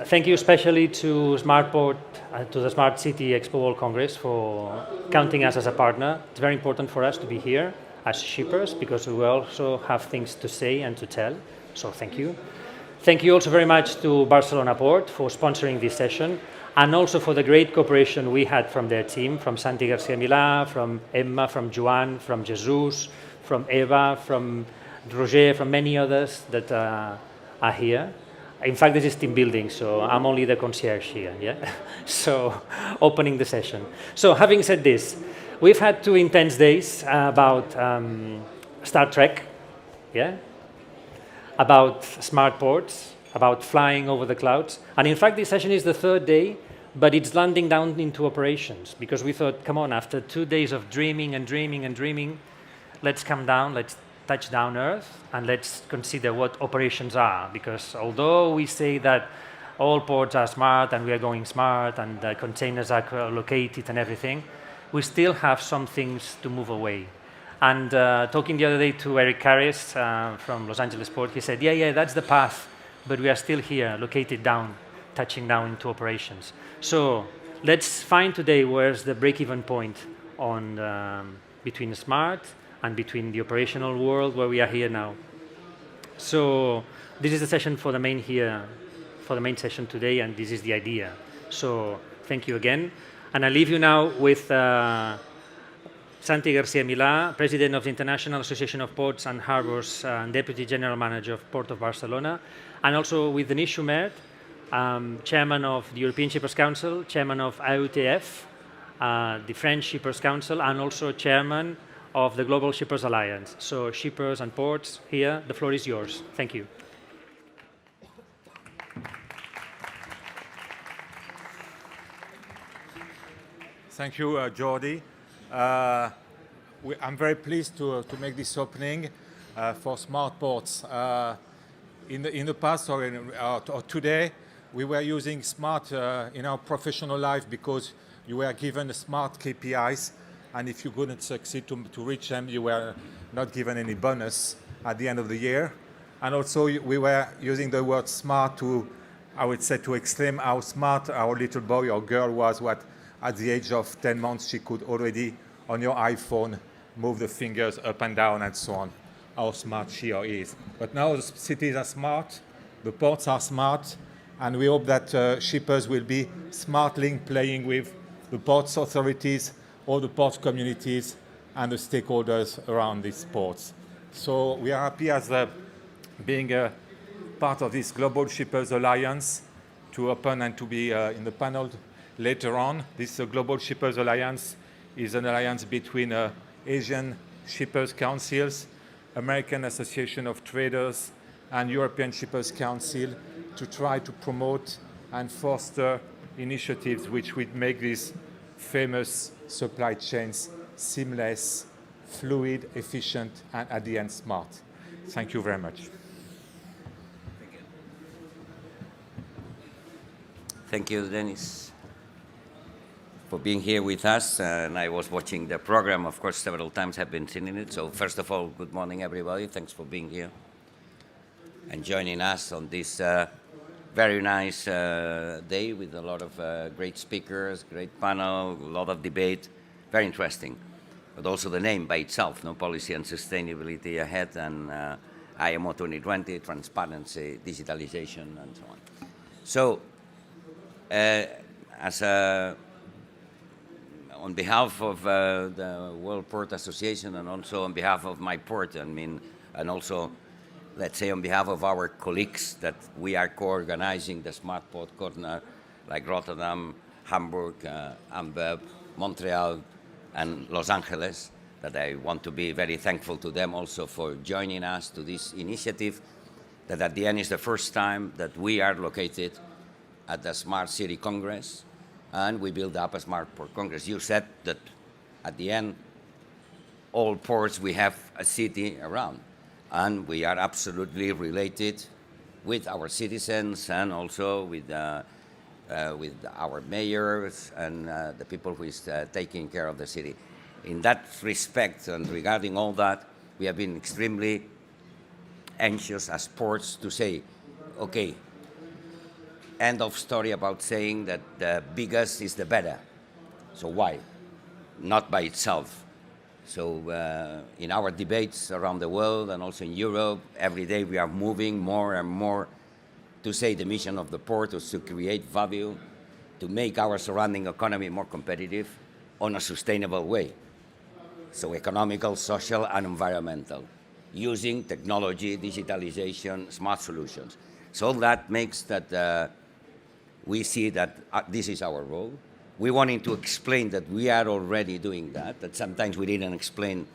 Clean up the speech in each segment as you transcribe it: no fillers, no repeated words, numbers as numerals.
Thank you especially to Smartport, to the Smart City Expo World Congress for counting us as a partner. It's very important for us to be here as shippers because we also have things to say and to tell. So thank you. Thank you also very much to Barcelona Port for sponsoring this session and also for the great cooperation we had from their team, from Santiago García-Milà, from Emma, from Joan, from Jesus, from Eva, from Roger, from many others that are here. In fact, this is team building, so I'm only the concierge here, yeah? So, opening the session. So, having said this, we've had 2 intense days about Star Trek, yeah? About smart ports, about flying over the clouds. And in fact, this session is the 3rd day, but it's landing down into operations because we thought, come on, after 2 days of dreaming and dreaming and dreaming, let's come down, let's touch down Earth, and let's consider what operations are. Because although we say that all ports are smart and we are going smart and the containers are located and everything, we still have some things to move away. And talking the other day to Eric Carries from Los Angeles Port, he said, yeah, that's the path, but we are still here, located down, touching down into operations. So let's find today where's the break-even point on between smart and between the operational world where we are here now. So this is the session for the main session today, and this is the idea. So thank you again. And I leave you now with Santiago García-Milà, President of the International Association of Ports and Harbors and Deputy General Manager of Port of Barcelona, and also with Denis Choumert, Chairman of the European Shippers Council, Chairman of IAPH, the French Shippers Council, and also Chairman of the Global Shippers Alliance. So shippers and ports here, the floor is yours. Thank you. Thank you, Jordi. I'm very pleased to make this opening for smart ports. In the past or today, we were using smart in our professional life because you were given smart KPIs, and if you couldn't succeed to reach them, you were not given any bonus at the end of the year. And also, we were using the word smart to, I would say, to exclaim how smart our little boy or girl was, what at the age of 10 months she could already, on your iPhone, move the fingers up and down and so on, how smart she or he is. But now the cities are smart, the ports are smart, and we hope that shippers will be smartly playing with the ports authorities, all the port communities, and the stakeholders around these ports. So we are happy as being a part of this Global Shippers Alliance to open and to be in the panel later on. This Global Shippers Alliance is an alliance between Asian Shippers Councils, American Association of Traders, and European Shippers Council to try to promote and foster initiatives which would make these famous supply chains seamless, fluid, efficient, and at the end smart. Thank you very much. Thank you, Denis, for being here with us. And I was watching the program, of course, several times. I've been seeing it. So first of all, good morning, everybody. Thanks for being here and joining us on this very nice day with a lot of great speakers, great panel, a lot of debate. Very interesting. But also the name by itself, no policy and sustainability ahead, and IMO 2020, transparency, digitalization, and so on. So, on behalf of the World Port Association and also on behalf of my port, and also, let's say, on behalf of our colleagues that we are co-organizing the Smart Port Corner, like Rotterdam, Hamburg, Antwerp, Montreal, and Los Angeles, that I want to be very thankful to them also for joining us to this initiative, that at the end is the first time that we are located at the Smart City Congress, and we build up a Smart Port Congress. You said that at the end, all ports, we have a city around, and we are absolutely related with our citizens and also with our mayors and the people who is taking care of the city. In that respect and regarding all that, we have been extremely anxious as ports to say, okay, end of story about saying that the biggest is the better. So why? Not by itself. So in our debates around the world and also in Europe, every day we are moving more and more to say the mission of the port is to create value, to make our surrounding economy more competitive on a sustainable way. So economical, social, and environmental, using technology, digitalization, smart solutions. So that makes that we see that this is our role. We wanted to explain that we are already doing that sometimes we didn't explain,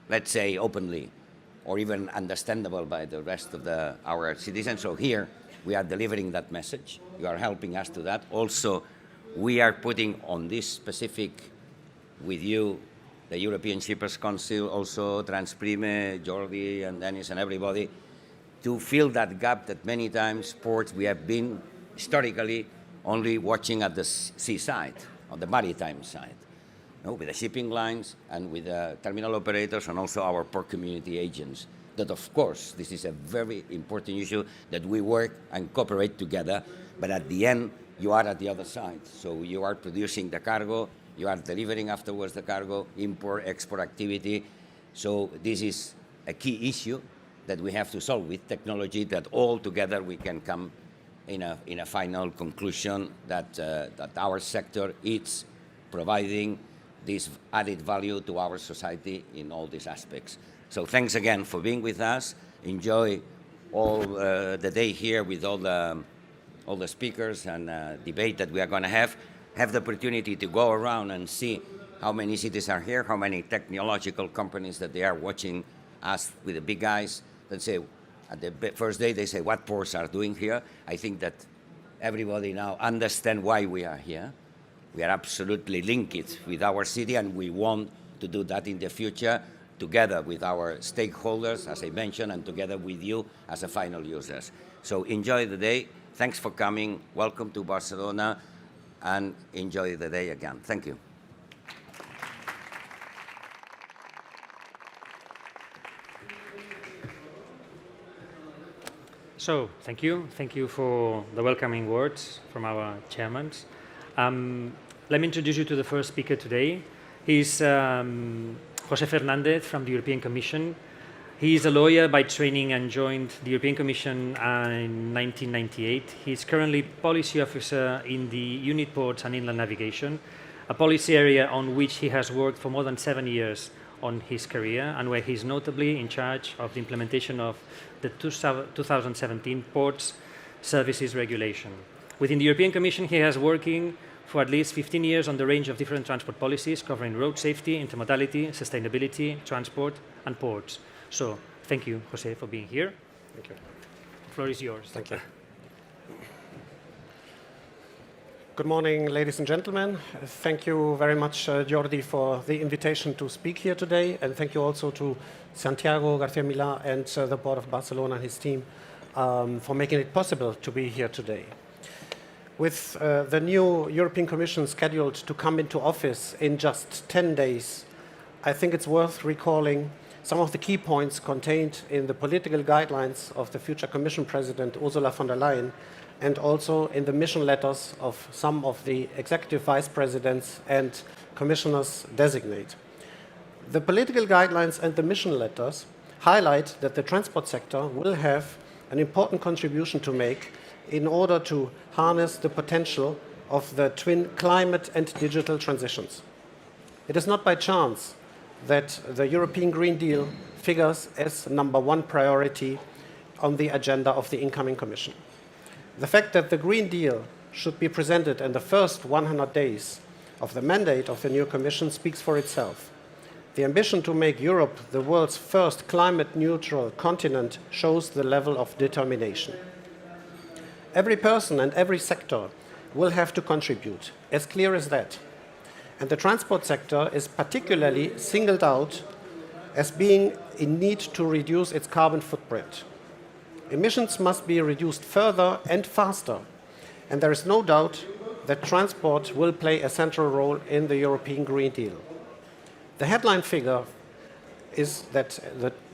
let's say, openly, or even understandable by the rest of our citizens. So here, we are delivering that message. You are helping us to that. Also, we are putting on this specific, with you, the European Shippers Council, also Transprime, Jordi and Denis and everybody, to fill that gap that many times ports we have been historically only watching at the seaside, on the maritime side, with the shipping lines and with the terminal operators and also our port community agents. That, of course, this is a very important issue that we work and cooperate together, but at the end, you are at the other side. So you are producing the cargo, you are delivering afterwards the cargo, import, export activity. So this is a key issue that we have to solve with technology, that all together we can come in a final conclusion that our sector is providing this added value to our society in all these aspects. So thanks again for being with us. Enjoy all the day here with all the speakers and debate that we are going to have. Have the opportunity to go around and see how many cities are here, how many technological companies that they are watching us with the big eyes. Let's say at the first day they say what ports are doing here. I think that everybody now understands why we are here. We are absolutely linked with our city, and we want to do that in the future together with our stakeholders, as I mentioned, and together with you as a final users. So enjoy the day. Thanks for coming. Welcome to Barcelona, and enjoy the day again. Thank you. So, thank you. Thank you for the welcoming words from our chairman. Let me introduce you to the first speaker today. He's José Fernandez from the European Commission. He is a lawyer by training and joined the European Commission in 1998. He's currently policy officer in the Unit Ports and Inland Navigation, a policy area on which he has worked for more than 7 years on his career, and where he's notably in charge of the implementation of the 2017 Ports Services Regulation. Within the European Commission, he has working for at least 15 years on the range of different transport policies covering road safety, intermodality, sustainability, transport, and ports. So, thank you, José, for being here. Thank you. The floor is yours. Thank you. Good morning, ladies and gentlemen. Thank you very much, Jordi, for the invitation to speak here today, and thank you also to Santiago García-Milà and the Port of Barcelona and his team for making it possible to be here today. With the new European Commission scheduled to come into office in just 10 days, I think it's worth recalling some of the key points contained in the political guidelines of the future Commission President Ursula von der Leyen, and also in the mission letters of some of the executive vice presidents and commissioners designate. The political guidelines and the mission letters highlight that the transport sector will have an important contribution to make in order to harness the potential of the twin climate and digital transitions. It is not by chance that the European Green Deal figures as #1 priority on the agenda of the incoming Commission. The fact that the Green Deal should be presented in the first 100 days of the mandate of the new Commission speaks for itself. The ambition to make Europe the world's first climate-neutral continent shows the level of determination. Every person and every sector will have to contribute, as clear as that. And the transport sector is particularly singled out as being in need to reduce its carbon footprint. Emissions must be reduced further and faster, and there is no doubt that transport will play a central role in the European Green Deal. The headline figure is that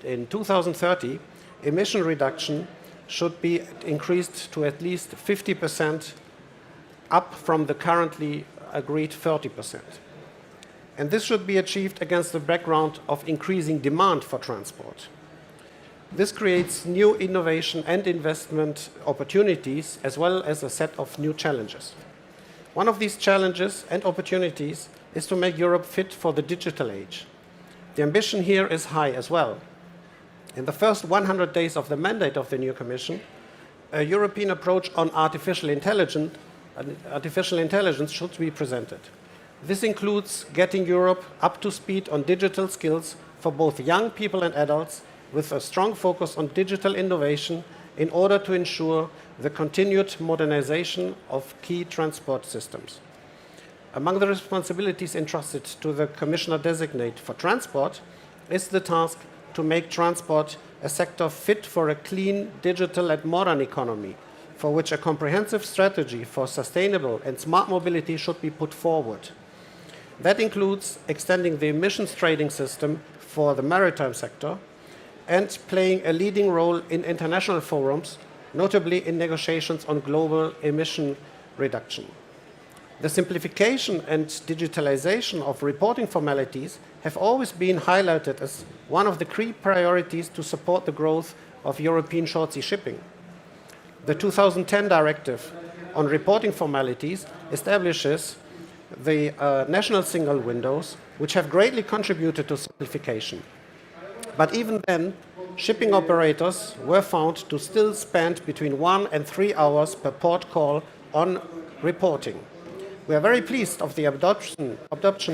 in 2030, emission reduction should be increased to at least 50%, up from the currently agreed 30%. And this should be achieved against the background of increasing demand for transport. This creates new innovation and investment opportunities, as well as a set of new challenges. One of these challenges and opportunities is to make Europe fit for the digital age. The ambition here is high as well. In the first 100 days of the mandate of the new Commission, a European approach on artificial intelligence should be presented. This includes getting Europe up to speed on digital skills for both young people and adults, with a strong focus on digital innovation in order to ensure the continued modernization of key transport systems. Among the responsibilities entrusted to the Commissioner-designate for transport is the task to make transport a sector fit for a clean, digital and modern economy, for which a comprehensive strategy for sustainable and smart mobility should be put forward. That includes extending the emissions trading system for the maritime sector and playing a leading role in international forums, notably in negotiations on global emission reduction. The simplification and digitalization of reporting formalities have always been highlighted as one of the key priorities to support the growth of European short-sea shipping. The 2010 directive on reporting formalities establishes the national single windows, which have greatly contributed to simplification. But even then, shipping operators were found to still spend between 1 and 3 hours per port call on reporting. We are very pleased of the adoption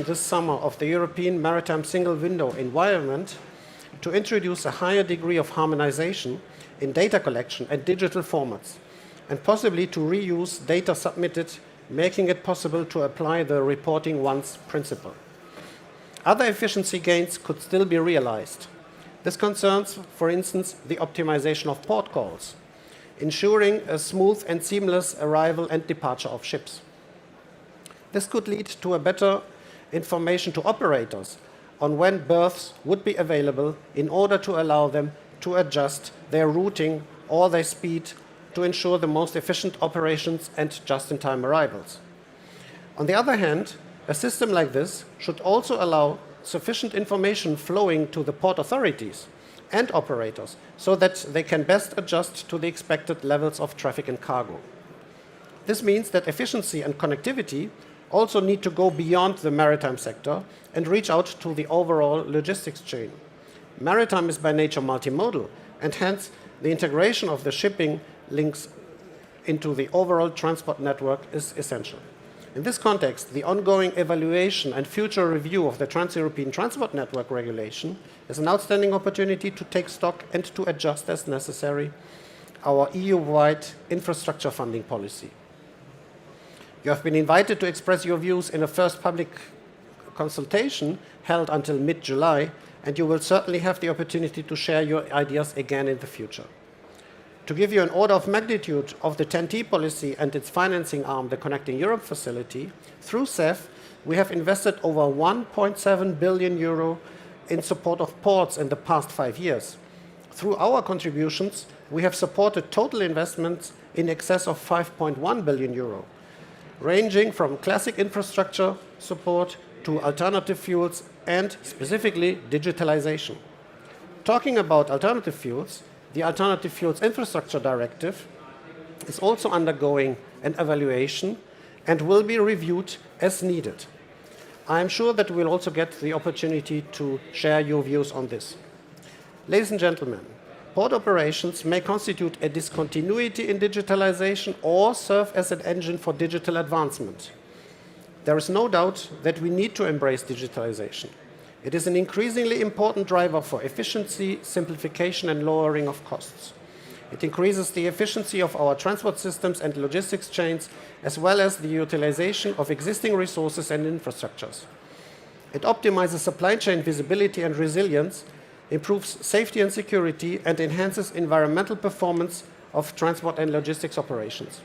this summer of the European Maritime Single Window environment to introduce a higher degree of harmonization in data collection and digital formats, and possibly to reuse data submitted, making it possible to apply the reporting once principle. Other efficiency gains could still be realized. This concerns, for instance, the optimization of port calls, ensuring a smooth and seamless arrival and departure of ships. This could lead to a better information to operators on when berths would be available in order to allow them to adjust their routing or their speed to ensure the most efficient operations and just-in-time arrivals. On the other hand, a system like this should also allow sufficient information flowing to the port authorities and operators so that they can best adjust to the expected levels of traffic and cargo. This means that efficiency and connectivity also need to go beyond the maritime sector and reach out to the overall logistics chain. Maritime is by nature multimodal, and hence the integration of the shipping links into the overall transport network is essential. In this context, the ongoing evaluation and future review of the Trans-European Transport Network regulation is an outstanding opportunity to take stock and to adjust as necessary our EU-wide infrastructure funding policy. You have been invited to express your views in a first public consultation held until mid-July, and you will certainly have the opportunity to share your ideas again in the future. To give you an order of magnitude of the TEN-T policy and its financing arm, the Connecting Europe facility, through CEF, we have invested over 1.7 billion euro in support of ports in the past 5 years. Through our contributions, we have supported total investments in excess of 5.1 billion euro, ranging from classic infrastructure support to alternative fuels and specifically digitalization. Talking about alternative fuels, the Alternative Fuels Infrastructure Directive is also undergoing an evaluation and will be reviewed as needed. I am sure that we'll also get the opportunity to share your views on this. Ladies and gentlemen, port operations may constitute a discontinuity in digitalization or serve as an engine for digital advancement. There is no doubt that we need to embrace digitalization. It is an increasingly important driver for efficiency, simplification, and lowering of costs. It increases the efficiency of our transport systems and logistics chains, as well as the utilization of existing resources and infrastructures. It optimizes supply chain visibility and resilience, improves safety and security, and enhances environmental performance of transport and logistics operations.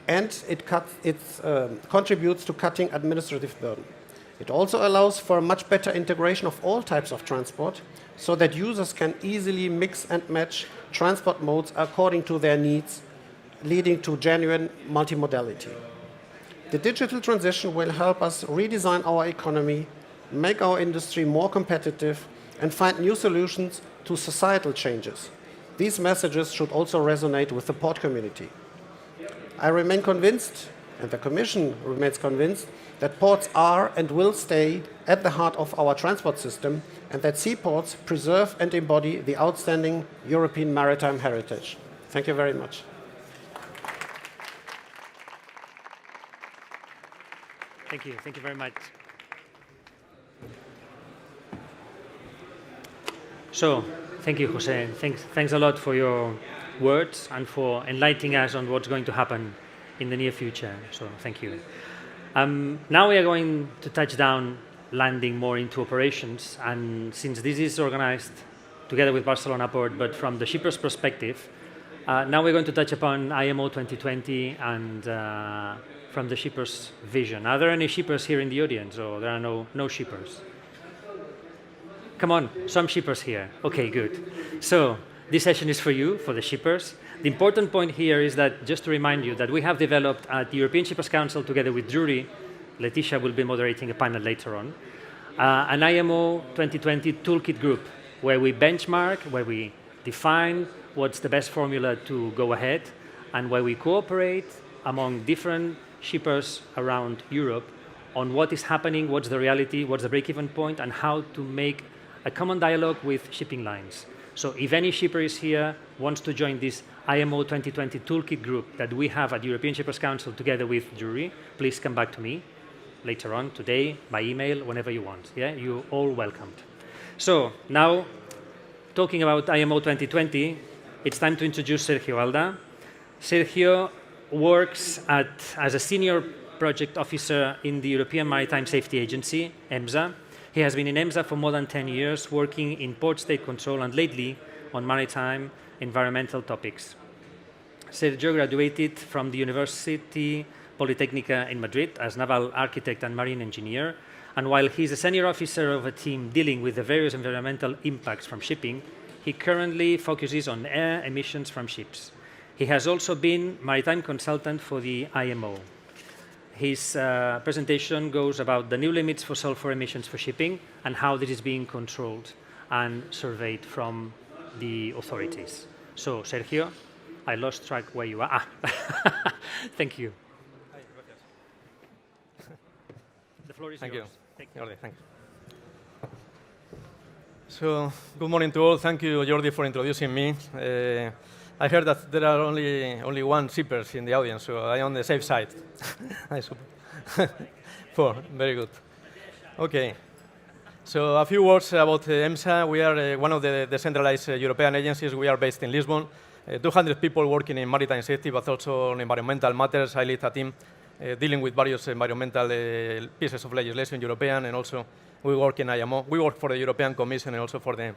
And it contributes to cutting administrative burden. It also allows for a much better integration of all types of transport so that users can easily mix and match transport modes according to their needs, leading to genuine multimodality. The digital transition will help us redesign our economy, make our industry more competitive, and find new solutions to societal changes. These messages should also resonate with the port community. I remain convinced, and the Commission remains convinced, that ports are and will stay at the heart of our transport system, and that seaports preserve and embody the outstanding European maritime heritage. Thank you very much. Thank you very much. So, thank you, Jose. Thanks a lot for your words and for enlightening us on what's going to happen in the near future. So, thank you. Now we are going to touch down, landing more into operations. And since this is organized together with Barcelona Port, but from the shipper's perspective, now we're going to touch upon IMO 2020 and from the shipper's vision. Are there any shippers here in the audience, or there are no shippers? Come on, some shippers here. Okay, good. So this session is for you, for the shippers. The important point here is that, just to remind you, that we have developed at the European Shippers Council together with jury, Letitia will be moderating a panel later on, an IMO 2020 toolkit group where we benchmark, where we define what's the best formula to go ahead, and where we cooperate among different shippers around Europe on what is happening, what's the reality, what's the break-even point, and how to make a common dialogue with shipping lines. So if any shipper is here, wants to join this IMO 2020 toolkit group that we have at European Shippers Council together with jury, please come back to me later on, today, by email, whenever you want. Yeah, you're all welcomed. So now, talking about IMO 2020, it's time to introduce Sergio Alda. Sergio works as a senior project officer in the European Maritime Safety Agency, EMSA. He has been in EMSA for more than 10 years, working in port state control and lately on maritime environmental topics. Sergio graduated from the University Politecnica in Madrid as naval architect and marine engineer, and while he's a senior officer of a team dealing with the various environmental impacts from shipping, he currently focuses on air emissions from ships. He has also been maritime consultant for the IMO. His presentation goes about the new limits for sulfur emissions for shipping and how this is being controlled and surveyed from the authorities. So, Sergio, I lost track where you are. Thank you. The floor is yours. Thank you. Jordi, thanks. So, good morning to all. Thank you, Jordi, for introducing me. I heard that there are only one shippers in the audience, so I'm on the safe side. I suppose. Four, very good. Okay. So a few words about EMSA. We are one of the decentralized European agencies. We are based in Lisbon. 200 people working in maritime safety, but also on environmental matters. I lead a team dealing with various environmental pieces of legislation, European, and also we work in IMO. We work for the European Commission and also for the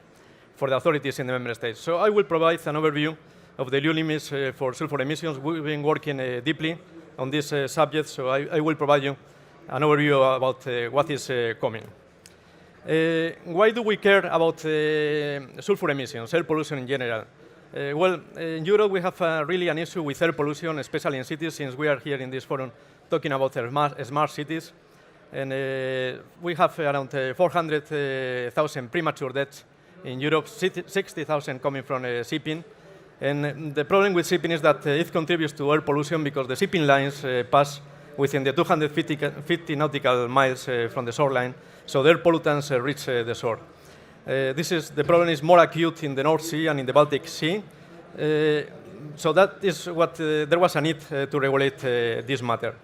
authorities in the member states. So I will provide an overview of the new limits for sulfur emissions. We've been working deeply on this subject, so I will provide you an overview about what is coming. Why do we care about sulfur emissions, air pollution in general? Well, in Europe we have really an issue with air pollution, especially in cities, since we are here in this forum talking about smart cities. And we have around 400,000 premature deaths in Europe, 60,000 coming from shipping. And the problem with shipping is that it contributes to air pollution because the shipping lines pass within the 250 nautical miles from the shoreline, so their pollutants reach the shore. The problem is more acute in the North Sea and in the Baltic Sea. So that is what there was a need to regulate this matter.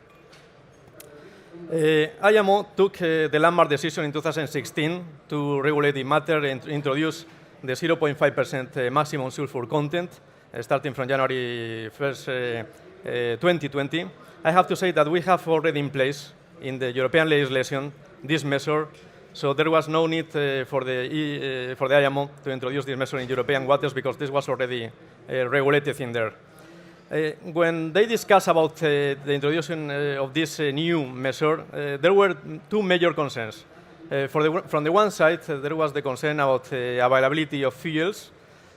IMO took the landmark decision in 2016 to regulate the matter and introduce the 0.5% maximum sulfur content, starting from January 1st, 2020. I have to say that we have already in place in the European legislation this measure, so there was no need for the IMO to introduce this measure in European waters because this was already regulated in there. When they discussed about the introduction of this new measure, there were two major concerns. From the one side, there was the concern about the availability of fuels,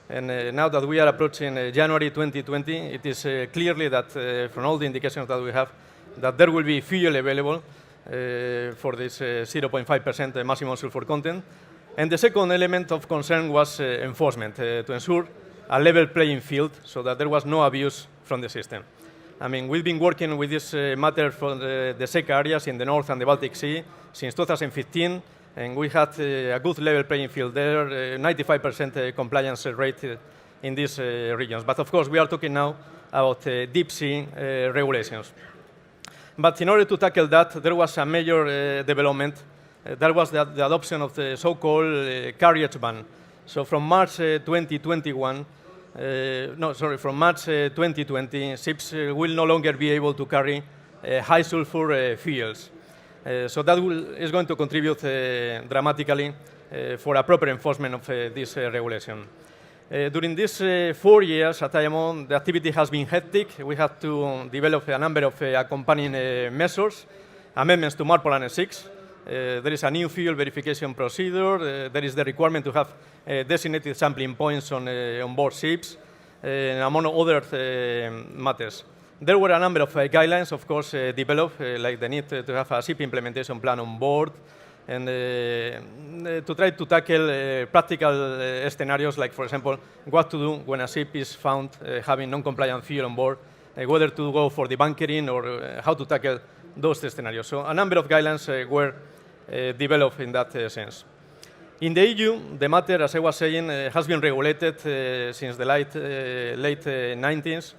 And now that we are approaching January 2020, it is clearly that from all the indications that we have, that there will be fuel available for this 0.5% maximum sulfur content. And the second element of concern was enforcement, to ensure a level playing field so that there was no abuse from the system. I mean, we've been working with this matter for the SECA areas in the North and the Baltic Sea since 2015, and we had a good level playing field there, 95% compliance rate in these regions. But of course, we are talking now about deep sea regulations. But in order to tackle that, there was a major development. That was the adoption of the so-called carriage ban. So from March 2021, from March 2020, ships will no longer be able to carry high sulfur fuels. So that is going to contribute dramatically for a proper enforcement of this regulation. During these 4 years at IMO, the activity has been hectic. We have to develop a number of accompanying measures, amendments to MARPOL Annex 6. There is a new fuel verification procedure. There is the requirement to have designated sampling points on board ships, among other matters. There were a number of guidelines, of course, developed, like the need to have a ship implementation plan on board, and to try to tackle practical scenarios, like, for example, what to do when a ship is found having non-compliant fuel on board, whether to go for debunkering or how to tackle those scenarios. So a number of guidelines were developed in that sense. In the EU, the matter, as I was saying, has been regulated since the late 90s.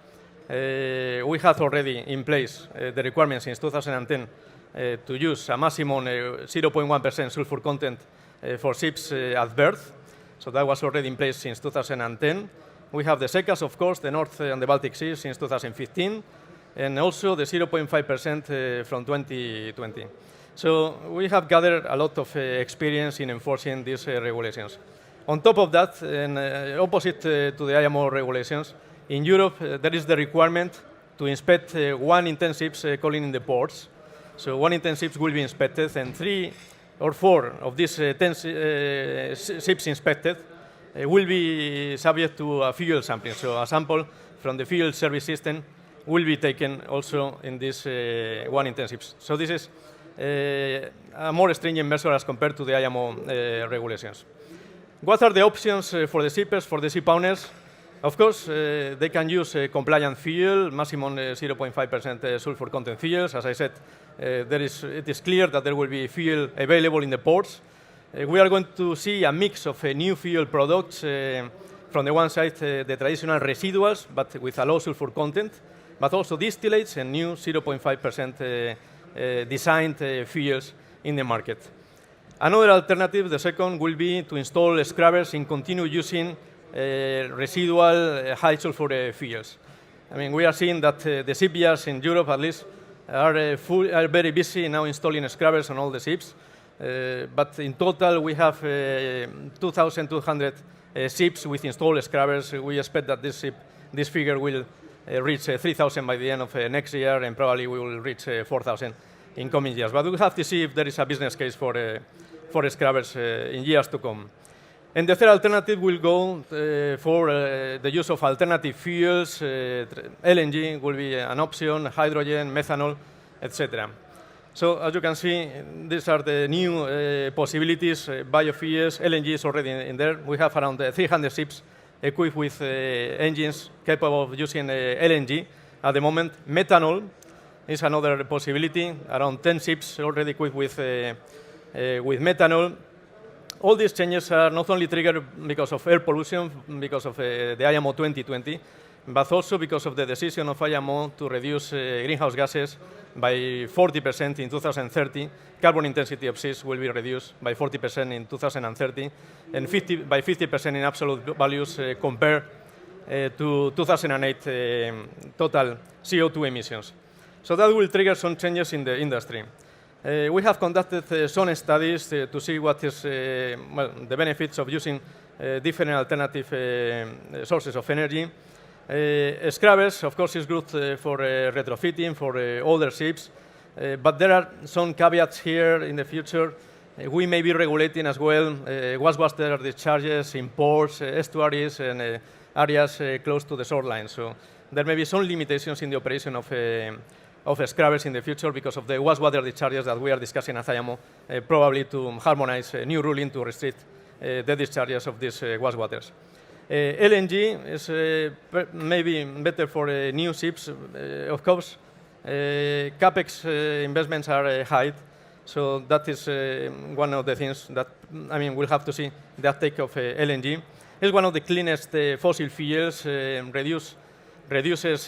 We had already in place the requirement since 2010 to use a maximum 0.1% sulfur content for ships at berth. So that was already in place since 2010. We have the SECAs, of course, the North and the Baltic Sea since 2015, and also the 0.5% from 2020. So we have gathered a lot of experience in enforcing these regulations. On top of that, and opposite to the IMO regulations, in Europe there is the requirement to inspect 1 in 10 ships calling in the ports. So 1 in 10 ships will be inspected, and 3 or 4 of these 10 ships inspected will be subject to a fuel sampling. So a sample from the fuel service system will be taken also in this 1 in 10 ships. So this is a more stringent measure as compared to the IMO regulations. What are the options for the shippers, for the ship owners? Of course, they can use compliant fuel, maximum 0.5% sulfur content fuels. As I said, it is clear that there will be fuel available in the ports. We are going to see a mix of new fuel products. From the one side, the traditional residuals, but with a low sulfur content, but also distillates and new 0.5% designed fuels in the market. Another alternative, the second, will be to install scrubbers and continue using residual high sulfur fuels. I mean, we are seeing that the shipyards in Europe, at least, are very busy now installing scrubbers on all the ships. But in total, we have 2,200 ships with installed scrubbers. We expect that this figure will reach 3,000 by the end of next year, and probably we will reach 4,000 in coming years. But we have to see if there is a business case for scrubbers in years to come. And the third alternative will go for the use of alternative fuels. LNG will be an option, hydrogen, methanol, etc. So as you can see, these are the new possibilities. Biofuels, LNG is already in there. We have around 300 ships equipped with engines capable of using LNG. At the moment, methanol is another possibility. Around 10 ships already equipped with methanol. All these changes are not only triggered because of air pollution, because of the IMO 2020, but also because of the decision of IMO to reduce greenhouse gases by 40% in 2030. Carbon intensity of ships will be reduced by 40% in 2030, and by 50% in absolute values compared to 2008 total CO2 emissions. So that will trigger some changes in the industry. We have conducted some studies to see what is the benefits of using different alternative sources of energy. Scrubbers, of course, is good for retrofitting for older ships, but there are some caveats here in the future. we may be regulating as well wastewater discharges in ports, estuaries, and areas close to the shoreline. So there may be some limitations in the operation of scrubbers in the future because of the wastewater discharges that we are discussing at IMO, probably to harmonize a new ruling to restrict the discharges of these wastewaters. LNG is maybe better for new ships, of course. CapEx investments are high, so that is one of the things that, we'll have to see the uptake of LNG. It's one of the cleanest fossil fuels, reduces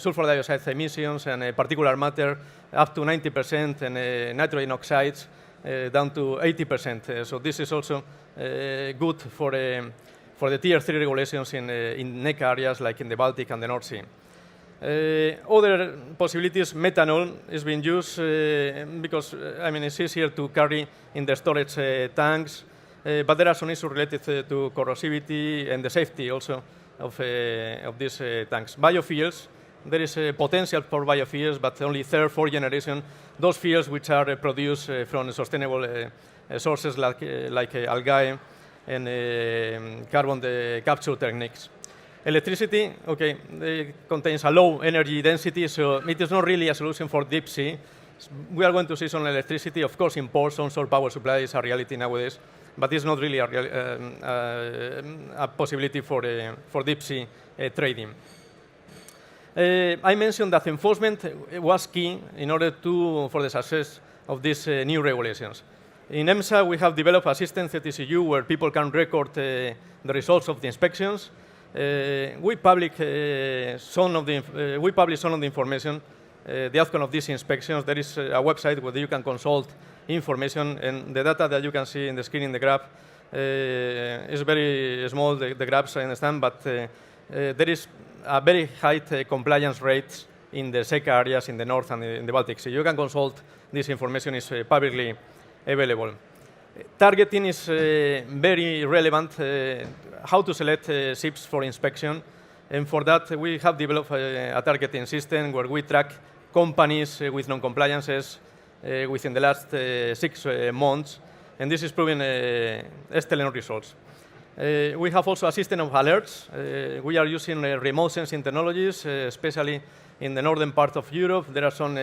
sulfur dioxide emissions and particulate matter up to 90% and nitrogen oxides down to 80%. So this is also good for the Tier 3 regulations in NEC areas like in the Baltic and the North Sea. Other possibilities, methanol is being used because it's easier to carry in the storage tanks, but there are some issues related to corrosivity and the safety also of these tanks. Biofuels, there is a potential for biofuels, but only third, fourth generation, those fuels which are produced from sustainable sources like algae and carbon capture techniques. Electricity, okay, it contains a low energy density, so it is not really a solution for deep sea. We are going to see some electricity, of course, in ports, onshore power supply is a reality nowadays, but it's not really a possibility for deep sea trading. I mentioned that enforcement was key in order for the success of these new regulations. In EMSA, we have developed a system, CTCU, where people can record the results of the inspections. We publish some of the information, the outcome of these inspections. There is a website where you can consult information, and the data that you can see in the screen in the graph is very small, the graphs, I understand, but there is a very high compliance rate in the SECA areas in the north and in the Baltic Sea. You can consult this information, is publicly available. Targeting is very relevant, how to select ships for inspection, and for that we have developed a targeting system where we track companies with non-compliances within the last 6 months, and this is proving excellent results. We have also a system of alerts. We are using remote sensing technologies, especially in the northern part of Europe. There are some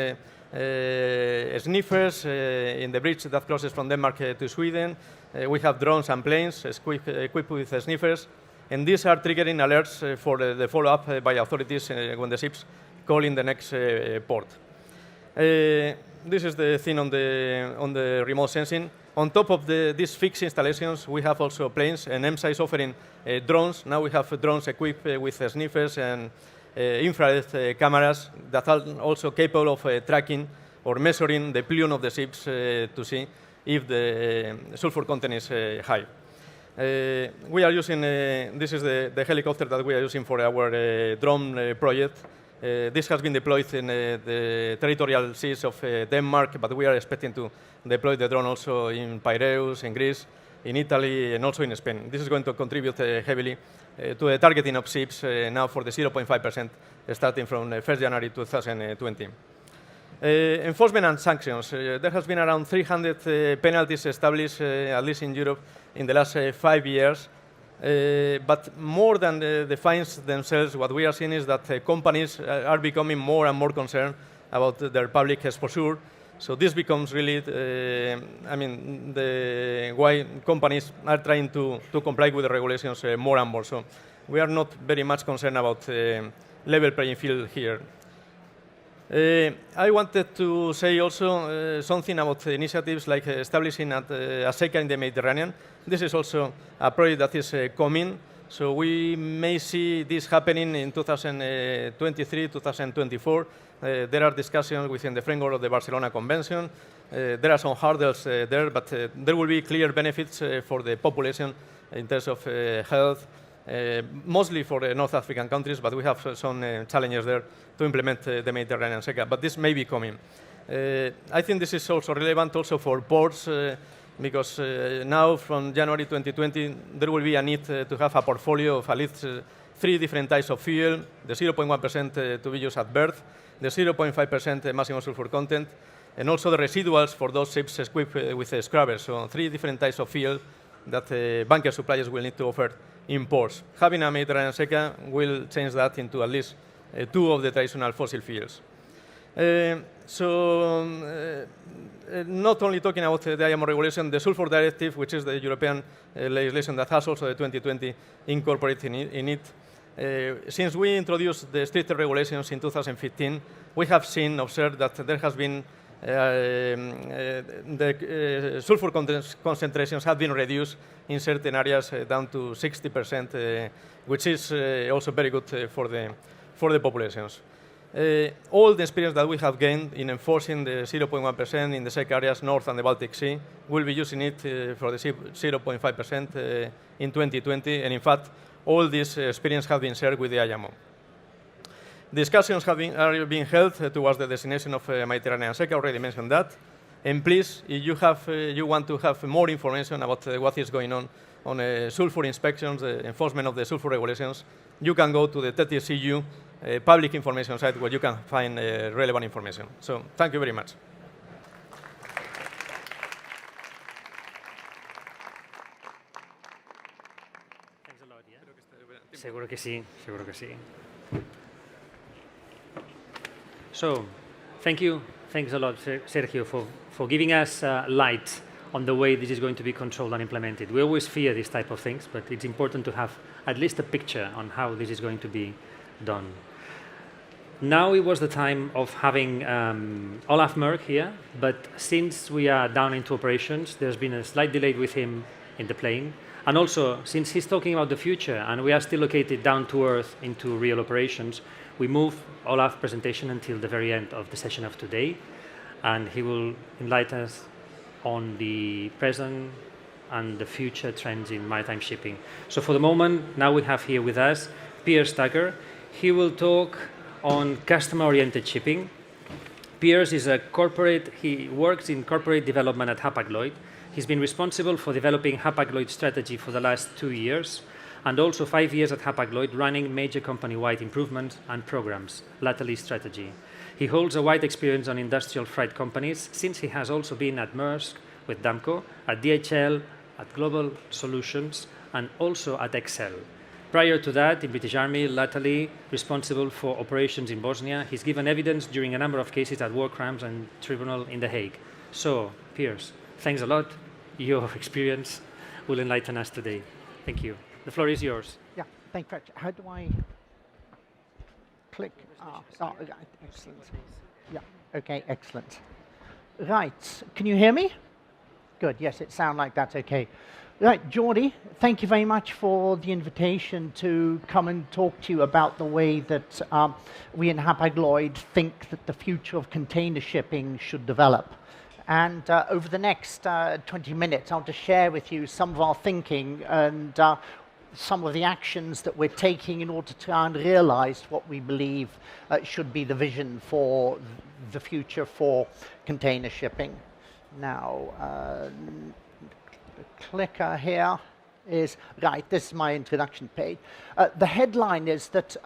sniffers in the bridge that crosses from Denmark to Sweden. We have drones and planes equipped with sniffers, and these are triggering alerts for the follow-up by authorities when the ships call in the next port. This is the thing on the remote sensing. On top of these fixed installations, we have also planes, and EMSA is offering drones. Now we have drones equipped with sniffers and infrared cameras that are also capable of tracking or measuring the plume of the ships to see if the sulfur content is high. We are using, this is the helicopter that we are using for our drone project. This has been deployed in the territorial seas of Denmark, but we are expecting to deploy the drone also in Pyers, in Greece, in Italy, and also in Spain. This is going to contribute heavily to the targeting of ships now for the 0.5% starting from 1st January 2020. Enforcement and sanctions. There has been around 300 penalties established, at least in Europe, in the last 5 years. But more than the fines themselves, what we are seeing is that companies are becoming more and more concerned about their public exposure. So this becomes really, why companies are trying to comply with the regulations more and more. So we are not very much concerned about level playing field here. I wanted to say also something about initiatives like establishing a SECA in the Mediterranean. This is also a project that is coming. So we may see this happening in 2023, 2024. There are discussions within the framework of the Barcelona Convention. There are some hurdles there, but there will be clear benefits for the population in terms of health, mostly for the North African countries, but we have some challenges there to implement the Mediterranean SECA, but this may be coming. I think this is also relevant also for ports, because now from January 2020, there will be a need to have a portfolio of at least 3 different types of fuel, the 0.1% to be used at berth, the 0.5% maximum sulfur content, and also the residuals for those ships equipped with scrubbers. So 3 different types of fuel that bunker suppliers will need to offer in ports. Having a Mediterranean SECA will change that into at least 2 of the traditional fossil fuels. Not only talking about the IMO regulation, the Sulfur Directive, which is the European legislation that has also the 2020 incorporated in it. Since we introduced the stricter regulations in 2015, we have observed that there has been the sulfur concentrations have been reduced in certain areas down to 60%, which is also very good for the populations. All the experience that we have gained in enforcing the 0.1% in the SEC areas north and the Baltic Sea, will be using it for the 0.5% in 2020, and in fact, all this experience have been shared with the IMO. Discussions are being held towards the designation of Mediterranean SECA, already mentioned that. And please, if you want to have more information about what is going on sulfur inspections, the enforcement of the sulfur regulations, you can go to the TTCU public information site where you can find relevant information. So thank you very much. Thanks a lot, yeah? Seguro que sí, seguro que sí. So, thanks a lot, Sergio, for giving us light on the way this is going to be controlled and implemented. We always fear these type of things, but it's important to have at least a picture on how this is going to be done. Now it was the time of having Olaf Merck here, but since we are down into operations, there's been a slight delay with him in the plane. And also, since he's talking about the future and we are still located down to earth into real operations, we move Olaf's presentation until the very end of the session of today, and he will enlighten us on the present and the future trends in maritime shipping. So for the moment, now we have here with us Pyers. He will talk on customer-oriented shipping. Pyers is a corporate, he works in corporate development at Hapag-Lloyd. He's been responsible for developing Hapag-Lloyd's strategy for the last 2 years, and also 5 years at Hapag-Lloyd running major company-wide improvements and programs, latterly strategy. He holds a wide experience on industrial freight companies, since he has also been at Maersk with Damco, at DHL, at Global Solutions, and also at Excel. Prior to that, in British Army, latterly responsible for operations in Bosnia. He's given evidence during a number of cases at war crimes and tribunal in The Hague. So, Pyers, thanks a lot. Your experience will enlighten us today. Thank you. The floor is yours. Yeah, thank you. How do I click? Excellent. Yeah, okay, excellent. Right, can you hear me? Good, yes, it sounds like that's okay. Right, Jordi, thank you very much for the invitation to come and talk to you about the way that we in Hapag-Lloyd think that the future of container shipping should develop. And over the next 20 minutes, I'll just share with you some of our thinking and some of the actions that we're taking in order to try and realize what we believe should be the vision for the future for container shipping. Now, the clicker here is, right, this is my introduction page. The headline is that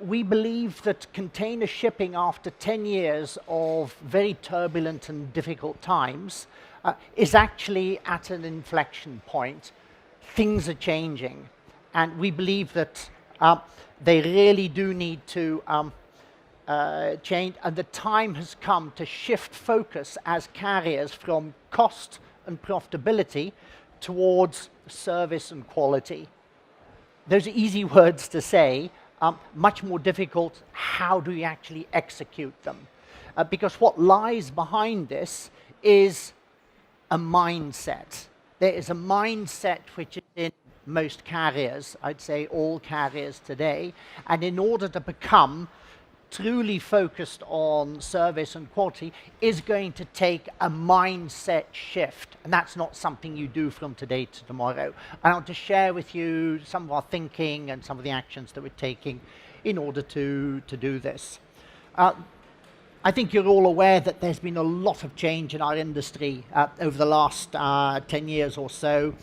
we believe that container shipping, after 10 years of very turbulent and difficult times, is actually at an inflection point. Things are changing, and we believe that they really do need to change, and the time has come to shift focus as carriers from cost and profitability towards service and quality. Those are easy words to say, much more difficult, how do we actually execute them? Because what lies behind this is a mindset. There is a mindset which is in most carriers, I'd say all carriers today, and in order to become truly focused on service and quality is going to take a mindset shift, and that's not something you do from today to tomorrow. And I'll just share with you some of our thinking and some of the actions that we're taking in order to do this. I think you're all aware that there's been a lot of change in our industry over the last 10 years or so.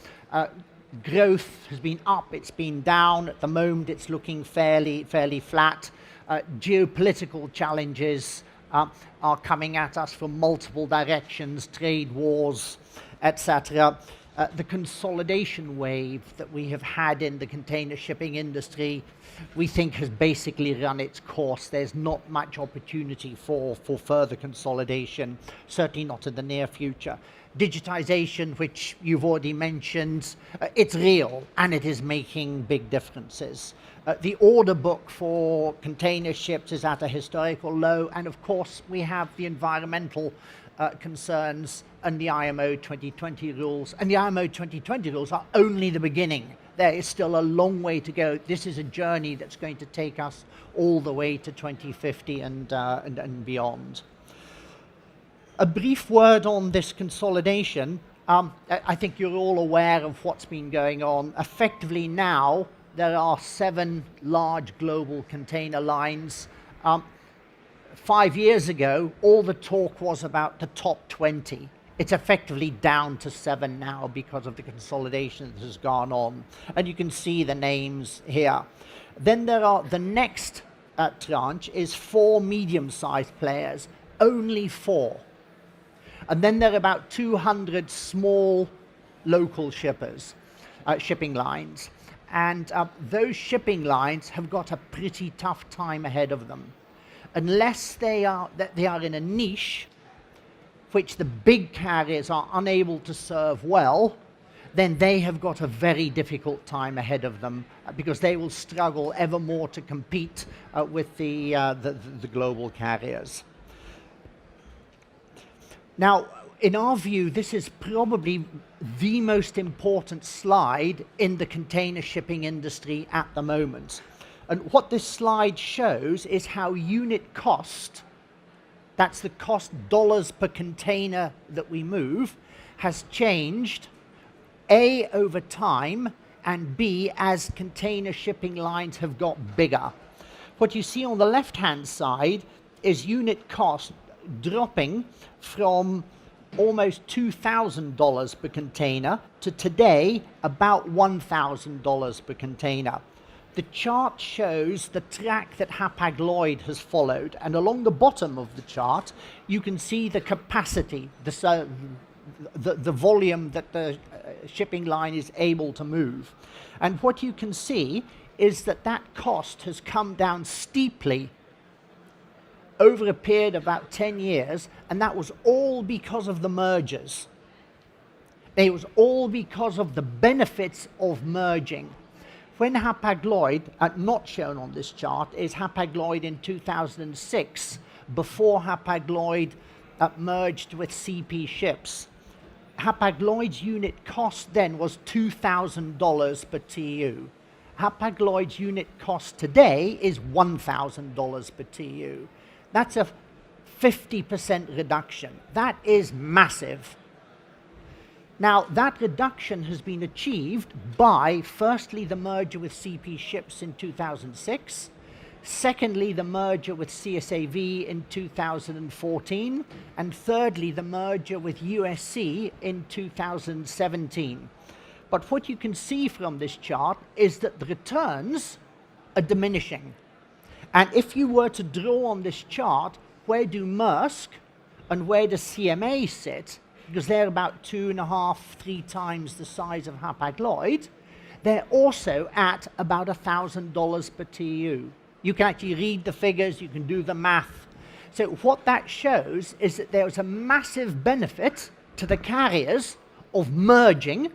Growth has been up, it's been down. At the moment, it's looking fairly flat. Geopolitical challenges are coming at us from multiple directions, trade wars, etc. The consolidation wave that we have had in the container shipping industry, we think has basically run its course. There's not much opportunity for further consolidation, certainly not in the near future. Digitization, which you've already mentioned, it's real and it is making big differences. The order book for container ships is at a historical low, and of course we have the environmental concerns and the IMO 2020 rules. And the IMO 2020 rules are only the beginning. There is still a long way to go. This is a journey that's going to take us all the way to 2050 and beyond. A brief word on this consolidation. I think you're all aware of what's been going on. Effectively now, there are 7 large global container lines. 5 years ago, all the talk was about the top 20. It's effectively down to 7 now because of the consolidation that has gone on. And you can see the names here. Then there are, the next tranche is 4 medium-sized players, only 4. And then there are about 200 small local shippers, shipping lines. And those shipping lines have got a pretty tough time ahead of them. Unless they are in a niche which the big carriers are unable to serve well, then they have got a very difficult time ahead of them because they will struggle ever more to compete with the global carriers. Now, in our view, this is probably the most important slide in the container shipping industry at the moment. And what this slide shows is how unit cost, that's the cost dollars per container that we move, has changed, A, over time, and B, as container shipping lines have got bigger. What you see on the left-hand side is unit cost dropping from almost $2,000 per container to today about $1,000 per container. The chart shows the track that Hapag-Lloyd has followed, and along the bottom of the chart you can see the capacity, the volume that the shipping line is able to move. And what you can see is that that cost has come down steeply over a period of about 10 years, and that was all because of the mergers. It was all because of the benefits of merging. When Hapag-Lloyd, not shown on this chart, is Hapag-Lloyd in 2006, before Hapag-Lloyd merged with CP Ships. Hapag-Lloyd's unit cost then was $2,000 per TEU. Hapag-Lloyd's unit cost today is $1,000 per TEU. That's a 50% reduction. That is massive. Now, that reduction has been achieved by, firstly, the merger with CP Ships in 2006, secondly, the merger with CSAV in 2014, and thirdly, the merger with USC in 2017. But what you can see from this chart is that the returns are diminishing. And if you were to draw on this chart, where do Maersk and where does CMA sit, because they're about 2.5, 3 times the size of Hapag-Lloyd, they're also at about $1,000 per TEU. You can actually read the figures, you can do the math. So what that shows is that there's a massive benefit to the carriers of merging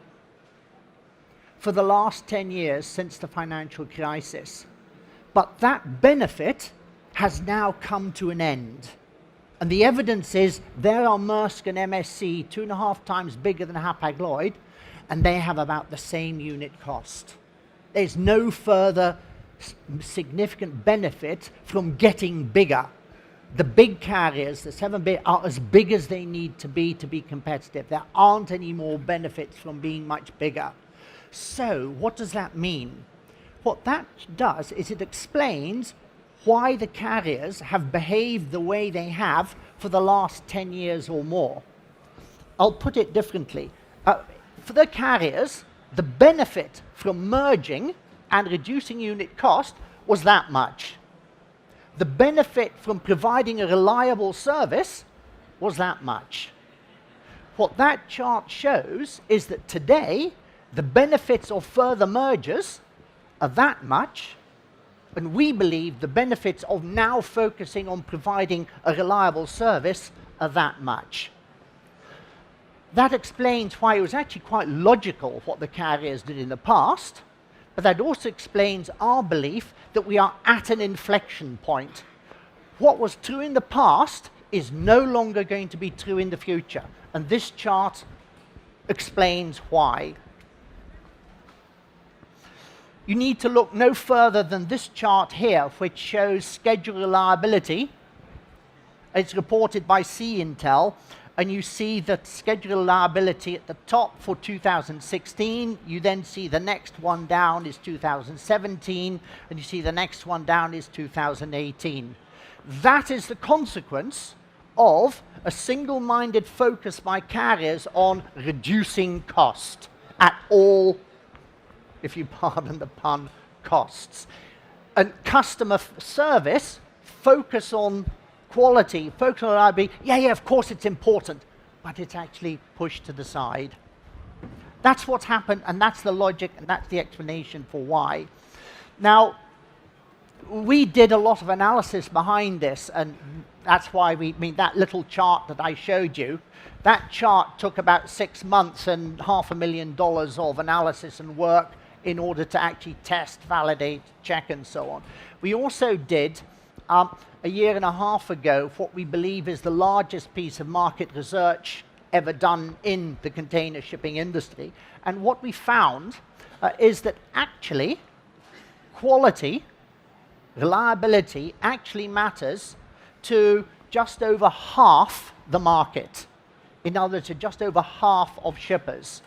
for the last 10 years since the financial crisis. But that benefit has now come to an end. And the evidence is there are Maersk and MSC 2.5 times bigger than Hapag-Lloyd, and they have about the same unit cost. There's no further significant benefit from getting bigger. The big carriers, the 7 big, are as big as they need to be competitive. There aren't any more benefits from being much bigger. So what does that mean? What that does is it explains why the carriers have behaved the way they have for the last 10 years or more. I'll put it differently. For the carriers, the benefit from merging and reducing unit cost was that much. the benefit from providing a reliable service was that much. What that chart shows is that today, the benefits of further mergers are that much, and we believe the benefits of now focusing on providing a reliable service are that much. That explains why it was actually quite logical what the carriers did in the past, but that also explains our belief that we are at an inflection point. What was true in the past is no longer going to be true in the future, and this chart explains why. You need to look no further than this chart here, which shows schedule reliability. It's reported by C-Intel, and you see that schedule reliability at the top for 2016. You then see the next one down is 2017, and you see the next one down is 2018. That is the consequence of a single-minded focus by carriers on reducing cost at all, if you pardon the pun, costs. And customer service, focus on quality, focus on reliability, yeah, of course it's important, but it's actually pushed to the side. That's what's happened, and that's the logic, and that's the explanation for why. Now, we did a lot of analysis behind this, and that's why that little chart that I showed you, that chart took about 6 months and $500,000 of analysis and work in order to actually test, validate, check, and so on. We also did, a year and a half ago, what we believe is the largest piece of market research ever done in the container shipping industry. And what we found is that actually quality, reliability actually matters to just over half the market. In other words, to just over half of shippers.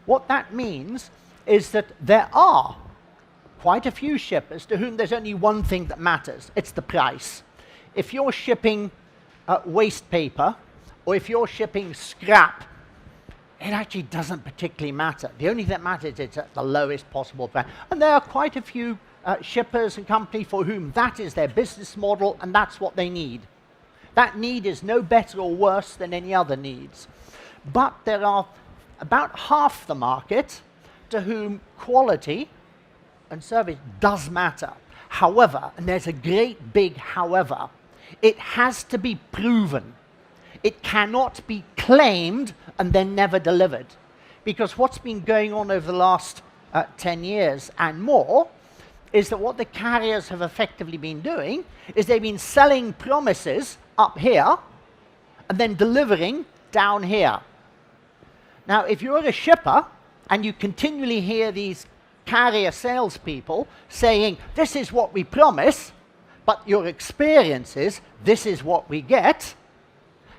What that means is that there are quite a few shippers to whom there's only one thing that matters. It's the price. If you're shipping waste paper, or if you're shipping scrap, it actually doesn't particularly matter. The only thing that matters is at the lowest possible price. And there are quite a few shippers and companies for whom that is their business model, and that's what they need. That need is no better or worse than any other needs. But there are about half the market to whom quality and service does matter. However, and there's a great big however, it has to be proven. It cannot be claimed and then never delivered. Because what's been going on over the last 10 years and more is that what the carriers have effectively been doing is they've been selling promises up here and then delivering down here. Now, if you're a shipper and you continually hear these carrier salespeople saying, this is what we promise, but your experience is, this is what we get,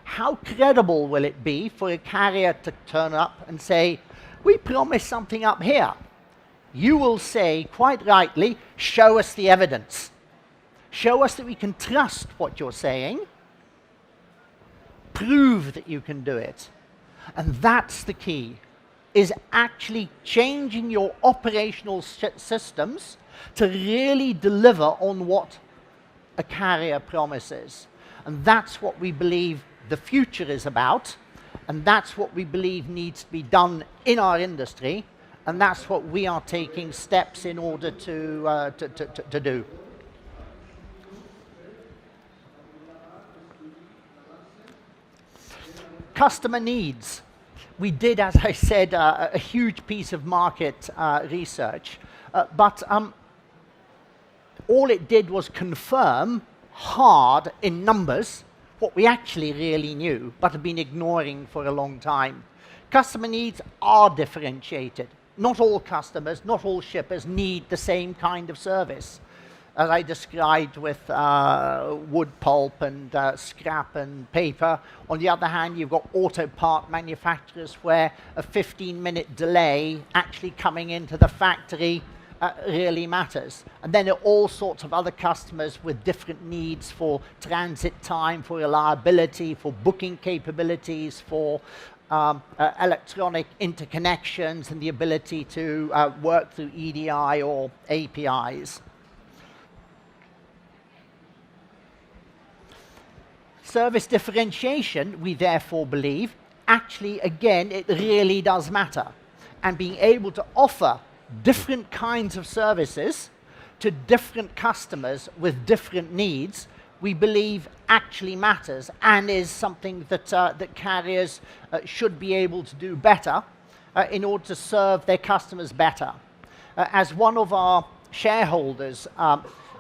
how credible will it be for a carrier to turn up and say, we promise something up here? You will say, quite rightly, show us the evidence. Show us that we can trust what you're saying. Prove that you can do it. And that's the key, is actually changing your operational systems to really deliver on what a carrier promises. And that's what we believe the future is about, and that's what we believe needs to be done in our industry, and that's what we are taking steps in order to do. Customer needs. We did, as I said, a huge piece of market research, but all it did was confirm hard in numbers what we actually really knew, but have been ignoring for a long time. Customer needs are differentiated. Not all customers, not all shippers need the same kind of service. As I described with wood pulp and scrap and paper. On the other hand, you've got auto part manufacturers where a 15-minute delay actually coming into the factory really matters. And then there are all sorts of other customers with different needs for transit time, for reliability, for booking capabilities, for electronic interconnections and the ability to work through EDI or APIs. service differentiation, we therefore believe, actually, again, it really does matter. And being able to offer different kinds of services to different customers with different needs, we believe actually matters and is something that, that carriers should be able to do better in order to serve their customers better. As one of our shareholders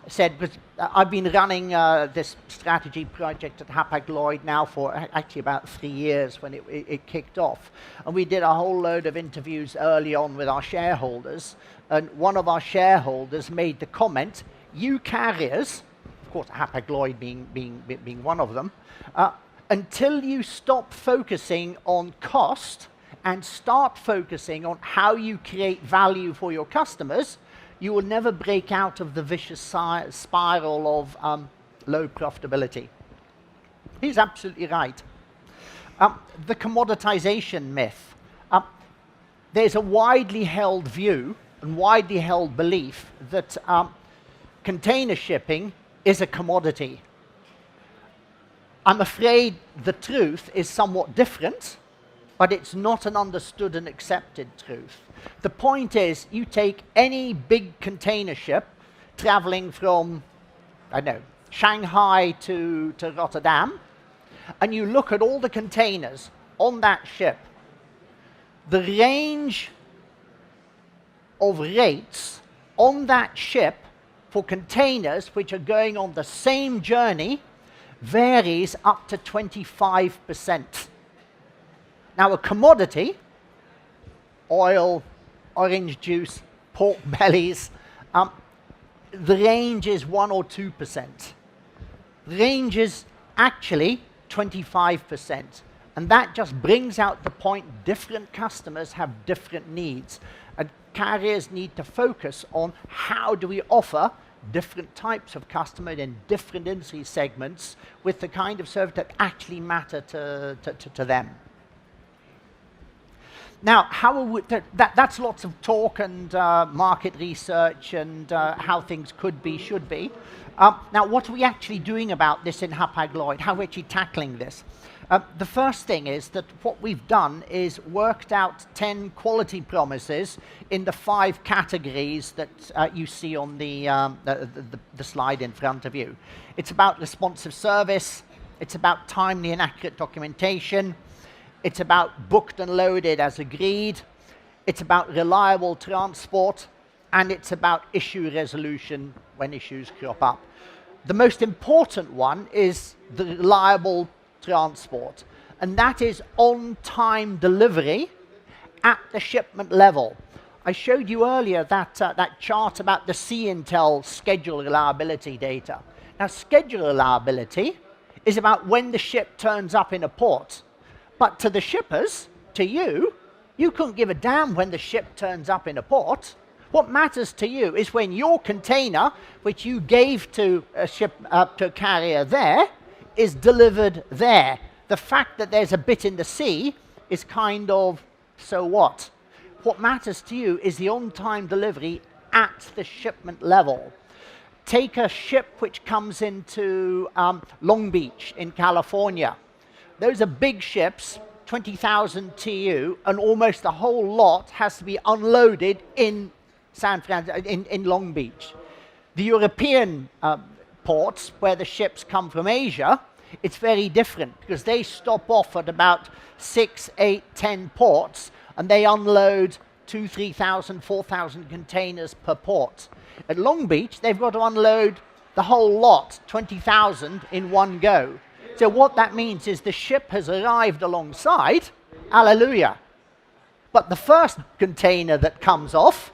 said, because I've been running this strategy project at Hapag-Lloyd now for actually about 3 years when it kicked off. And we did a whole load of interviews early on with our shareholders. And one of our shareholders made the comment, you carriers, of course Hapag-Lloyd being one of them, until you stop focusing on cost and start focusing on how you create value for your customers, you will never break out of the vicious spiral of low profitability. He's absolutely right. The commoditization myth. There's a widely held view and widely held belief that container shipping is a commodity. I'm afraid the truth is somewhat different, but it's not an understood and accepted truth. The point is, you take any big container ship traveling from, I don't know, Shanghai to Rotterdam, and you look at all the containers on that ship, the range of rates on that ship for containers which are going on the same journey varies up to 25%. Now, a commodity, oil, orange juice, pork bellies, the range is 1 or 2%. The range is actually 25%. And that just brings out the point different customers have different needs. And carriers need to focus on how do we offer different types of customer in different industry segments with the kind of service that actually matter to them. Now, how are we, that's lots of talk and market research and how things could be, should be. Now, what are we actually doing about this in Hapag-Lloyd? How are we actually tackling this? The first thing is that what we've done is worked out 10 quality promises in the 5 categories that you see on the slide in front of you. It's about responsive service, it's about timely and accurate documentation, it's about booked and loaded as agreed, it's about reliable transport, and it's about issue resolution when issues crop up. The most important one is the reliable transport, and that is on-time delivery at the shipment level. I showed you earlier that, that chart about the Sea-Intel schedule reliability data. Now, schedule reliability is about when the ship turns up in a port. But to the shippers, to you, you couldn't give a damn when the ship turns up in a port. What matters to you is when your container, which you gave to a to a carrier there, is delivered there. The fact that there's a bit in the sea is kind of, so what? What matters to you is the on-time delivery at the shipment level. Take a ship which comes into Long Beach in California. Those are big ships, 20,000 TEU, and almost the whole lot has to be unloaded in in Long Beach. The European ports, where the ships come from Asia, it's very different because they stop off at about 6, 8, 10 ports, and they unload 2,000, 3,000, 4,000 containers per port. At Long Beach, they've got to unload the whole lot, 20,000 in one go. So what that means is the ship has arrived alongside, hallelujah. But the first container that comes off,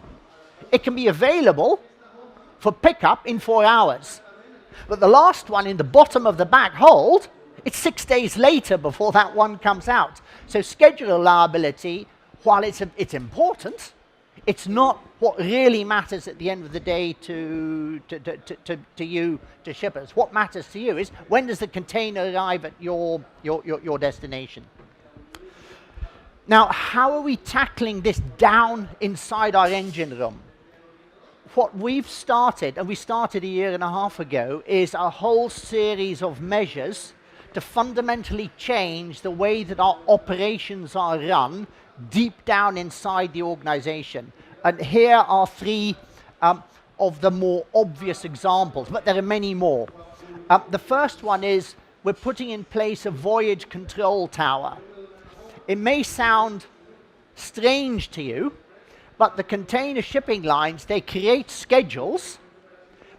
it can be available for pickup in 4 hours. But the last one in the bottom of the back hold, it's 6 days later before that one comes out. So schedule reliability, while it's important, it's not what really matters at the end of the day to you, to shippers. What matters to you is when does the container arrive at your destination? Now, how are we tackling this down inside our engine room? What we've started, and we started 1.5 years ago, is a whole series of measures to fundamentally change the way that our operations are run deep down inside the organization. And here are three of the more obvious examples, but there are many more. The first one is we're putting in place a voyage control tower. It may sound strange to you, but the container shipping lines, they create schedules,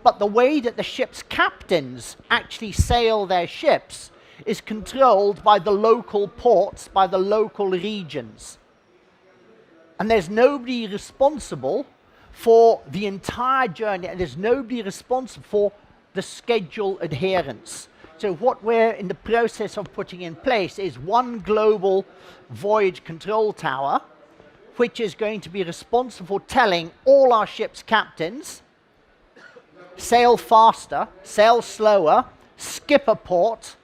but the way that the ship's captains actually sail their ships is controlled by the local ports, by the local regions. And there's nobody responsible for the entire journey, and there's nobody responsible for the schedule adherence. So what we're in the process of putting in place is one global voyage control tower, which is going to be responsible for telling all our ship's captains, sail faster, sail slower, skip a port,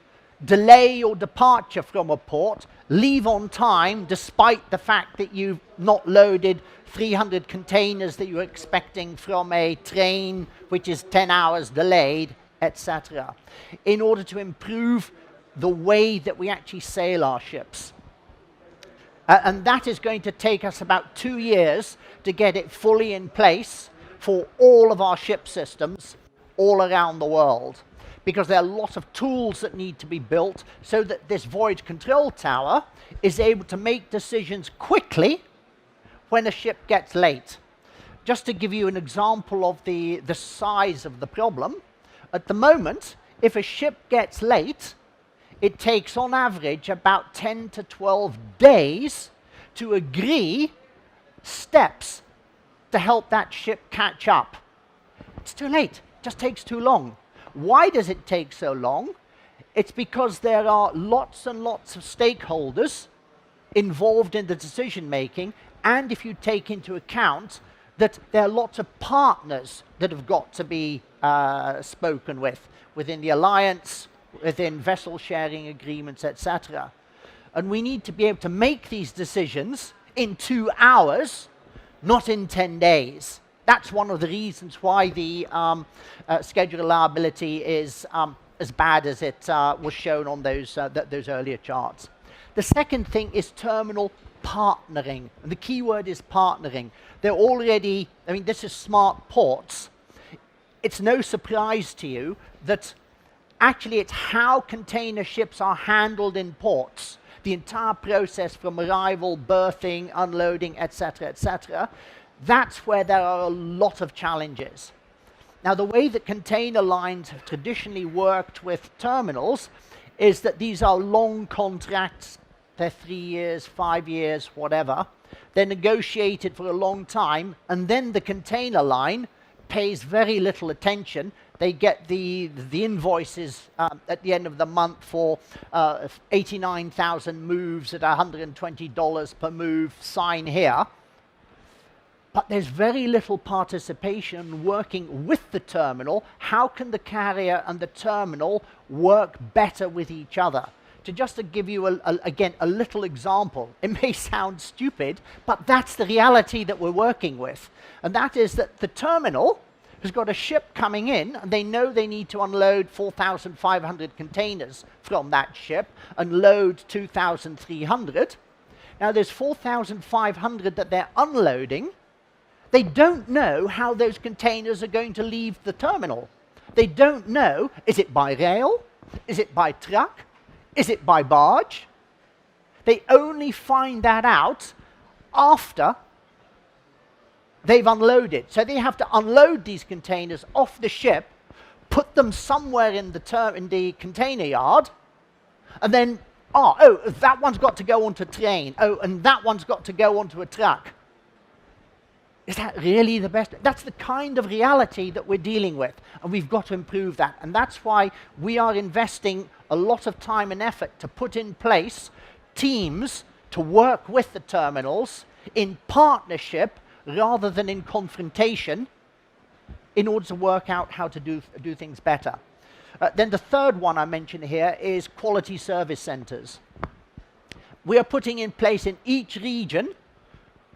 delay your departure from a port, leave on time despite the fact that you've not loaded 300 containers that you're expecting from a train which is 10 hours delayed, etc., in order to improve the way that we actually sail our ships. And that is going to take us about 2 years to get it fully in place for all of our ship systems all around the world, because there are lots of tools that need to be built so that this voyage control tower is able to make decisions quickly when a ship gets late. Just to give you an example of the size of the problem, at the moment, if a ship gets late, it takes on average about 10 to 12 days to agree steps to help that ship catch up. It's too late, it just takes too long. Why does it take so long? It's because there are lots and lots of stakeholders involved in the decision making, and if you take into account that there are lots of partners that have got to be spoken with within the alliance, within vessel sharing agreements, etc. And we need to be able to make these decisions in 2 hours, not in 10 days. That's one of the reasons why the schedule reliability is as bad as it was shown on those earlier charts. The second thing is terminal partnering. And the key word is partnering. They're already, I mean, this is smart ports. It's no surprise to you that actually it's how container ships are handled in ports. The entire process from arrival, berthing, unloading, etc., etc. That's where there are a lot of challenges. Now, the way that container lines have traditionally worked with terminals is that these are long contracts. They're 3 years, 5 years, whatever. They're negotiated for a long time, and then the container line pays very little attention. They get the invoices at the end of the month for 89,000 moves at $120 per move, sign here. But there's very little participation working with the terminal. How can the carrier and the terminal work better with each other? Just to give you, again, a little example. It may sound stupid, but that's the reality that we're working with. And that is that the terminal has got a ship coming in, and they know they need to unload 4,500 containers from that ship and load 2,300. Now, there's 4,500 that they're unloading. They don't know how those containers are going to leave the terminal. They don't know, is it by rail? Is it by truck? Is it by barge? They only find that out after they've unloaded. So they have to unload these containers off the ship, put them somewhere in the container yard, and then, oh, that one's got to go onto a train. Oh, and that one's got to go onto a truck. Is that really the best? That's the kind of reality that we're dealing with, and we've got to improve that. And that's why we are investing a lot of time and effort to put in place teams to work with the terminals in partnership rather than in confrontation in order to work out how to do things better. Then the third one I mentioned here is quality service centers. We are putting in place in each region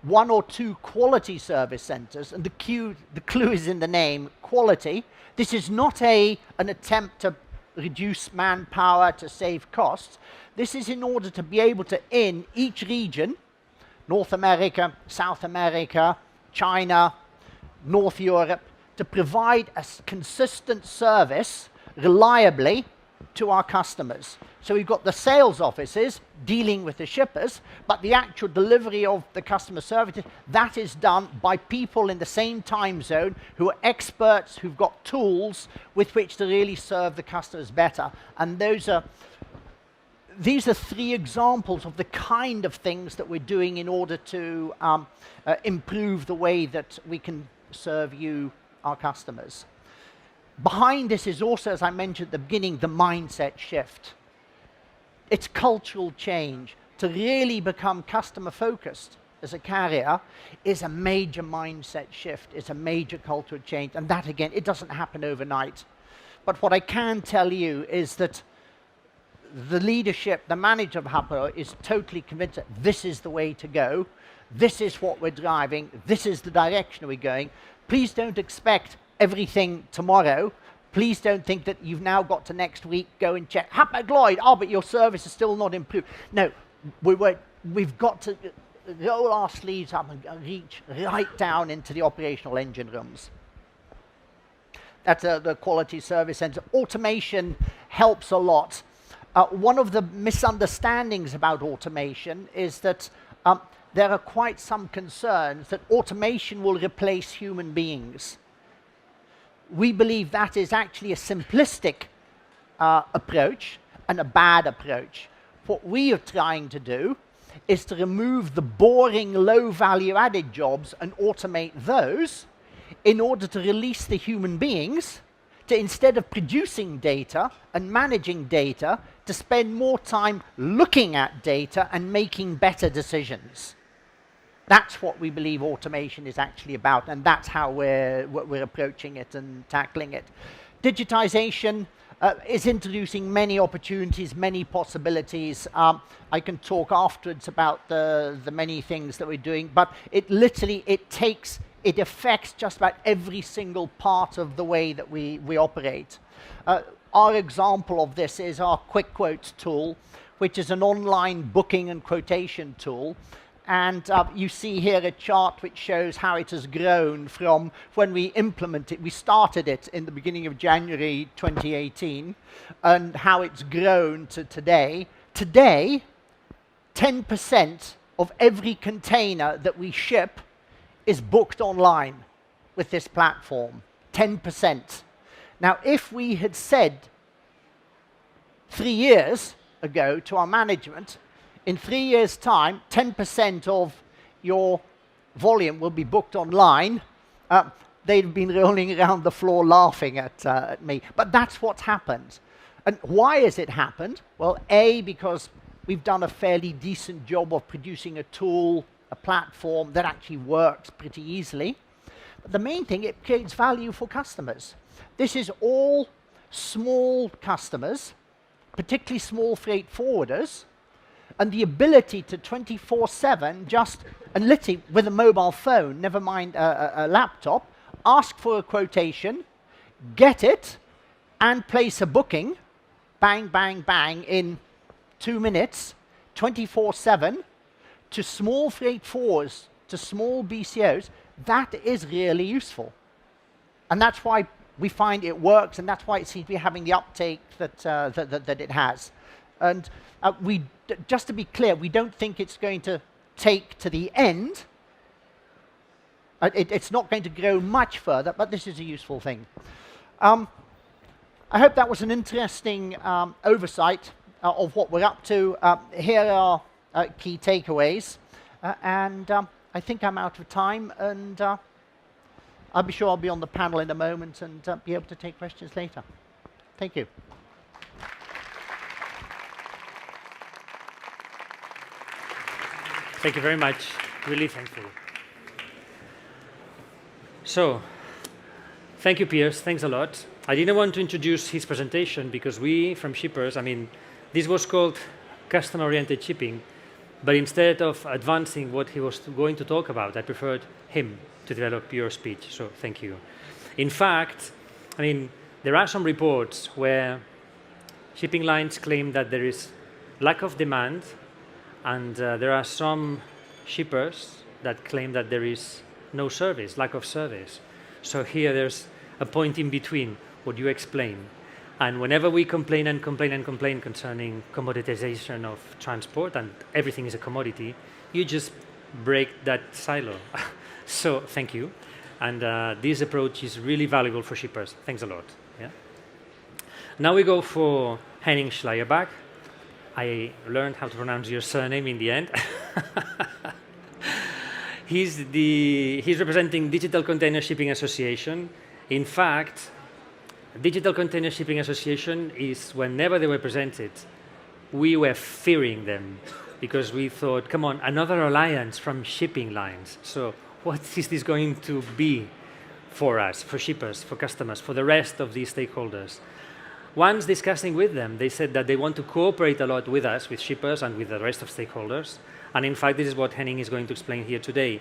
1 or 2 quality service centers, and the clue is in the name, quality. This is not an attempt to reduce manpower, to save costs. This is in order to be able to, in each region, North America, South America, China, North Europe, to provide a consistent service reliably to our customers. So we've got the sales offices dealing with the shippers, but the actual delivery of the customer services, that is done by people in the same time zone who are experts, who've got tools with which to really serve the customers better. And these are three examples of the kind of things that we're doing in order to improve the way that we can serve you, our customers. Behind this is also, as I mentioned at the beginning, the mindset shift. It's cultural change. To really become customer focused as a carrier is a major mindset shift. It's a major cultural change. And that, again, it doesn't happen overnight. But what I can tell you is that the leadership, the manager of Happo is totally convinced that this is the way to go. This is what we're driving. This is the direction we're going. Please don't expect everything tomorrow. Please don't think that you've now got to next week go and check Hapag-Lloyd. Oh, but your service is still not improved. No, we've got to roll our sleeves up and reach right down into the operational engine rooms. That's the quality service center. Automation helps a lot. One of the misunderstandings about automation is that there are quite some concerns that automation will replace human beings. We believe that is actually a simplistic approach and a bad approach. What we are trying to do is to remove the boring, low value added jobs and automate those in order to release the human beings to, instead of producing data and managing data, to spend more time looking at data and making better decisions. That's what we believe automation is actually about, and that's how we're approaching it and tackling it. Digitization is introducing many opportunities, many possibilities. I can talk afterwards about the many things that we're doing, but it literally, it affects just about every single part of the way that we operate. Our example of this is our Quick Quotes tool, which is an online booking and quotation tool. And you see here a chart which shows how it has grown from when we implemented it. We started it in the beginning of January 2018, and how it's grown to today. Today, 10% of every container that we ship is booked online with this platform. 10%. Now, if we had said 3 years ago to our management, in 3 years' time, 10% of your volume will be booked online, they'd have been rolling around the floor laughing at me. But that's what's happened. And why has it happened? Well, A, because we've done a fairly decent job of producing a tool, a platform that actually works pretty easily. But the main thing, it creates value for customers. This is all small customers, particularly small freight forwarders, and the ability to 24/7 just, and literally with a mobile phone, never mind a laptop, ask for a quotation, get it, and place a booking, bang, bang, bang, in 2 minutes, 24/7, to small freight forwarders, to small BCOs. That is really useful. And that's why we find it works, and that's why it seems to be having the uptake that it has. And just to be clear, we don't think it's going to take to the end. It's not going to grow much further, but this is a useful thing. I hope that was an interesting oversight of what we're up to. Here are key takeaways. And I think I'm out of time, and I'll be sure I'll be on the panel in a moment and be able to take questions later. Thank you. Thank you very much. Really thankful. So, thank you, Pyers. Thanks a lot. I didn't want to introduce his presentation because we, from Shippers, I mean, this was called customer-oriented shipping, but instead of advancing what he was going to talk about, I preferred him to develop your speech, so thank you. In fact, I mean, there are some reports where Shipping lines claim that there is lack of demand, and there are some shippers that claim that there is no service, lack of service. So here there's a point in between what you explain. And whenever we complain and complain and complain concerning commoditization of transport, and everything is a commodity, you just break that silo. So thank you. And this approach is really valuable for shippers. Thanks a lot. Yeah. Now we go for Henning Schleierbach. I learned how to pronounce your surname in the end. He's representing Digital Container Shipping Association. In fact, Digital Container Shipping Association is, whenever they were presented, we were fearing them because we thought, come on, another alliance from shipping lines. So what is this going to be for us, for shippers, for customers, for the rest of these stakeholders? Once discussing with them, they said that they want to cooperate a lot with us, with shippers, and with the rest of stakeholders. And in fact, this is what Henning is going to explain here today.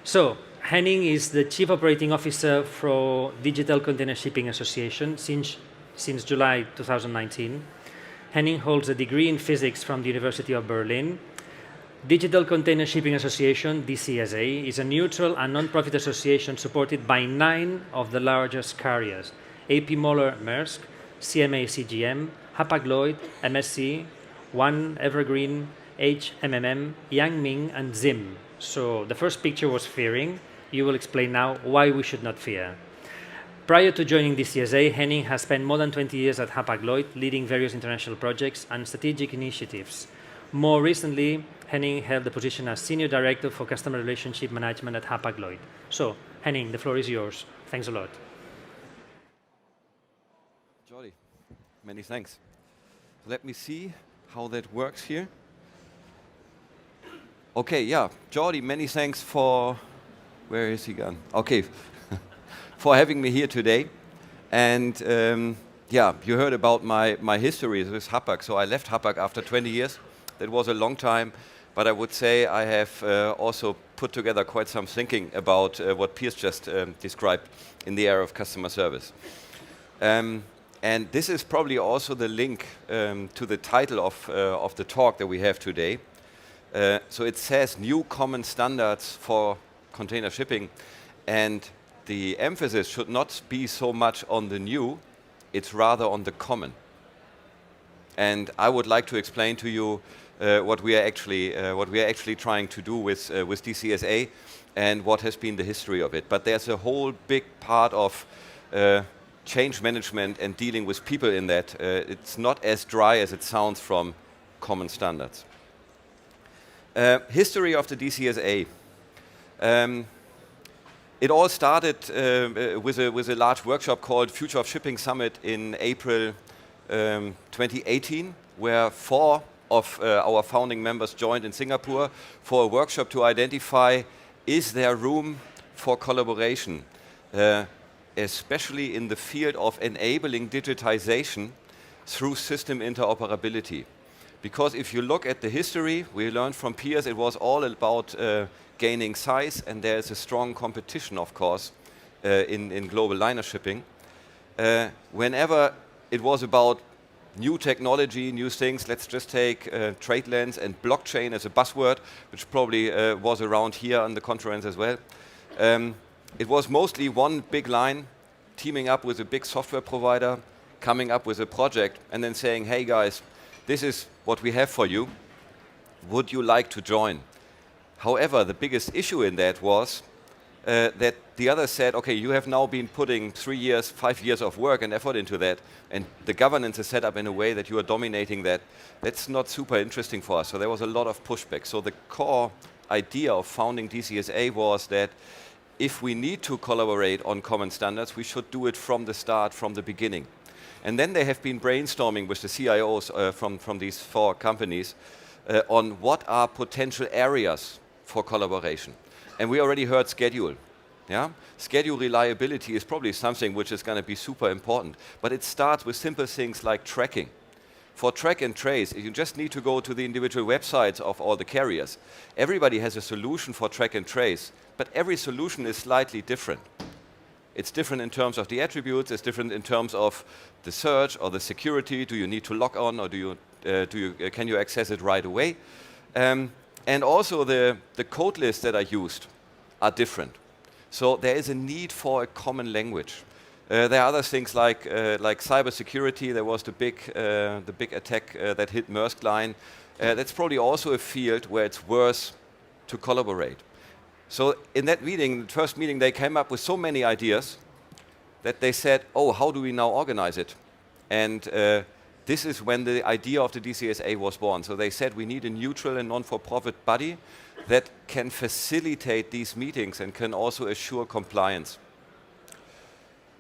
So Henning is the Chief Operating Officer for Digital Container Shipping Association since July 2019. Henning holds a degree in physics from the University of Berlin. Digital Container Shipping Association, DCSA, is a neutral and non-profit association supported by 9 of the largest carriers: A.P. Moller Maersk, CMA CGM, Hapag-Lloyd, MSC, One Evergreen, HMMM, Yangming, and ZIM. So the first picture was fearing. You will explain now why we should not fear. Prior to joining DCSA, Henning has spent more than 20 years at Hapag-Lloyd, leading various international projects and strategic initiatives. More recently, Henning held the position as Senior Director for Customer Relationship Management at Hapag-Lloyd. So, Henning, the floor is yours. Thanks a lot. Jordi, many thanks. Let me see how that works here. Okay, yeah, Jordi, many thanks for, where is he gone? Okay, for having me here today. And yeah, you heard about my history with Hapag. So I left Hapag after 20 years. That was a long time, but I would say I have also put together quite some thinking about what Pyers just described in the area of customer service. And this is probably also the link to the title of the talk that we have today. So it says new common standards for container shipping, and the emphasis should not be so much on the new, it's rather on the common. And I would like to explain to you what we are actually trying to do with DCSA and what has been the history of it. But there's a whole big part of change management and dealing with people in that. It's not as dry as it sounds from common standards. History of the DCSA. It all started with a large workshop called Future of Shipping Summit in April 2018, where 4 of our founding members joined in Singapore for a workshop to identify, is there room for collaboration, especially in the field of enabling digitization through system interoperability. Because if you look at the history, we learned from Pyers, it was all about gaining size, and there is a strong competition, of course, in global liner shipping. Whenever it was about new technology, new things, let's just take trade lanes and blockchain as a buzzword, which probably was around here on the conference as well. It was mostly one big line, teaming up with a big software provider, coming up with a project, and then saying, hey guys, this is what we have for you. Would you like to join? However, the biggest issue in that was that the others said, okay, you have now been putting 3 years, 5 years of work and effort into that, and the governance is set up in a way that you are dominating that. That's not super interesting for us. So there was a lot of pushback. So the core idea of founding DCSA was that if we need to collaborate on common standards, we should do it from the start, from the beginning. And then they have been brainstorming with the CIOs from these 4 companies on what are potential areas for collaboration. And we already heard schedule. Yeah? Schedule reliability is probably something which is going to be super important. But it starts with simple things like tracking. For track and trace, you just need to go to the individual websites of all the carriers. Everybody has a solution for track and trace, but every solution is slightly different. It's different in terms of the attributes, it's different in terms of the search or the security. Do you need to log on, or can you access it right away? And also the code lists that are used are different. So there is a need for a common language. There are other things like cybersecurity. There was the big attack that hit Maersk Line. That's probably also a field where it's worth to collaborate. So in that meeting, the first meeting, they came up with so many ideas that they said, oh, how do we now organize it? And this is when the idea of the DCSA was born. So they said we need a neutral and non-for-profit body that can facilitate these meetings and can also assure compliance.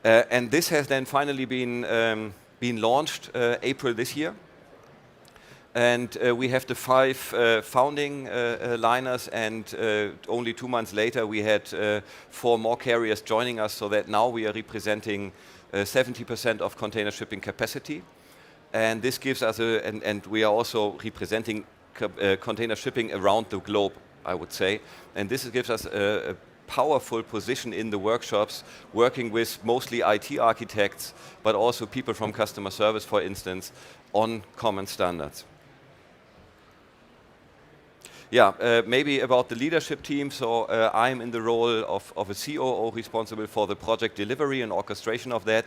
And this has then finally been launched April this year. And we have the 5 founding liners, and only 2 months later we had 4 more carriers joining us, so that now we are representing 70% of container shipping capacity. And this gives us and we are also representing container shipping around the globe, I would say. And this gives us a powerful position in the workshops, working with mostly IT architects, but also people from customer service, for instance, on common standards. Yeah, maybe about the leadership team. So I'm in the role of a COO responsible for the project delivery and orchestration of that,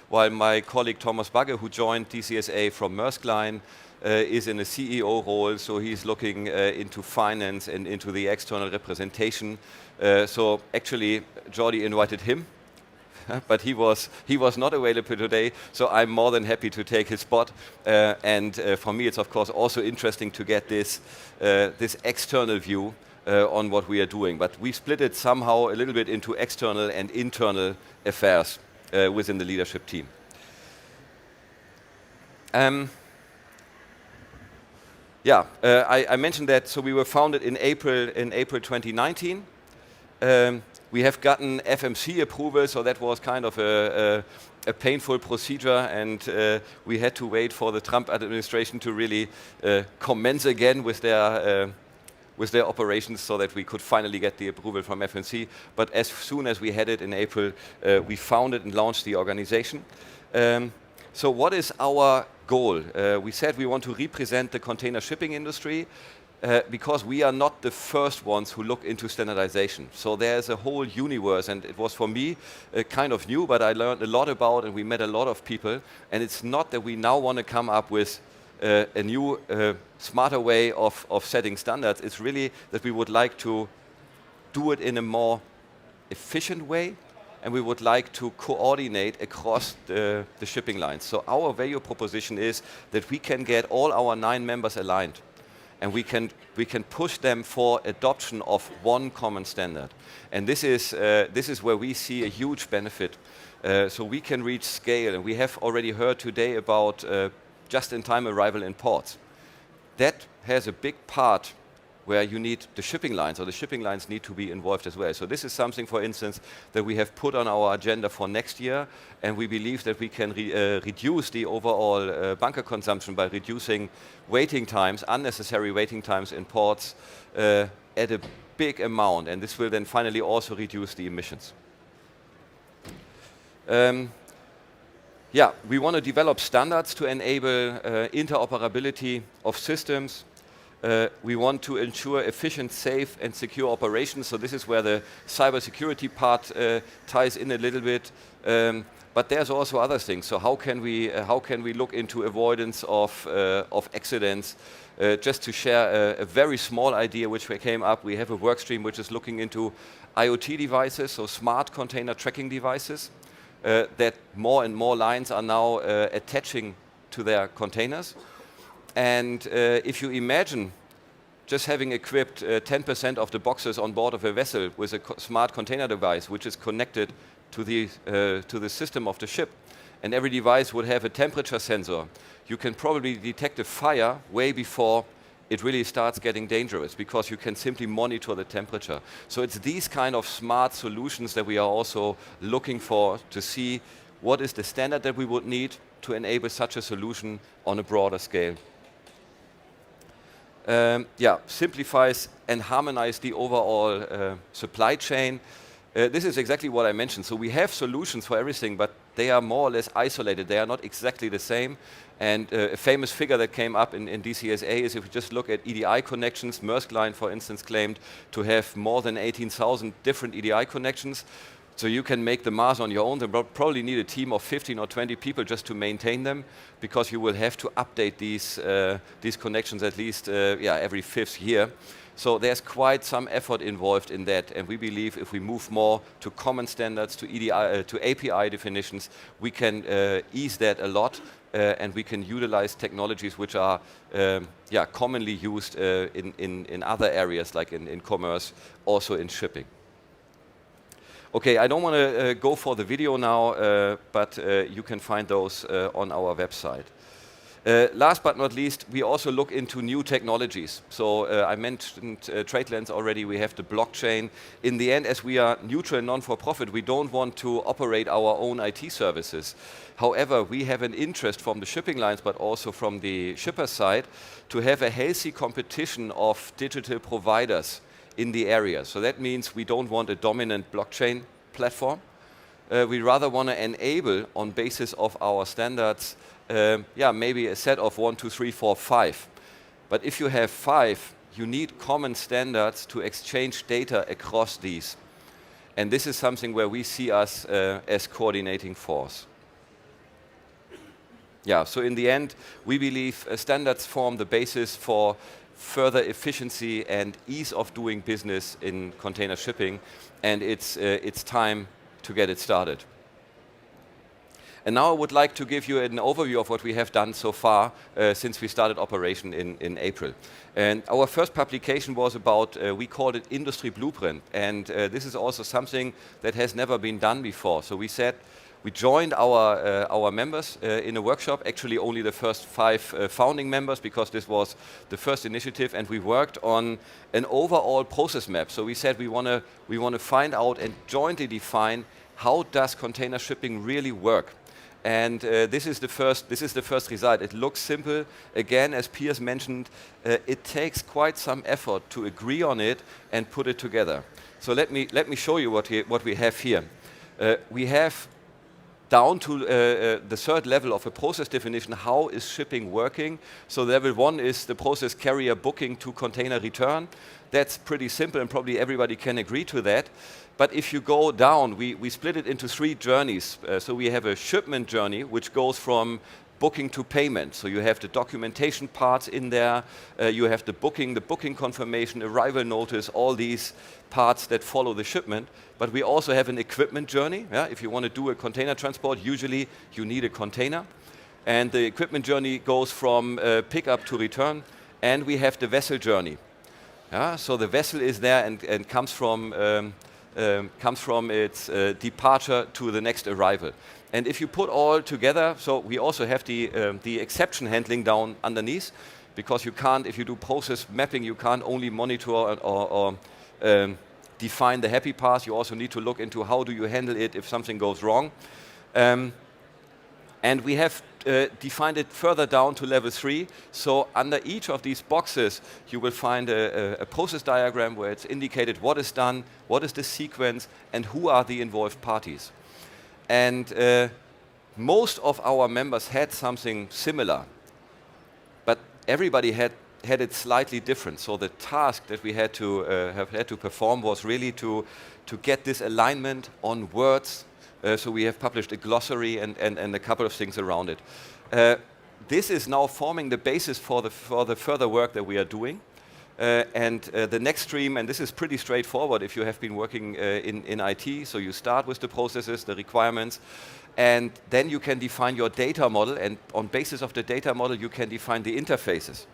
while my colleague Thomas Bagge, who joined DCSA from Maersk Line, is in a CEO role. So he's looking into finance and into the external representation. So actually, Jordi invited him, but he was not available today, so I'm more than happy to take his spot. And for me, it's of course also interesting to get this external view on what we are doing. But we split it somehow a little bit into external and internal affairs within the leadership team. I mentioned that. So we were founded in April 2019. We have gotten FMC approval, so that was kind of a painful procedure, and we had to wait for the Trump administration to really commence again with their operations, so that we could finally get the approval from FMC. But as soon as we had it in April, we founded and launched the organization. So what is our goal? We said we want to represent the container shipping industry, because we are not the first ones who look into standardization. So there's a whole universe, and it was for me kind of new, but I learned a lot about, and we met a lot of people. And it's not that we now want to come up with a new, smarter way of setting standards. It's really that we would like to do it in a more efficient way, and we would like to coordinate across the shipping lines. So our value proposition is that we can get all our 9 members aligned, and we can push them for adoption of one common standard. And this is where we see a huge benefit. So we can reach scale, and we have already heard today about just-in-time arrival in ports. That has a big part where you need the shipping lines, or the shipping lines need to be involved as well. So this is something, for instance, that we have put on our agenda for next year, and we believe that we can reduce the overall bunker consumption by reducing waiting times, unnecessary waiting times in ports at a big amount, and this will then finally also reduce the emissions. We want to develop standards to enable interoperability of systems. We want to ensure efficient, safe, and secure operations. So this is where the cybersecurity part ties in a little bit. But there's also other things. So how can we look into avoidance of accidents? Just to share a very small idea which came up, we have a work stream which is looking into IoT devices, so smart container tracking devices, that more and more lines are now attaching to their containers. And if you imagine just having equipped 10% of the boxes on board of a vessel with a smart container device, which is connected to the system of the ship, and every device would have a temperature sensor, you can probably detect a fire way before it really starts getting dangerous, because you can simply monitor the temperature. So it's these kind of smart solutions that we are also looking for, to see what is the standard that we would need to enable such a solution on a broader scale. Simplifies and harmonize the overall supply chain. this is exactly what I mentioned. So we have solutions for everything, but they are more or less isolated. They are not exactly the same. And a famous figure that came up in DCSA is if we just look at EDI connections, Maersk Line, for instance, claimed to have more than 18,000 different EDI connections. So you can make the math on your own. They probably need a team of 15 or 20 people just to maintain them, because you will have to update these connections at least every 5th year. So there's quite some effort involved in that, and we believe if we move more to common standards, to EDI, to API definitions, we can ease that a lot, and we can utilize technologies which are commonly used in other areas, like in commerce, also in shipping. Okay, I don't want to go for the video now, but you can find those on our website. Last but not least, we also look into new technologies. So I mentioned TradeLens already. We have the blockchain. In the end, as we are neutral and non-for-profit, we don't want to operate our own IT services. However, we have an interest from the shipping lines, but also from the shipper side, to have a healthy competition of digital providers in the area. So that means we don't want a dominant blockchain platform. We rather want to enable, on basis of our standards, maybe a set of 1, 2, 3, 4, 5. But if you have 5, you need common standards to exchange data across these. And this is something where we see us as coordinating force. Yeah, so in the end, we believe standards form the basis for further efficiency and ease of doing business in container shipping, and it's time to get it started. And now I would like to give you an overview of what we have done so far since we started operation in April. And our first publication was about, we called it Industry Blueprint. And this is also something that has never been done before. So we said, we joined our members in a workshop, actually only the first 5 founding members, because this was the first initiative, and we worked on an overall process map. So we said we want to find out and jointly define how does container shipping really work. And this is the first result. It looks simple. Again, as Pyers mentioned, it takes quite some effort to agree on it and put it together. So let me show you what we have here. We have down to the third level of a process definition, how is shipping working? So level 1 is the process carrier booking to container return. That's pretty simple, and probably everybody can agree to that. But if you go down, we split it into 3 journeys. So we have a shipment journey, which goes from booking to payment. So you have the documentation parts in there, you have the booking confirmation, arrival notice, all these parts that follow the shipment. But we also have an equipment journey. Yeah? If you want to do a container transport, usually you need a container. And the equipment journey goes from pickup to return. And we have the vessel journey. Yeah? So the vessel is there and comes from its departure to the next arrival. And if you put all together, so we also have the exception handling down underneath, because you can't, if you do process mapping, you can't only monitor or define the happy path. You also need to look into how do you handle it if something goes wrong. And we have defined it further down to level 3. So under each of these boxes, you will find a process diagram where it's indicated what is done, what is the sequence, and who are the involved parties. And most of our members had something similar, but everybody had it slightly different. So the task that we had to perform was really to get this alignment on words. So we have published a glossary and a couple of things around it. This is now forming the basis for the further work that we are doing. And the next stream, and this is pretty straightforward if you have been working in IT, so you start with the processes, the requirements, and then you can define your data model, and on basis of the data model you can define the interfaces.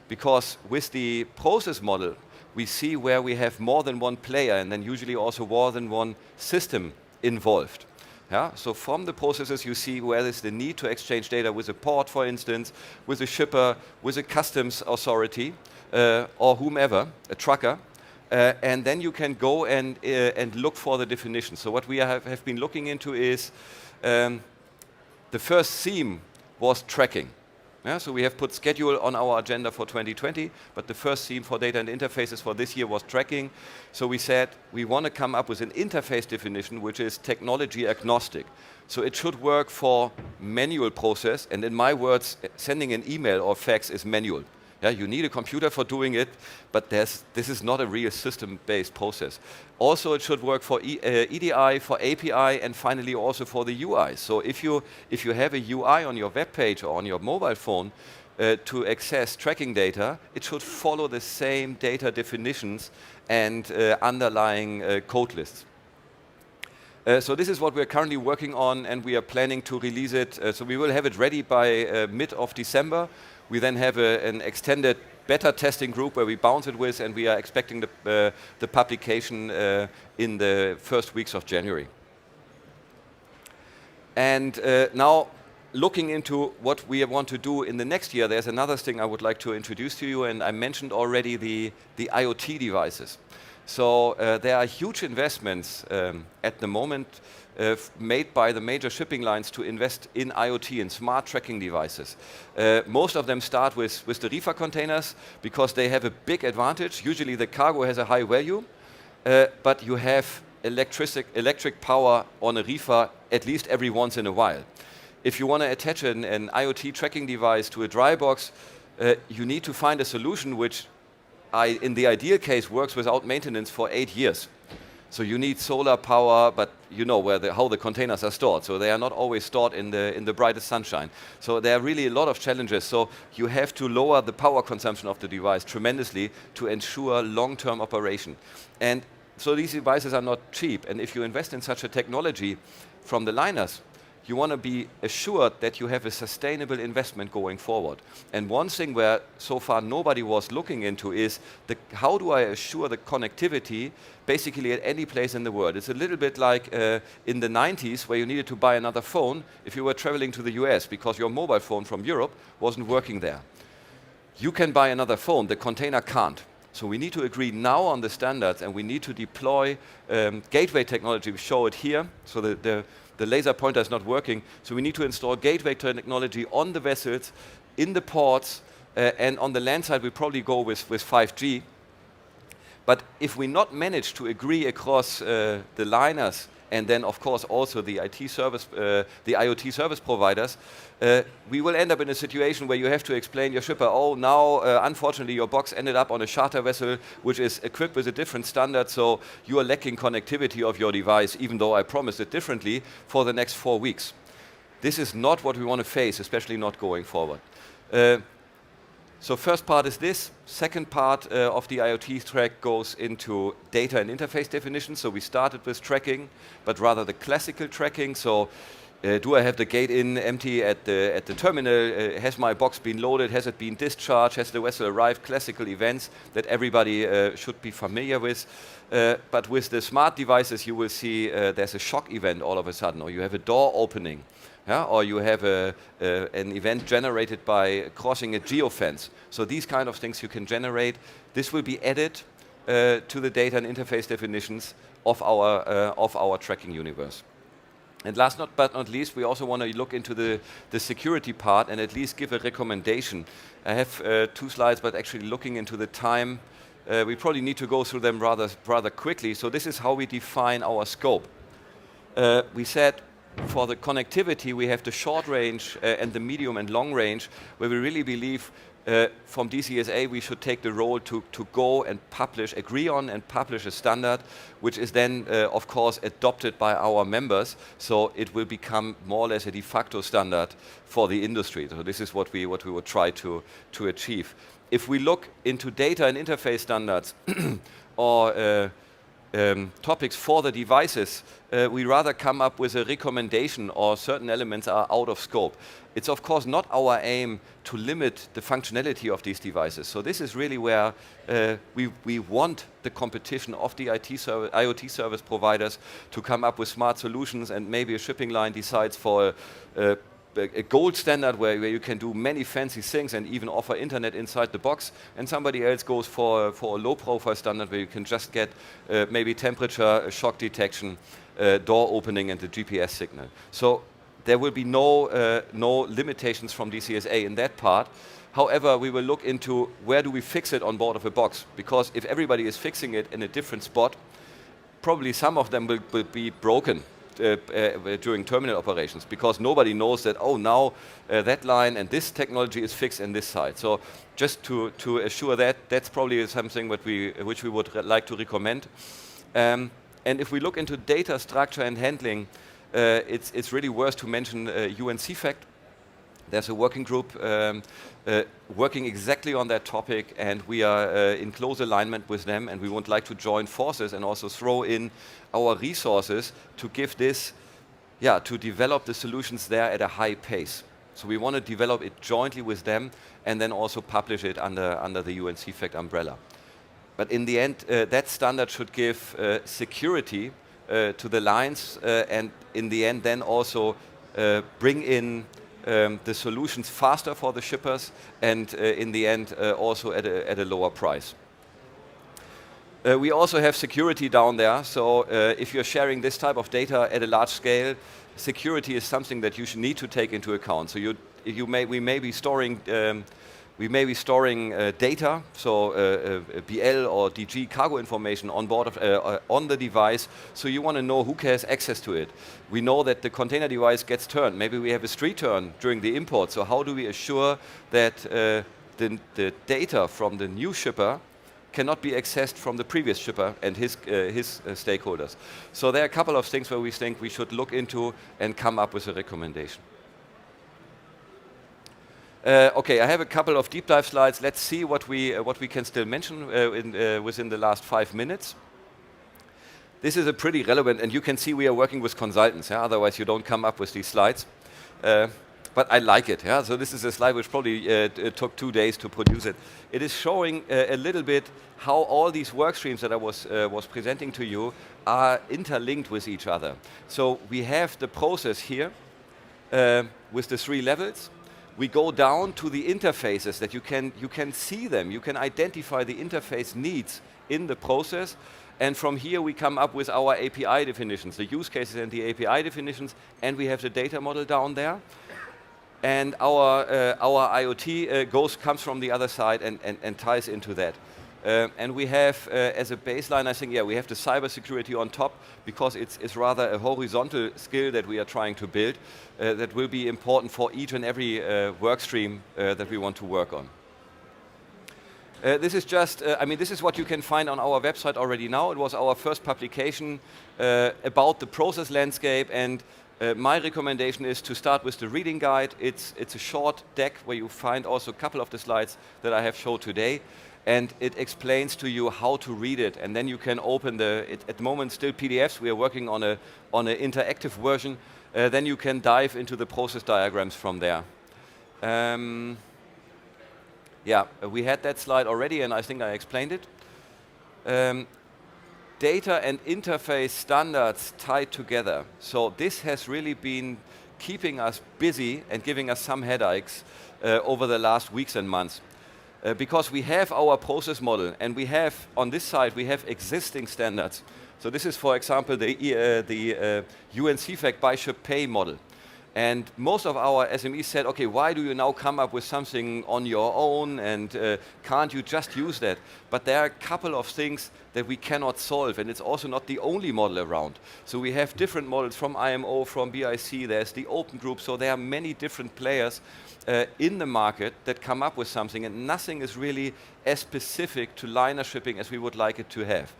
Because with the process model, we see where we have more than one player, and then usually also more than one system involved. Yeah? So from the processes you see where there's the need to exchange data with a port, for instance, with a shipper, with a customs authority, or whomever, a trucker, and then you can go and look for the definition. So what we have been looking into is the first theme was tracking. Yeah, so we have put schedule on our agenda for 2020, but the first theme for data and interfaces for this year was tracking. So we said we want to come up with an interface definition which is technology agnostic. So it should work for manual process, and in my words, sending an email or fax is manual. Yeah, you need a computer for doing it, but this is not a real system-based process. Also, it should work for EDI, for API, and finally also for the UI. So if you have a UI on your web page or on your mobile phone to access tracking data, it should follow the same data definitions and underlying code lists. So this is what we're currently working on, and we are planning to release it. So we will have it ready by mid of December. We then have an extended beta testing group where we bounce it with, and we are expecting the publication in the first weeks of January. And now, looking into what we want to do in the next year, there's another thing I would like to introduce to you, and I mentioned already the IoT devices. So there are huge investments at the moment made by the major shipping lines to invest in IoT and smart tracking devices. Most of them start with the reefer containers because they have a big advantage. Usually the cargo has a high value, but you have electric power on a reefer at least every once in a while. If you want to attach an IoT tracking device to a dry box, you need to find a solution which in the ideal case works without maintenance for 8 years. So you need solar power, but you know how the containers are stored. So they are not always stored in the brightest sunshine. So there are really a lot of challenges. So you have to lower the power consumption of the device tremendously to ensure long-term operation. And so these devices are not cheap. And if you invest in such a technology from the liners, you want to be assured that you have a sustainable investment going forward. And one thing where so far nobody was looking into is how do I assure the connectivity basically at any place in the world. It's a little bit like in the 90s where you needed to buy another phone if you were traveling to the US because your mobile phone from Europe wasn't working there. You can buy another phone, the container can't. So we need to agree now on the standards, and we need to deploy gateway technology. We show it here. So the laser pointer is not working, so we need to install gateway technology on the vessels, in the ports, and on the land side we probably go with 5G. But if we not manage to agree across the liners and then of course also the IoT service providers, we will end up in a situation where you have to explain your shipper, oh, now unfortunately your box ended up on a charter vessel which is equipped with a different standard, so you are lacking connectivity of your device, even though I promised it differently, for the next 4 weeks. This is not what we want to face, especially not going forward. So first part is this. Second part of the IoT track goes into data and interface definition. So we started with tracking, but rather the classical tracking. So do I have the gate in empty at the terminal? Has my box been loaded? Has it been discharged? Has the vessel arrived? Classical events that everybody should be familiar with. But with the smart devices, you will see there's a shock event all of a sudden, or you have a door opening. Yeah, or you have an event generated by crossing a geofence. So these kind of things you can generate. This will be added to the data and interface definitions of our tracking universe. And last but not least, we also want to look into the security part and at least give a recommendation. I have 2 slides, but actually looking into the time, we probably need to go through them rather quickly. So this is how we define our scope. We said, for the connectivity, we have the short range and the medium and long range, where we really believe from DCSA we should take the role to go and agree on and publish a standard, which is then, of course, adopted by our members. So it will become more or less a de facto standard for the industry. So this is what we would try to achieve. If we look into data and interface standards or topics for the devices, we rather come up with a recommendation or certain elements are out of scope. It's of course not our aim to limit the functionality of these devices. So this is really where we want the competition of the IoT service providers to come up with smart solutions, and maybe a shipping line decides for a gold standard where you can do many fancy things and even offer internet inside the box, and somebody else goes for a low profile standard where you can just get maybe temperature, shock detection, door opening and the GPS signal. So there will be no limitations from DCSA in that part. However, we will look into where do we fix it on board of a box, because if everybody is fixing it in a different spot, probably some of them will be broken during terminal operations, because nobody knows that, oh, now that line and this technology is fixed in this side. So just to assure that, that's probably something which we would like to recommend. And if we look into data structure and handling, it's really worth to mention UNCFACT. There's a working group working exactly on that topic, and we are in close alignment with them, and we would like to join forces and also throw in our resources to give this, to develop the solutions there at a high pace. So we want to develop it jointly with them and then also publish it under the UNCFACT umbrella. But in the end, that standard should give security to the lines, and in the end then also bring in the solutions faster for the shippers, and in the end also at a lower price. We also have security down there, so if you're sharing this type of data at a large scale, security is something that you should need to take into account. So we may be storing data, so BL or DG cargo information on board of, on the device, so you want to know who has access to it. We know that the container device gets turned. Maybe we have a street turn during the import, so how do we assure that the data from the new shipper cannot be accessed from the previous shipper and his stakeholders? So there are a couple of things where we think we should look into and come up with a recommendation. Okay, I have a couple of deep dive slides. Let's see what we can still mention within the last 5 minutes. This is a pretty relevant, and you can see we are working with consultants. Yeah? Otherwise, you don't come up with these slides. But I like it. Yeah? So this is a slide which probably took 2 days to produce it. It is showing a little bit how all these work streams that I was presenting to you are interlinked with each other. So we have the process here with the 3 levels. We go down to the interfaces that you can see them. You can identify the interface needs in the process. And from here we come up with our API definitions, the use cases and the API definitions, and we have the data model down there. And our IoT comes from the other side and ties into that. And we have, as a baseline, I think, we have the cybersecurity on top, because it's rather a horizontal skill that we are trying to build that will be important for each and every work stream that we want to work on. This is just, this is what you can find on our website already now. It was our first publication about the process landscape, and my recommendation is to start with the reading guide. It's a short deck where you find also a couple of the slides that I have showed today. And it explains to you how to read it, and then you can open at the moment still PDFs. We are working on an interactive version. Then you can dive into the process diagrams from there. We had that slide already, and I think I explained it. Data and interface standards tied together. So this has really been keeping us busy and giving us some headaches over the last weeks and months. Because we have our process model, and we have, on this side, we have existing standards. So this is, for example, the UNCFACT buy, ship, pay model. And most of our SMEs said, okay, why do you now come up with something on your own, and can't you just use that? But there are a couple of things that we cannot solve, and it's also not the only model around. So we have different models from IMO, from BIC, there's the open group, so there are many different players in the market that come up with something, and nothing is really as specific to liner shipping as we would like it to have.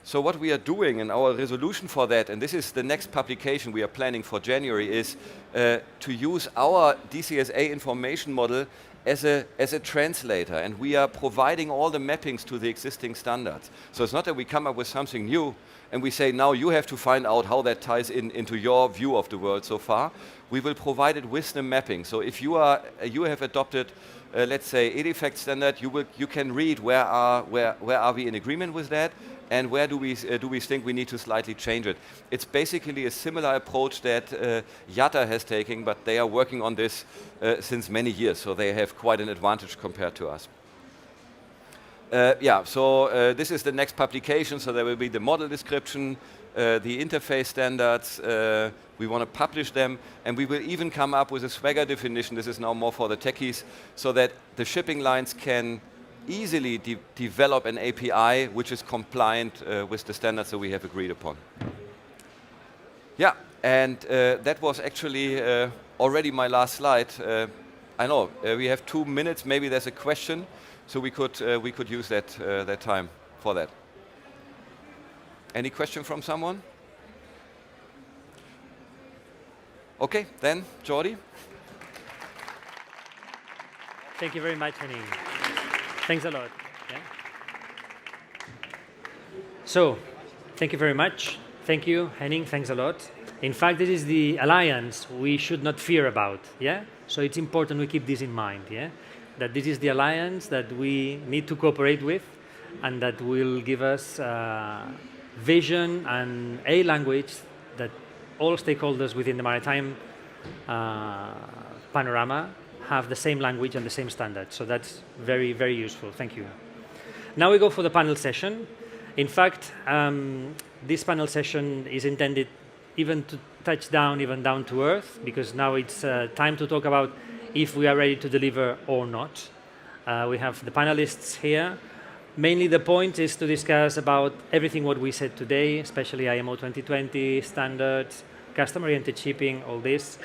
So what we are doing, and our resolution for that, and this is the next publication we are planning for January, is to use our DCSA information model as a translator, and we are providing all the mappings to the existing standards. So it's not that we come up with something new and we say, now you have to find out how that ties into your view of the world so far. We will provide it with the mapping. So if you have adopted, let's say, EDIFACT standard, you can read where are we in agreement with that, and where do we think we need to slightly change it. It's basically a similar approach that IATA has taken, but they are working on this since many years, so they have quite an advantage compared to us. This is the next publication, so there will be the model description, the interface standards. We want to publish them, and we will even come up with a Swagger definition. This is now more for the techies, so that the shipping lines can easily develop an API which is compliant with the standards that we have agreed upon. Yeah, and that was actually already my last slide. I know we have 2 minutes. Maybe there's a question, so we could use that time for that. Any question from someone? Okay, then Jordi. Thank you very much, Henning. Thanks a lot. Yeah. So, thank you very much. Thank you, Henning. Thanks a lot. In fact, this is the alliance we should not fear about. Yeah. So it's important we keep this in mind. Yeah. That this is the alliance that we need to cooperate with, and that will give us vision and a language that all stakeholders within the maritime panorama have the same language and the same standards. So that's very, very useful. Thank you. Now we go for the panel session. In fact, this panel session is intended even to touch down, even down to earth, because now it's time to talk about if we are ready to deliver or not. We have the panelists here. Mainly the point is to discuss about everything what we said today, especially IMO 2020, standards, customer-oriented shipping, all this.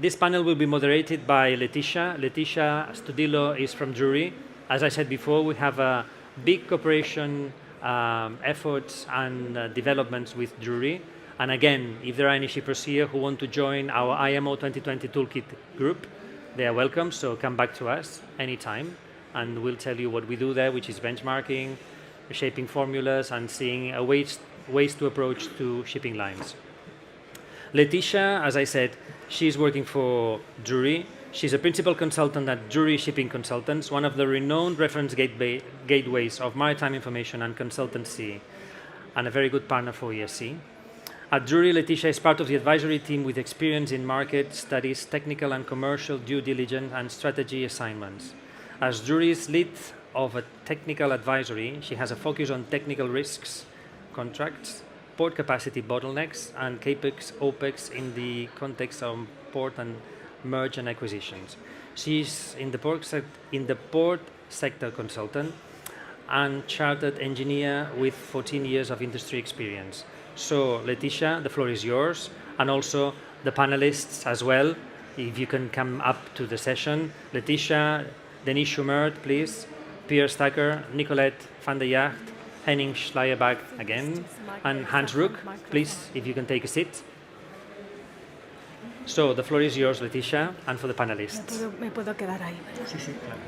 This panel will be moderated by Leticia. Leticia Studillo is from Drury. As I said before, we have a big cooperation efforts and developments with Drury. And again, if there are any shippers here who want to join our IMO 2020 Toolkit group, they are welcome, so come back to us anytime. And we'll tell you what we do there, which is benchmarking, shaping formulas, and seeing ways to approach to shipping lines. Leticia, as I said, she's working for Drury. She's a principal consultant at Drury Shipping Consultants, one of the renowned reference gateways of maritime information and consultancy, and a very good partner for ESC. At Drury, Leticia is part of the advisory team with experience in market studies, technical and commercial due diligence, and strategy assignments. As Drury's lead of a technical advisory, she has a focus on technical risks, contracts, port capacity bottlenecks, and CAPEX, OPEX in the context of port and merge and acquisitions. She's in the port sector consultant and chartered engineer with 14 years of industry experience. So, Leticia, the floor is yours, and also the panelists as well, if you can come up to the session. Leticia, Denis Choumert, please, Pyers Tucker, Nicolette van der Jacht, Henning Schleierbach again, and Hans Rook, please, if you can take a seat. So, the floor is yours, Leticia, and for the panelists. Me puedo quedar ahí. Sí, sí, claro.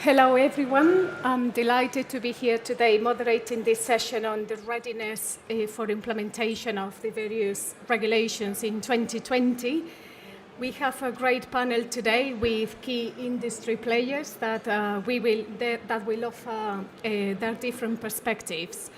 Hello everyone, I'm delighted to be here today moderating this session on the readiness for implementation of the various regulations in 2020. We have a great panel today with key industry players that will offer their different perspectives.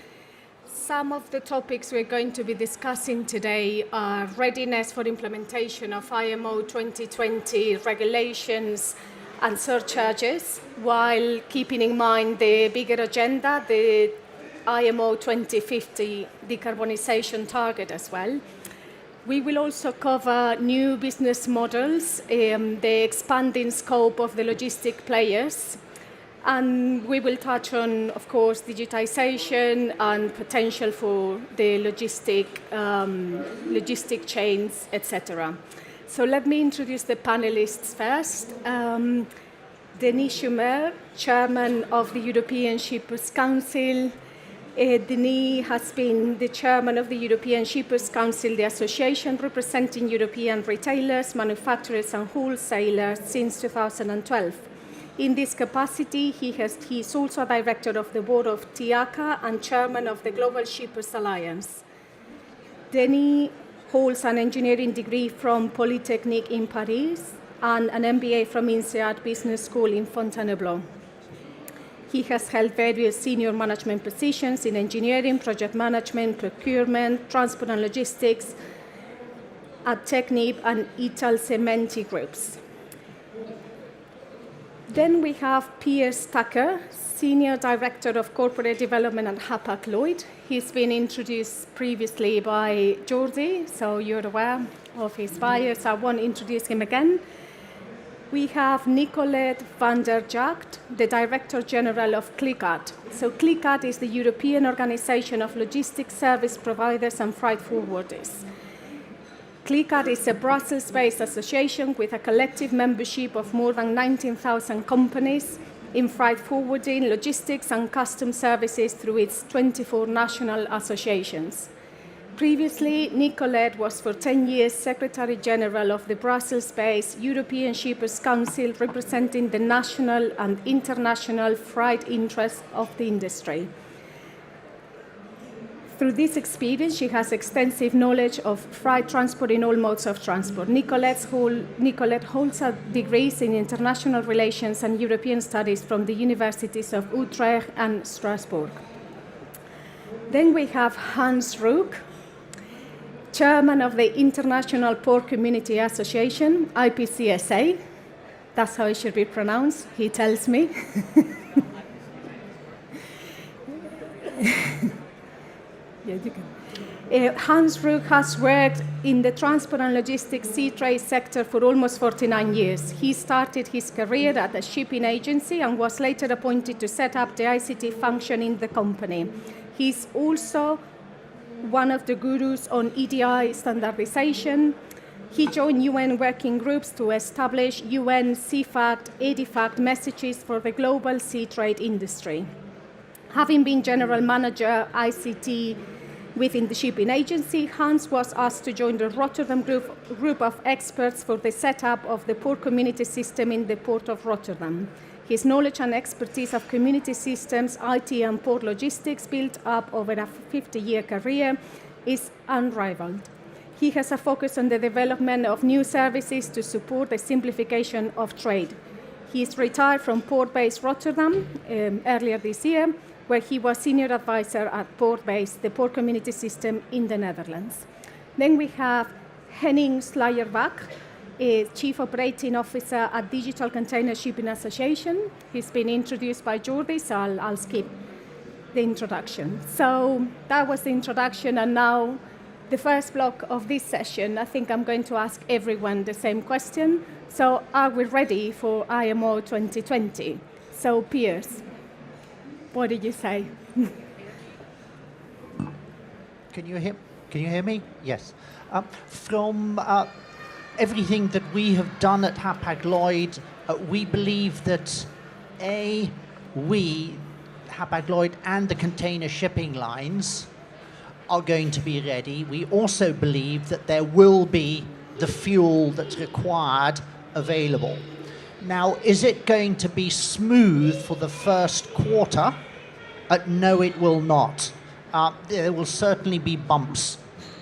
Some of the topics we're going to be discussing today are readiness for implementation of IMO 2020 regulations and surcharges, while keeping in mind the bigger agenda, the IMO 2050 decarbonisation target as well. We will also cover new business models, the expanding scope of the logistic players, and we will touch on, of course, digitization and potential for the logistic chains, etc. So let me introduce the panelists first. Denis Choumert, Chairman of the European Shippers Council. Denis has been the Chairman of the European Shippers Council, the association representing European retailers, manufacturers and wholesalers since 2012. In this capacity, he is also a Director of the Board of TIACA and Chairman of the Global Shippers Alliance. Denis holds an engineering degree from Polytechnique in Paris and an MBA from INSEAD Business School in Fontainebleau. He has held various senior management positions in engineering, project management, procurement, transport and logistics at Technip and Italcementi groups. Then we have Pyers Tucker, Senior Director of Corporate Development at Hapag-Lloyd. He's been introduced previously by Jordi, so you're aware of his bio, so I won't introduce him again. We have Nicolette van der Jagt, the Director General of CLICAT. So CLICAT is the European Organization of Logistics Service Providers and Freight Forwarders. CLICAT is a Brussels-based association with a collective membership of more than 19,000 companies in freight forwarding, logistics and customs services through its 24 national associations. Previously, Nicolette was for 10 years Secretary General of the Brussels-based European Shippers Council, representing the national and international freight interests of the industry. Through this experience, she has extensive knowledge of freight transport in all modes of transport. Nicolette holds a degrees in international relations and European studies from the universities of Utrecht and Strasbourg. Then we have Hans Ruck, Chairman of the International Port Community Association, IPCSA. That's how it should be pronounced, he tells me. Yeah, you can. Hans Ruck has worked in the transport and logistics sea trade sector for almost 49 years. He started his career at a shipping agency and was later appointed to set up the ICT function in the company. He's also one of the gurus on EDI standardization. He joined UN working groups to establish UN CFAT, EDIFACT messages for the global sea trade industry. Having been General Manager ICT within the shipping agency, Hans was asked to join the Rotterdam group of experts for the setup of the port community system in the port of Rotterdam. His knowledge and expertise of community systems, IT and port logistics built up over a 50-year career is unrivaled. He has a focus on the development of new services to support the simplification of trade. He is retired from Port-Based Rotterdam earlier this year, where he was senior advisor at Port-Based, the port community system in the Netherlands. Then we have Henning Sluyerbach, Chief Operating Officer at Digital Container Shipping Association. He's been introduced by Jordi, so I'll skip the introduction. So that was the introduction, and now the first block of this session, I think I'm going to ask everyone the same question. So are we ready for IMO 2020? So Pyers, what did you say? Can you hear me? Yes. From everything that we have done at Hapag-Lloyd, we believe that we, Hapag-Lloyd and the container shipping lines, are going to be ready. We also believe that there will be the fuel that's required available. Now, is it going to be smooth for the first quarter? No, it will not. There will certainly be bumps,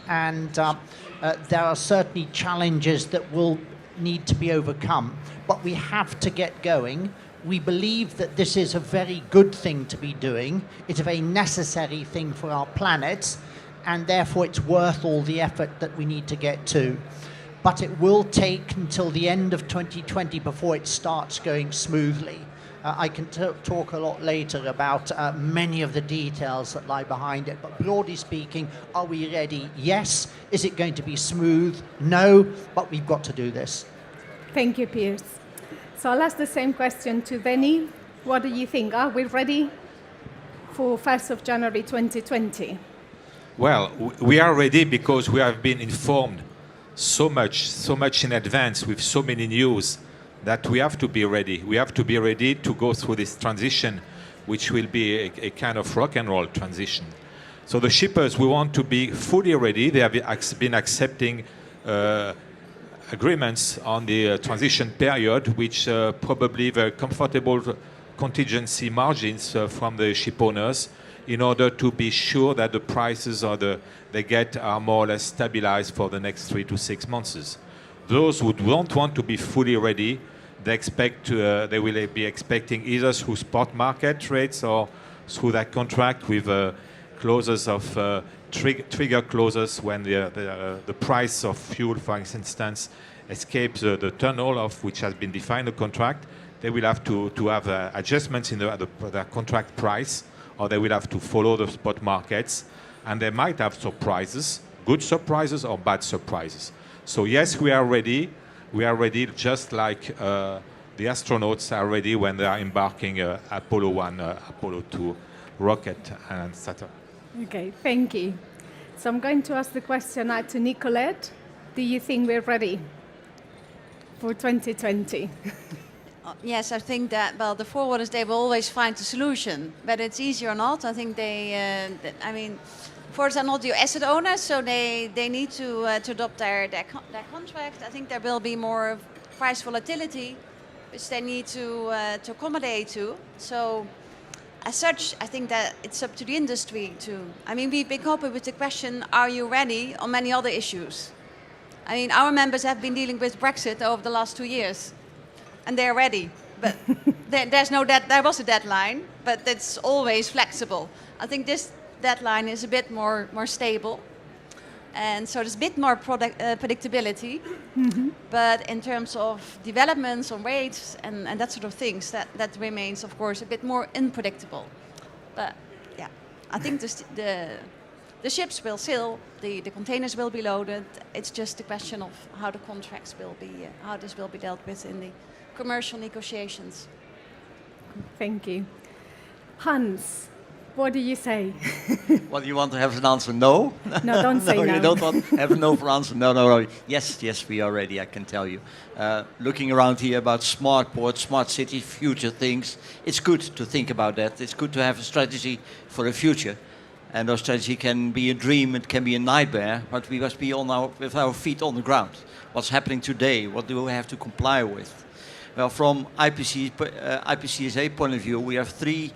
and there are certainly challenges that will need to be overcome. But we have to get going. We believe that this is a very good thing to be doing. It's a very necessary thing for our planet, and therefore it's worth all the effort that we need to get to. But it will take until the end of 2020 before it starts going smoothly. I can talk a lot later about many of the details that lie behind it, but broadly speaking, are we ready? Yes. Is it going to be smooth? No, but we've got to do this. Thank you, Pyers. So I'll ask the same question to Denis. What do you think? Are we ready for 1st of January 2020? Well, we are ready because we have been informed so much in advance with so many news that we have to be ready. We have to be ready to go through this transition, which will be a kind of rock and roll transition. So the shippers, we want to be fully ready. They have been accepting agreements on the transition period, which probably very comfortable contingency margins from the ship owners in order to be sure that the prices they get are more or less stabilized for the next 3 to 6 months. Those who don't want to be fully ready, they will be expecting either through spot market rates or through that contract with clauses of trigger clauses when the price of fuel, for instance, escapes the tunnel of which has been defined in the contract. they will have to have adjustments in the contract price, or they will have to follow the spot markets, and they might have surprises, good surprises or bad surprises. So yes, we are ready. We are ready, just like the astronauts are ready when they are embarking Apollo 1, Apollo 2 rocket and Saturn. Okay, thank you. So I'm going to ask the question now to Nicolette. Do you think we're ready for 2020? Yes, I think that, well, the forwarders, they will always find a solution. Whether it's easy or not, I think forwarders are not your asset owners, so they need to adopt their contract. I think there will be more price volatility, which they need to accommodate to. So, as such, I think that it's up to the industry to... we've been coping with the question, are you ready, on many other issues. Our members have been dealing with Brexit over the last 2 years. And they're ready, but there was a deadline, but it's always flexible. I think this deadline is a bit more stable, and so there's a bit more predictability. Mm-hmm. But in terms of developments on rates and that sort of things, that remains, of course, a bit more unpredictable. But yeah, I think the ships will sail, the containers will be loaded. It's just a question of how the contracts will be, how this will be dealt with in the commercial negotiations. Thank you. Hans, what do you say? Well, you want to have an answer no? No, don't say no. You don't want to have no for answer. No. Yes, we are ready, I can tell you. Looking around here about smart ports, smart cities, future things, it's good to think about that. It's good to have a strategy for the future. And our strategy can be a dream, it can be a nightmare, but we must be with our feet on the ground. What's happening today? What do we have to comply with? Well, from IPCSA point of view, we have 3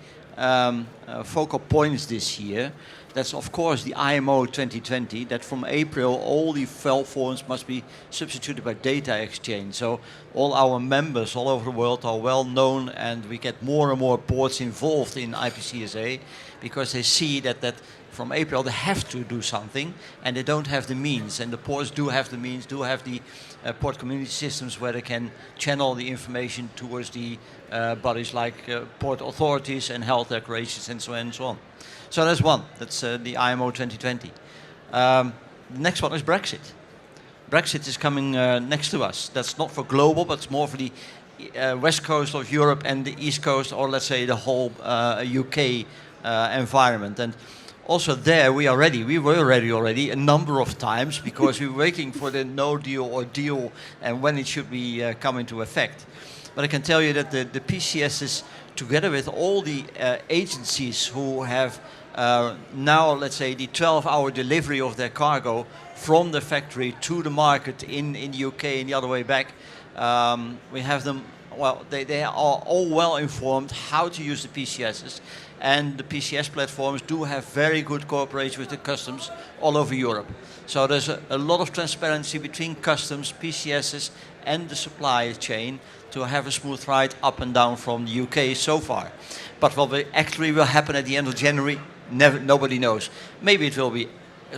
focal points this year. That's, of course, the IMO 2020, that from April, all the file forms must be substituted by data exchange. So all our members all over the world are well known, and we get more and more ports involved in IPCSA because they see that from April they have to do something, and they don't have the means. And the ports do have the means, do have the port community systems where they can channel the information towards the bodies like port authorities and health declarations and so on and so on. So that's one, that's the IMO 2020. The next one is Brexit. Brexit is coming next to us. That's not for global, but it's more for the west coast of Europe and the east coast, or let's say the whole UK environment. And also there we are ready. We were ready already a number of times because we were waiting for the no deal or deal and when it should be come into effect. But I can tell you that the PCSs, together with all the agencies who have now, let's say, the 12-hour delivery of their cargo from the factory to the market in the UK and the other way back, we have them, well, they are all well informed how to use the PCSs. And the PCS platforms do have very good cooperation with the customs all over Europe. So there's a lot of transparency between customs, PCSs and the supply chain to have a smooth ride up and down from the UK so far. But what actually will happen at the end of January, nobody knows. Maybe it will be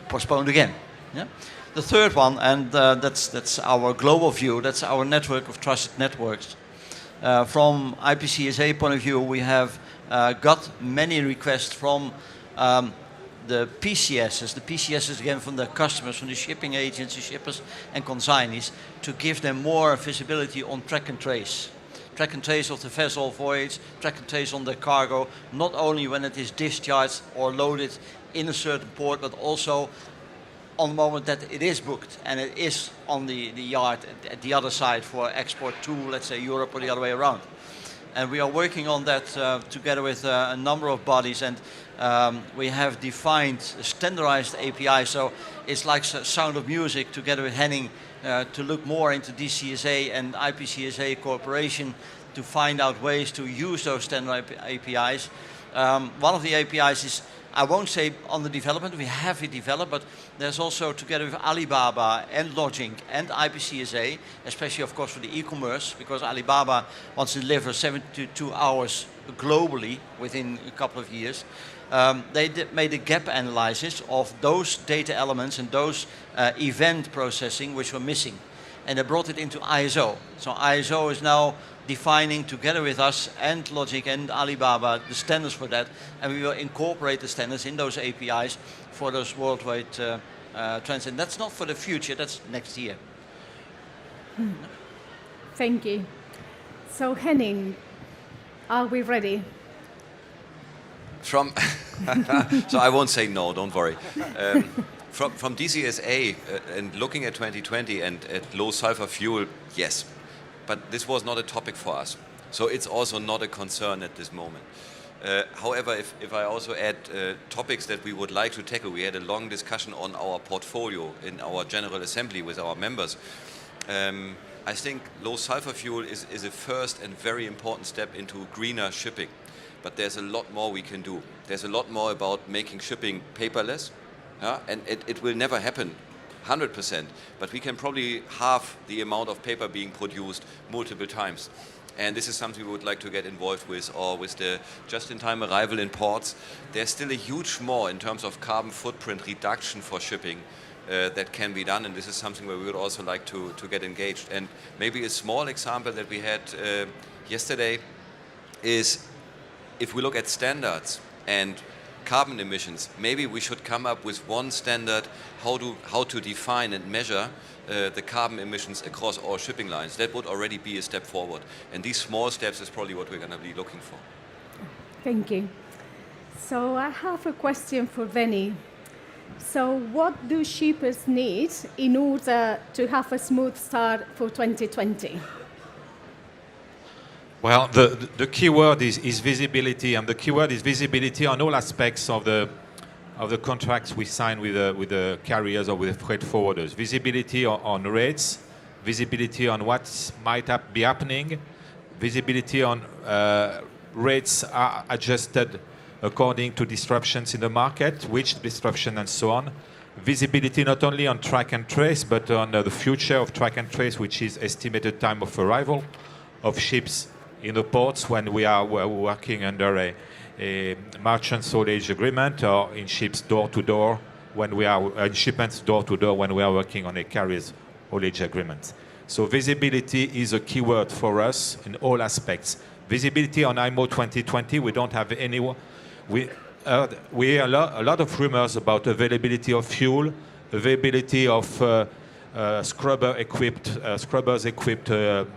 postponed again. Yeah? The third one, and that's our global view, that's our network of trusted networks. From IPCSA point of view, we have got many requests from the PCSs again from the customers, from the shipping agents, the shippers and consignees, to give them more visibility on track and trace. Track and trace of the vessel voyage, track and trace on the cargo, not only when it is discharged or loaded in a certain port, but also on the moment that it is booked and it is on the yard at the other side for export to, let's say, Europe or the other way around. And we are working on that together with a number of bodies, and we have defined standardized API. So it's like Sound of Music together with Henning to look more into DCSA and IPCSA cooperation to find out ways to use those standard APIs. One of the APIs is, I won't say under development, we have it developed, but there's also together with Alibaba and Lodging and IPCSA, especially of course for the e-commerce, because Alibaba wants to deliver 72 hours globally within a couple of years. They made a gap analysis of those data elements and those event processing which were missing. and they brought it into ISO. So ISO is now defining together with us and Logic and Alibaba the standards for that, and we will incorporate the standards in those APIs for those worldwide trends. And that's not for the future, that's next year. Thank you. So Henning, are we ready? So I won't say no, don't worry. From DCSA and looking at 2020 and at low sulfur fuel, yes. But this was not a topic for us. So it's also not a concern at this moment. However, if I also add topics that we would like to tackle, we had a long discussion on our portfolio in our General Assembly with our members. I think low sulfur fuel is a first and very important step into greener shipping. But there's a lot more we can do. There's a lot more about making shipping paperless. And it will never happen 100%, but we can probably halve the amount of paper being produced multiple times. And this is something we would like to get involved with, or with the just-in-time arrival in ports. There's still a huge more in terms of carbon footprint reduction for shipping that can be done, and this is something where we would also like to get engaged. And maybe a small example that we had yesterday is, if we look at standards and carbon emissions, maybe we should come up with one standard how to define and measure the carbon emissions across all shipping lines. That would already be a step forward. And these small steps is probably what we're going to be looking for. Thank you. So I have a question for Denis. So what do shippers need in order to have a smooth start for 2020? Well, the key word is visibility, and the key word is visibility on all aspects of the contracts we sign with the carriers or with the freight forwarders. Visibility on rates, visibility on what might be happening, visibility on rates are adjusted according to disruptions in the market, which disruption and so on. Visibility not only on track and trace, but on the future of track and trace, which is estimated time of arrival of ships in the ports when we are working under a merchant haulage agreement, or in ships door-to-door when we are in shipments door-to-door when we are working on a carrier's haulage agreement. So visibility is a key word for us in all aspects. Visibility on IMO 2020, we don't have any. We hear a lot of rumors about availability of fuel, availability of scrubbers-equipped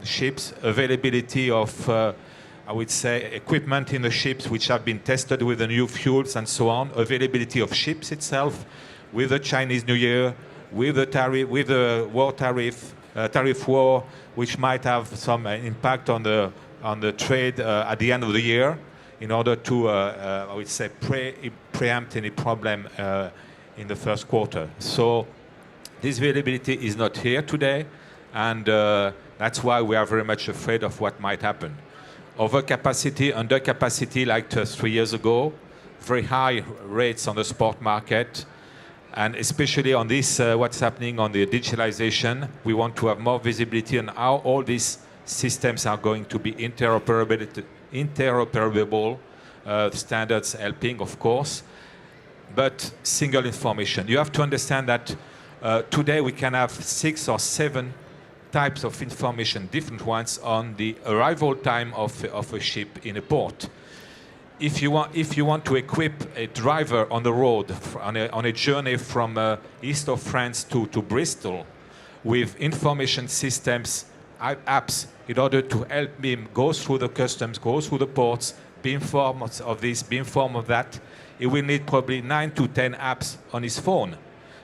ships, availability of, I would say, equipment in the ships which have been tested with the new fuels and so on, availability of ships itself, with the Chinese New Year, with the tariff, with the war tariff war, which might have some impact on the trade at the end of the year, in order to, I would say, preempt any problem in the first quarter. So this availability is not here today, and that's why we are very much afraid of what might happen. Overcapacity, undercapacity, like 3 years ago, very high rates on the spot market, and especially on this, what's happening on the digitalization, we want to have more visibility on how all these systems are going to be interoperable, standards helping, of course, but single information. You have to understand that today we can have 6 or 7 types of information, different ones, on the arrival time of a ship in a port. If you want to equip a driver on the road on a journey from east of France to Bristol with information systems, apps, in order to help him go through the customs, go through the ports, be informed of this, be informed of that, he will need probably 9 to 10 apps on his phone.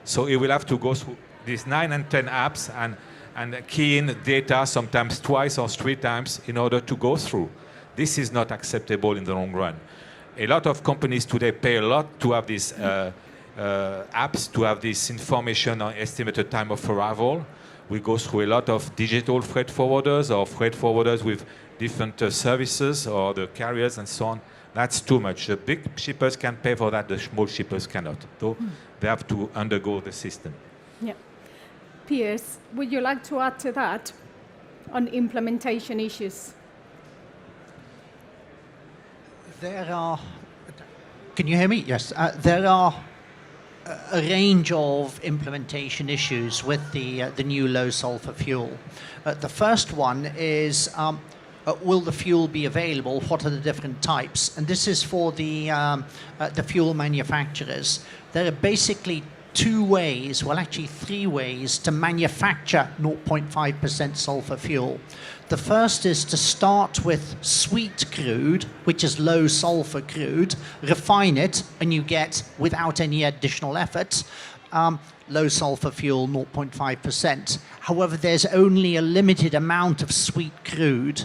So he will have to go through these 9 and 10 apps and key in data sometimes twice or 3 times in order to go through. This is not acceptable in the long run. A lot of companies today pay a lot to have these apps, to have this information on estimated time of arrival. We go through a lot of digital freight forwarders or freight forwarders with different services, or the carriers and so on. That's too much. The big shippers can pay for that, the small shippers cannot. So they have to undergo the system. Yeah. Pyers, would you like to add to that on implementation issues? There are, can you hear me? Yes. There are a range of implementation issues with the new low sulfur fuel. The first one is, will the fuel be available? What are the different types? And this is for the fuel manufacturers. There are basically two ways, well actually three ways, to manufacture 0.5% sulfur fuel. The first is to start with sweet crude, which is low sulfur crude, refine it, and you get, without any additional effort, low sulfur fuel, 0.5%. However, there's only a limited amount of sweet crude.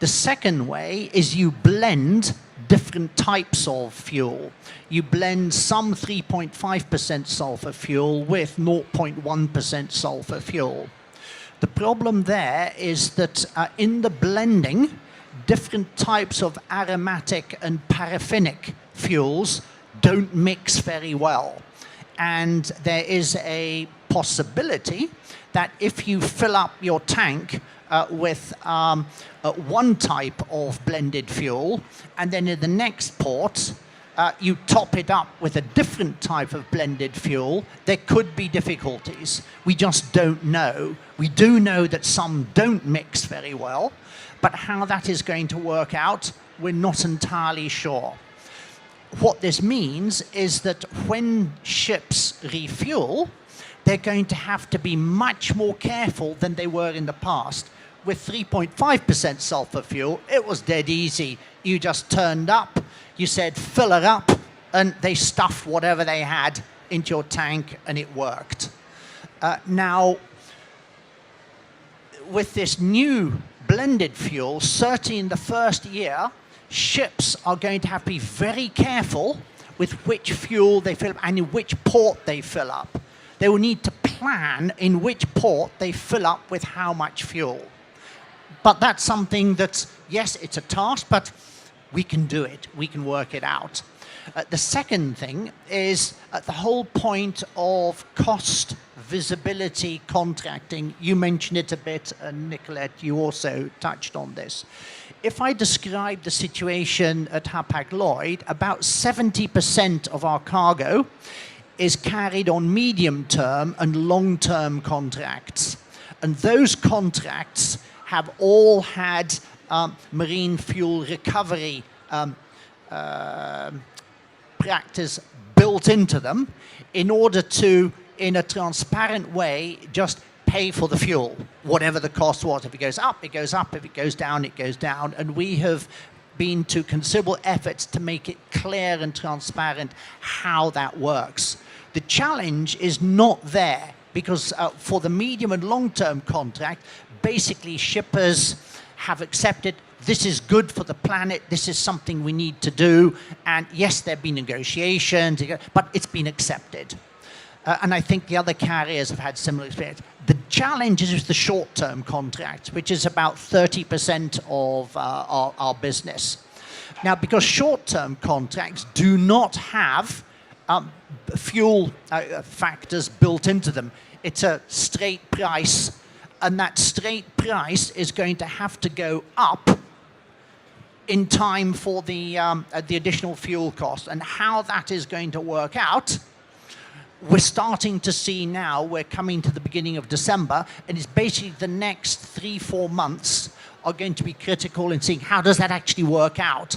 The second way is you blend different types of fuel. You blend some 3.5% sulfur fuel with 0.1% sulfur fuel. The problem there is that in the blending, different types of aromatic and paraffinic fuels don't mix very well. And there is a possibility that if you fill up your tank with one type of blended fuel, and then in the next port, you top it up with a different type of blended fuel, there could be difficulties. We just don't know. We do know that some don't mix very well, but how that is going to work out, we're not entirely sure. What this means is that when ships refuel, they're going to have to be much more careful than they were in the past. With 3.5% sulfur fuel, it was dead easy. You just turned up, you said fill her up, and they stuffed whatever they had into your tank, and it worked. Now, with this new blended fuel, certainly in the first year, ships are going to have to be very careful with which fuel they fill up and in which port they fill up. They will need to plan in which port they fill up with how much fuel. But that's something that, yes, it's a task, but we can do it. We can work it out. The second thing is the whole point of cost, visibility, contracting. You mentioned it a bit, and Nicolette, you also touched on this. If I describe the situation at Hapag-Lloyd, about 70% of our cargo is carried on medium-term and long-term contracts. And those contracts have all had marine fuel recovery practice built into them in order to, in a transparent way, just pay for the fuel, whatever the cost was. If it goes up, it goes up. If it goes down, it goes down. And we have been to considerable efforts to make it clear and transparent how that works. The challenge is not there because for the medium and long-term contract, basically shippers have accepted this is good for the planet, this is something we need to do, and yes, there have been negotiations, but it's been accepted. And I think the other carriers have had similar experience. The challenge is with the short-term contracts, which is about 30% of our business. Now, because short-term contracts do not have fuel factors built into them, it's a straight price, and that straight price is going to have to go up in time for the additional fuel cost. And how that is going to work out, we're starting to see now. We're coming to the beginning of December, and it's basically the next 3-4 months are going to be critical in seeing how does that actually work out.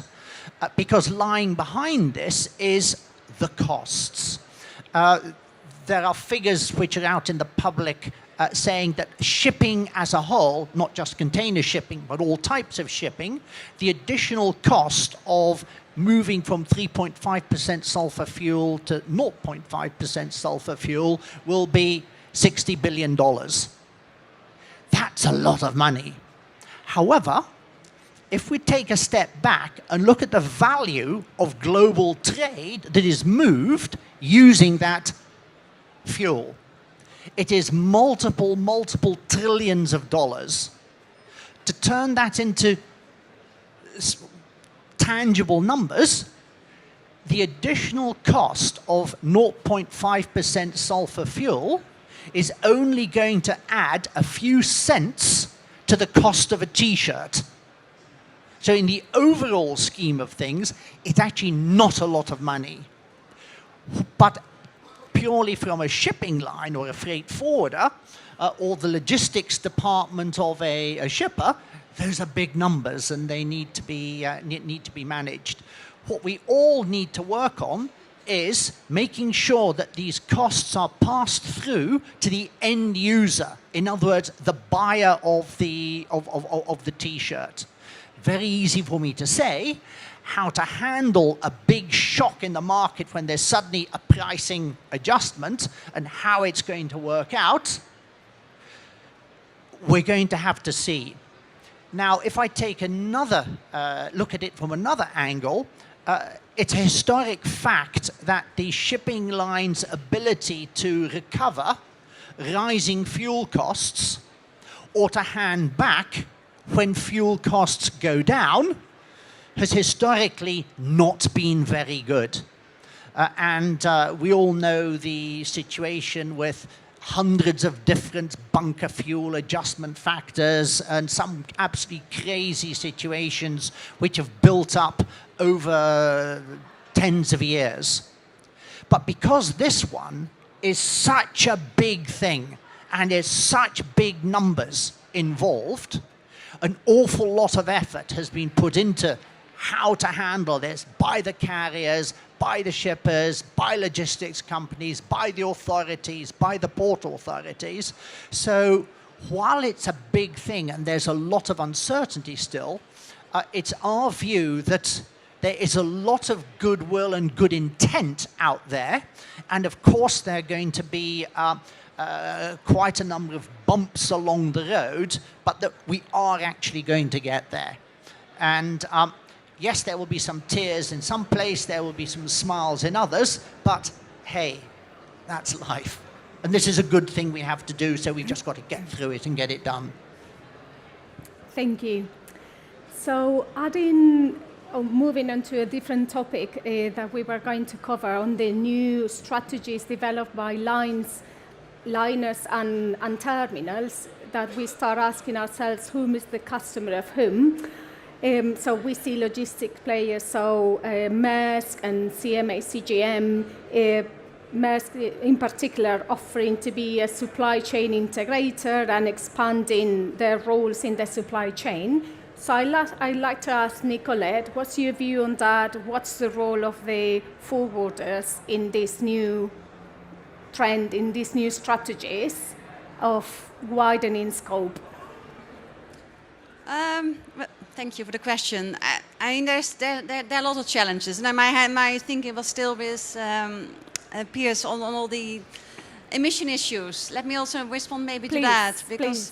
Because lying behind this is the costs. There are figures which are out in the public saying that shipping as a whole, not just container shipping, but all types of shipping, the additional cost of moving from 3.5% sulfur fuel to 0.5% sulfur fuel will be $60 billion. That's a lot of money. However, if we take a step back and look at the value of global trade that is moved using that fuel, it is multiple trillions of dollars. To turn that into tangible numbers, the additional cost of 0.5% sulfur fuel is only going to add a few cents to the cost of a t-shirt. So in the overall scheme of things, it's actually not a lot of money. But purely from a shipping line or a freight forwarder or the logistics department of a shipper, those are big numbers and they need to be managed. What we all need to work on is making sure that these costs are passed through to the end user. In other words, the buyer of the T-shirt. Very easy for me to say. How to handle a big shock in the market when there's suddenly a pricing adjustment and how it's going to work out, we're going to have to see. Now, if I take another look at it from another angle, it's a historic fact that the shipping line's ability to recover rising fuel costs or to hand back when fuel costs go down has historically not been very good. And we all know the situation with hundreds of different bunker fuel adjustment factors and some absolutely crazy situations which have built up over tens of years. But because this one is such a big thing and there's such big numbers involved, an awful lot of effort has been put into how to handle this by the carriers, by the shippers, by logistics companies, by the authorities, by the port authorities. So while it's a big thing and there's a lot of uncertainty still, it's our view that there is a lot of goodwill and good intent out there. And of course, there are going to be quite a number of bumps along the road, but that we are actually going to get there. And yes, there will be some tears in some place, there will be some smiles in others, but hey, that's life. And this is a good thing we have to do, so we've just got to get through it and get it done. Thank you. So moving on to a different topic that we were going to cover on the new strategies developed by liners and terminals, that we start asking ourselves, whom is the customer of whom? So we see logistic players, so Maersk and CMA CGM, Maersk in particular offering to be a supply chain integrator and expanding their roles in the supply chain. So I'd like to ask Nicolette, what's your view on that? What's the role of the forwarders in this new trend, in these new strategies of widening scope? Thank you for the question. I mean, there are a lot of challenges, and my thinking was still with Pyers on all the emission issues. Let me also respond maybe to that, because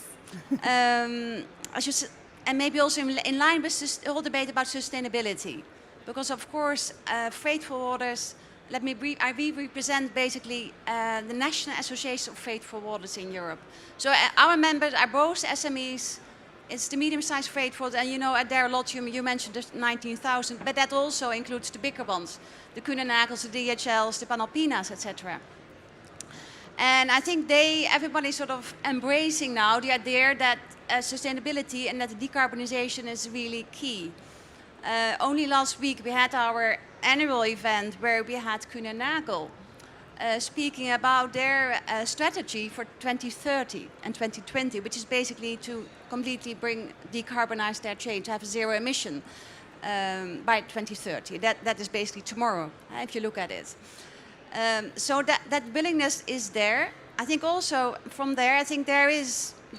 and maybe also in line with this whole debate about sustainability, because of course freight forwarders. We represent basically the National Association of Freight Forwarders in Europe. So our members are both SMEs. It's the medium-sized freight forwarders, and you know, there are a lot, you mentioned the 19,000, but that also includes the bigger ones, the Kuehne+Nagels, the DHLs, the Panalpinas, etc. And I think everybody's sort of embracing now the idea that sustainability and that decarbonization is really key. Only last week we had our annual event where we had Kuehne+Nagel speaking about their strategy for 2030 and 2020, which is basically to completely decarbonize their chain, to have zero emission by 2030. That is basically tomorrow, if you look at it. So that willingness is there. I think also from there, I think there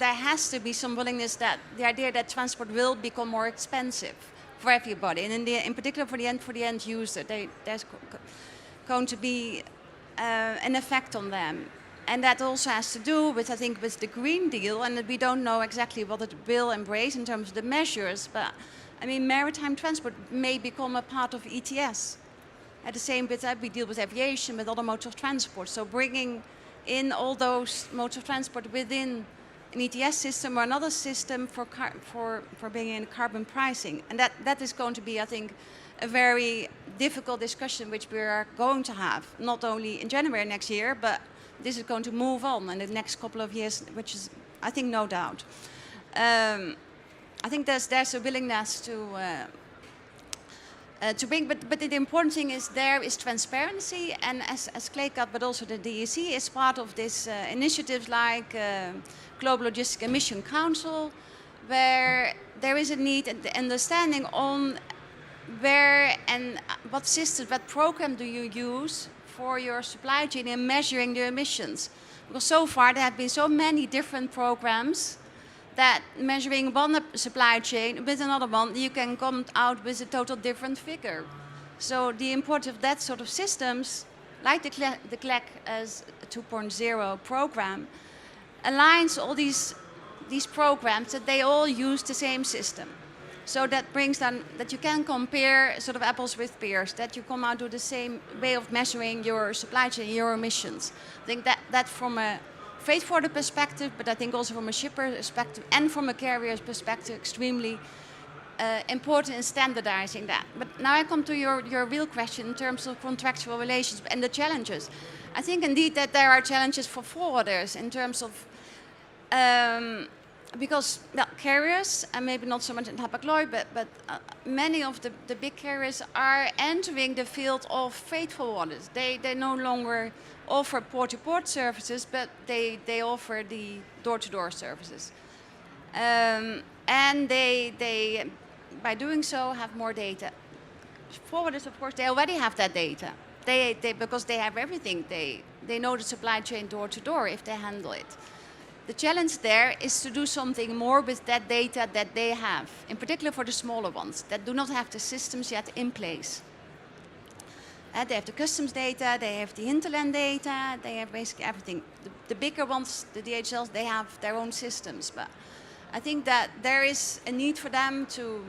has to be some willingness that the idea that transport will become more expensive for everybody, and in particular for the end user, there's going to be an effect on them. And that also has to do with, I think, with the Green Deal, and we don't know exactly what it will embrace in terms of the measures, but I mean, maritime transport may become a part of ETS. At the same time, we deal with aviation, with other modes of transport, so bringing in all those modes of transport within an ETS system or another system for bringing in carbon pricing. And that is going to be, I think, a very difficult discussion which we are going to have, not only in January next year, but this is going to move on in the next couple of years, which is, I think, no doubt. I think there's a willingness to bring. But the important thing is there is transparency, and as Claycut, but also the DEC is part of this initiatives like Global Logistic Emission Council, where there is a need and the understanding on where and what systems, what program do you use for your supply chain in measuring the emissions. Because so far there have been so many different programs that measuring one supply chain with another one, you can come out with a total different figure. So the importance of that sort of systems, like the CLEC as 2.0 program, aligns all these programs that they all use the same system. So that brings then that you can compare sort of apples with pears, that you come out with the same way of measuring your supply chain, your emissions. I think that from a freight forwarder perspective, but I think also from a shipper perspective and from a carrier's perspective, extremely important in standardizing that. But now I come to your real question in terms of contractual relations and the challenges. I think indeed that there are challenges for forwarders in terms of because carriers, and maybe not so much in Hapag-Lloyd, but many of the big carriers are entering the field of freight forwarders. They no longer offer port-to-port services, but they offer the door-to-door services. And they, by doing so, have more data. Forwarders, of course, they already have that data. Because they have everything. They know the supply chain door-to-door if they handle it. The challenge there is to do something more with that data that they have, in particular for the smaller ones that do not have the systems yet in place. They have the customs data, they have the hinterland data, they have basically everything. The bigger ones, the DHLs, they have their own systems. But I think that there is a need for them to,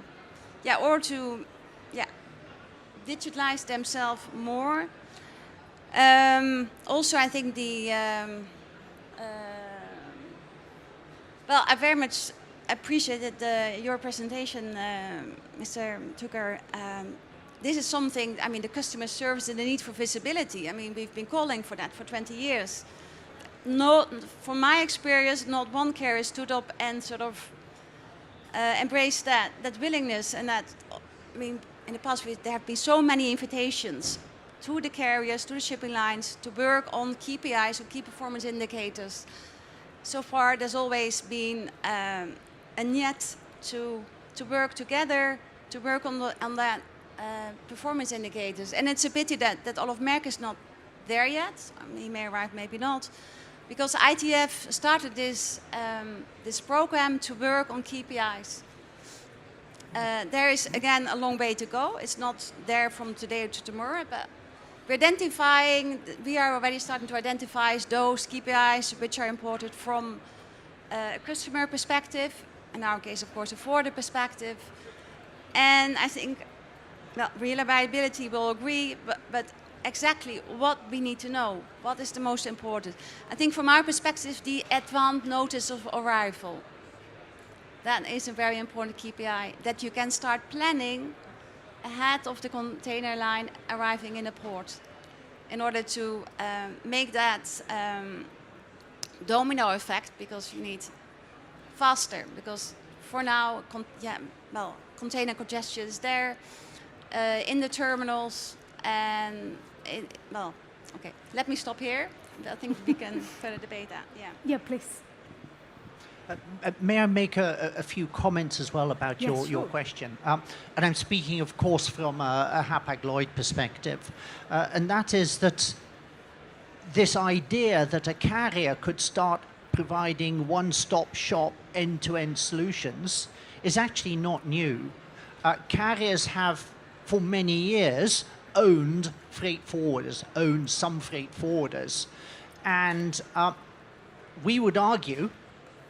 digitalize themselves more. Also, I think well, I very much appreciated your presentation, Mr. Tucker. This is something, I mean, the customer service and the need for visibility. I mean, we've been calling for that for 20 years. From my experience, not one carrier stood up and sort of embraced that willingness. And that, I mean, in the past, there have been so many invitations to the carriers, to the shipping lines, to work on KPIs, or key performance indicators. So far, there's always been a need to work together, to work on that performance indicators. And it's a pity that Olaf Merck is not there yet. I mean, he may arrive, maybe not. Because ITF started this program to work on KPIs. There is, again, a long way to go. It's not there from today to tomorrow, but we are already starting to identify those KPIs which are important from a customer perspective, in our case, of course, a forwarder perspective. And I think, well, reliability will agree, but exactly what we need to know, what is the most important. I think from our perspective, the advanced notice of arrival, that is a very important KPI, that you can start planning ahead of the container line arriving in a port in order to make that domino effect, because you need faster, because for now, container congestion is there in the terminals, and okay, let me stop here. I think we can further debate that. Yeah, please. May I make a few comments as well about your question? And I'm speaking, of course, from a Hapag-Lloyd perspective. And that is that this idea that a carrier could start providing one-stop shop end-to-end solutions is actually not new. Carriers have, for many years, owned freight forwarders, owned some freight forwarders. And we would argue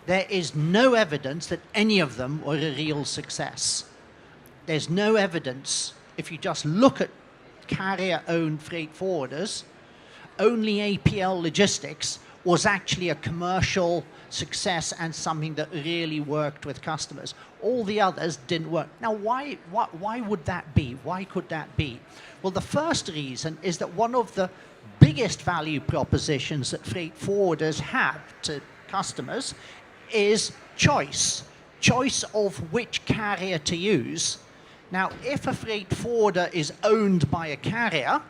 there is no evidence that any of them were a real success. There's no evidence, if you just look at carrier-owned freight forwarders, only APL Logistics was actually a commercial success and something that really worked with customers. All the others didn't work. Now, why would that be? Why could that be? Well, the first reason is that one of the biggest value propositions that freight forwarders have to customers is choice of which carrier to use. Now, if a freight forwarder is owned by a carrier,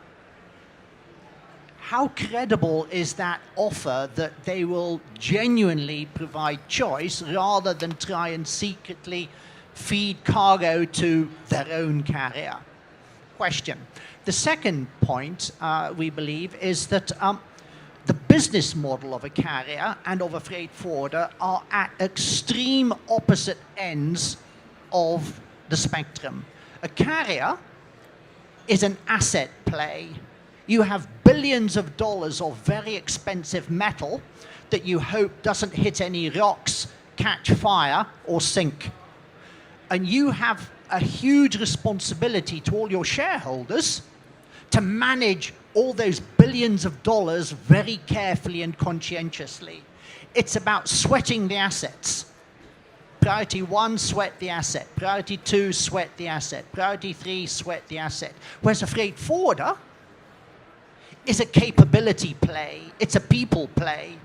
how credible is that offer that they will genuinely provide choice rather than try and secretly feed cargo to their own carrier? Question. The second point, we believe, is that the business model of a carrier and of a freight forwarder are at extreme opposite ends of the spectrum. A carrier is an asset play. You have billions of dollars of very expensive metal that you hope doesn't hit any rocks, catch fire, or sink. And you have a huge responsibility to all your shareholders to manage all those billions of dollars very carefully and conscientiously. It's about sweating the assets. Priority 1, sweat the asset. Priority 2, sweat the asset. Priority 3, sweat the asset. Whereas a freight forwarder is a capability play. It's a people play.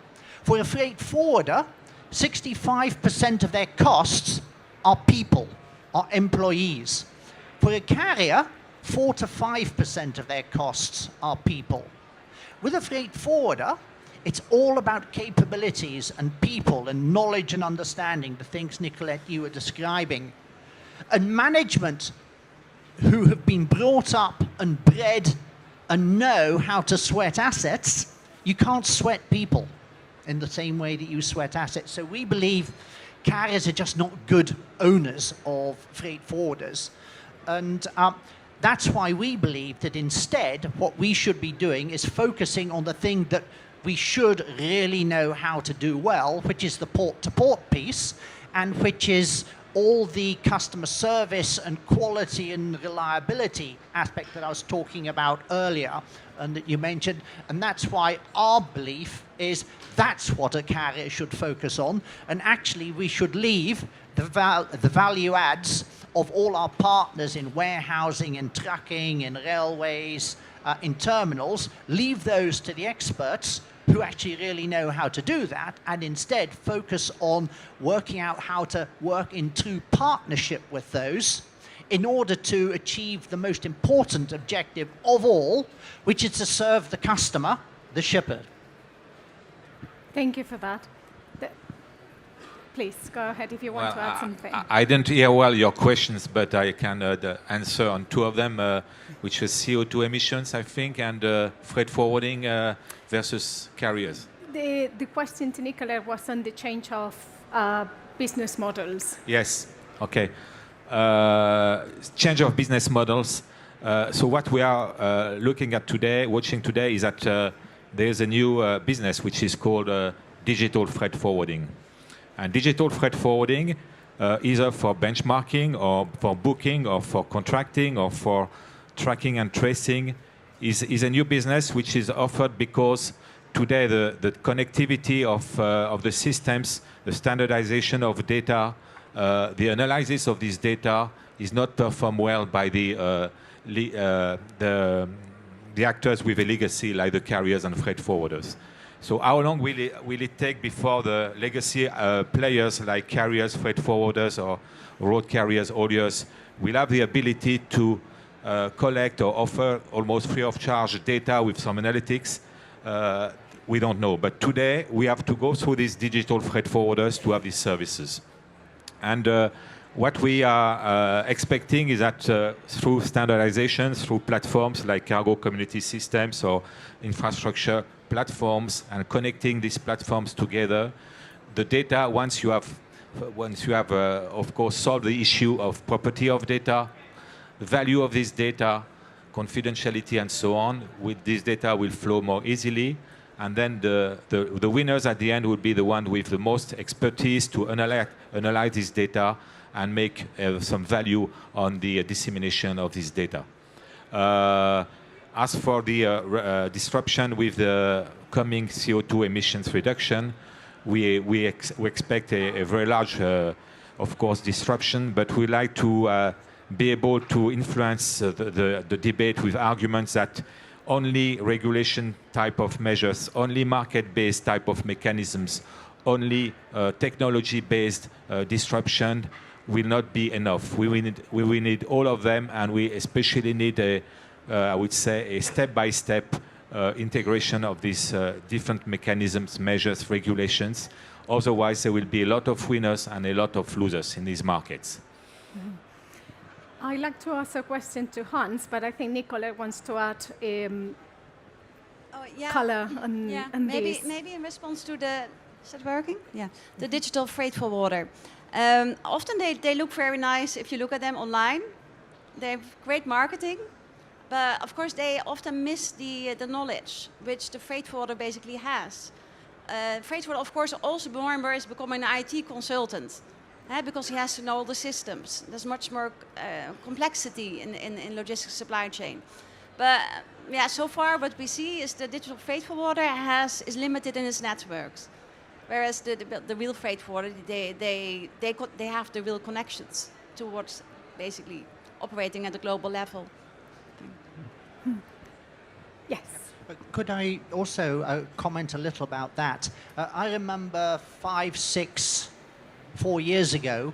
For a freight forwarder, 65% of their costs are people, are employees. For a carrier, 4 to 5% of their costs are people. With a freight forwarder, it's all about capabilities and people and knowledge and understanding, the things, Nicolette, you were describing. And management who have been brought up and bred and know how to sweat assets, you can't sweat people in the same way that you sweat assets. So we believe carriers are just not good owners of freight forwarders. And that's why we believe that instead what we should be doing is focusing on the thing that we should really know how to do well, which is the port-to-port piece, and which is all the customer service and quality and reliability aspect that I was talking about earlier and that you mentioned. And that's why our belief is that's what a carrier should focus on. And actually we should leave the value adds of all our partners in warehousing, in trucking, in railways, in terminals, leave those to the experts who actually really know how to do that, and instead focus on working out how to work in true partnership with those in order to achieve the most important objective of all, which is to serve the customer, the shipper. Thank you for that. Please go ahead if you want to add something. I didn't hear well your questions, but I can answer on two of them, which is CO2 emissions, I think, and freight forwarding versus carriers. The question to Nicola was on the change of business models. Yes, okay. Change of business models. So what we are looking at today, watching today, is that there's a new business which is called digital freight forwarding. And digital freight forwarding, either for benchmarking or for booking or for contracting or for tracking and tracing, is a new business which is offered because today the connectivity of the systems, the standardization of data, the analysis of this data is not performed well by the actors with a legacy like the carriers and freight forwarders. So how long will it take before the legacy players like carriers, freight forwarders, or road carriers, hauliers will have the ability to collect or offer almost free of charge data with some analytics? We don't know. But today we have to go through these digital freight forwarders to have these services. And what we are expecting is that through standardization, through platforms like cargo community systems or infrastructure platforms, and connecting these platforms together, the data, once you have of course solved the issue of property of data, the value of this data, confidentiality and so on, with this data will flow more easily, and then the winners at the end will be the one with the most expertise to analyze this data and make some value on the dissemination of this data. As for the disruption with the coming CO2 emissions reduction, we expect a very large, of course, disruption, but we like to be able to influence the debate with arguments that only regulation type of measures, only market-based type of mechanisms, only technology-based disruption will not be enough. We will need all of them, and we especially need I would say, a step-by-step integration of these different mechanisms, measures, regulations. Otherwise, there will be a lot of winners and a lot of losers in these markets. I'd like to ask a question to Hans, but I think Nicolette wants to add color on this. Maybe in response to the, is that working? Yeah, the digital freight forwarder. Often they look very nice if you look at them online. They have great marketing, but of course they often miss the knowledge which the freight forwarder basically has. Freight forwarder, of course, also more and more is becoming an IT consultant, because he has to know all the systems. There's much more complexity in logistics supply chain. But so far what we see is the digital freight forwarder is limited in its networks, whereas the real freight forwarder they have the real connections towards basically operating at a global level. Yes. Could I also comment a little about that? I remember 4 years ago,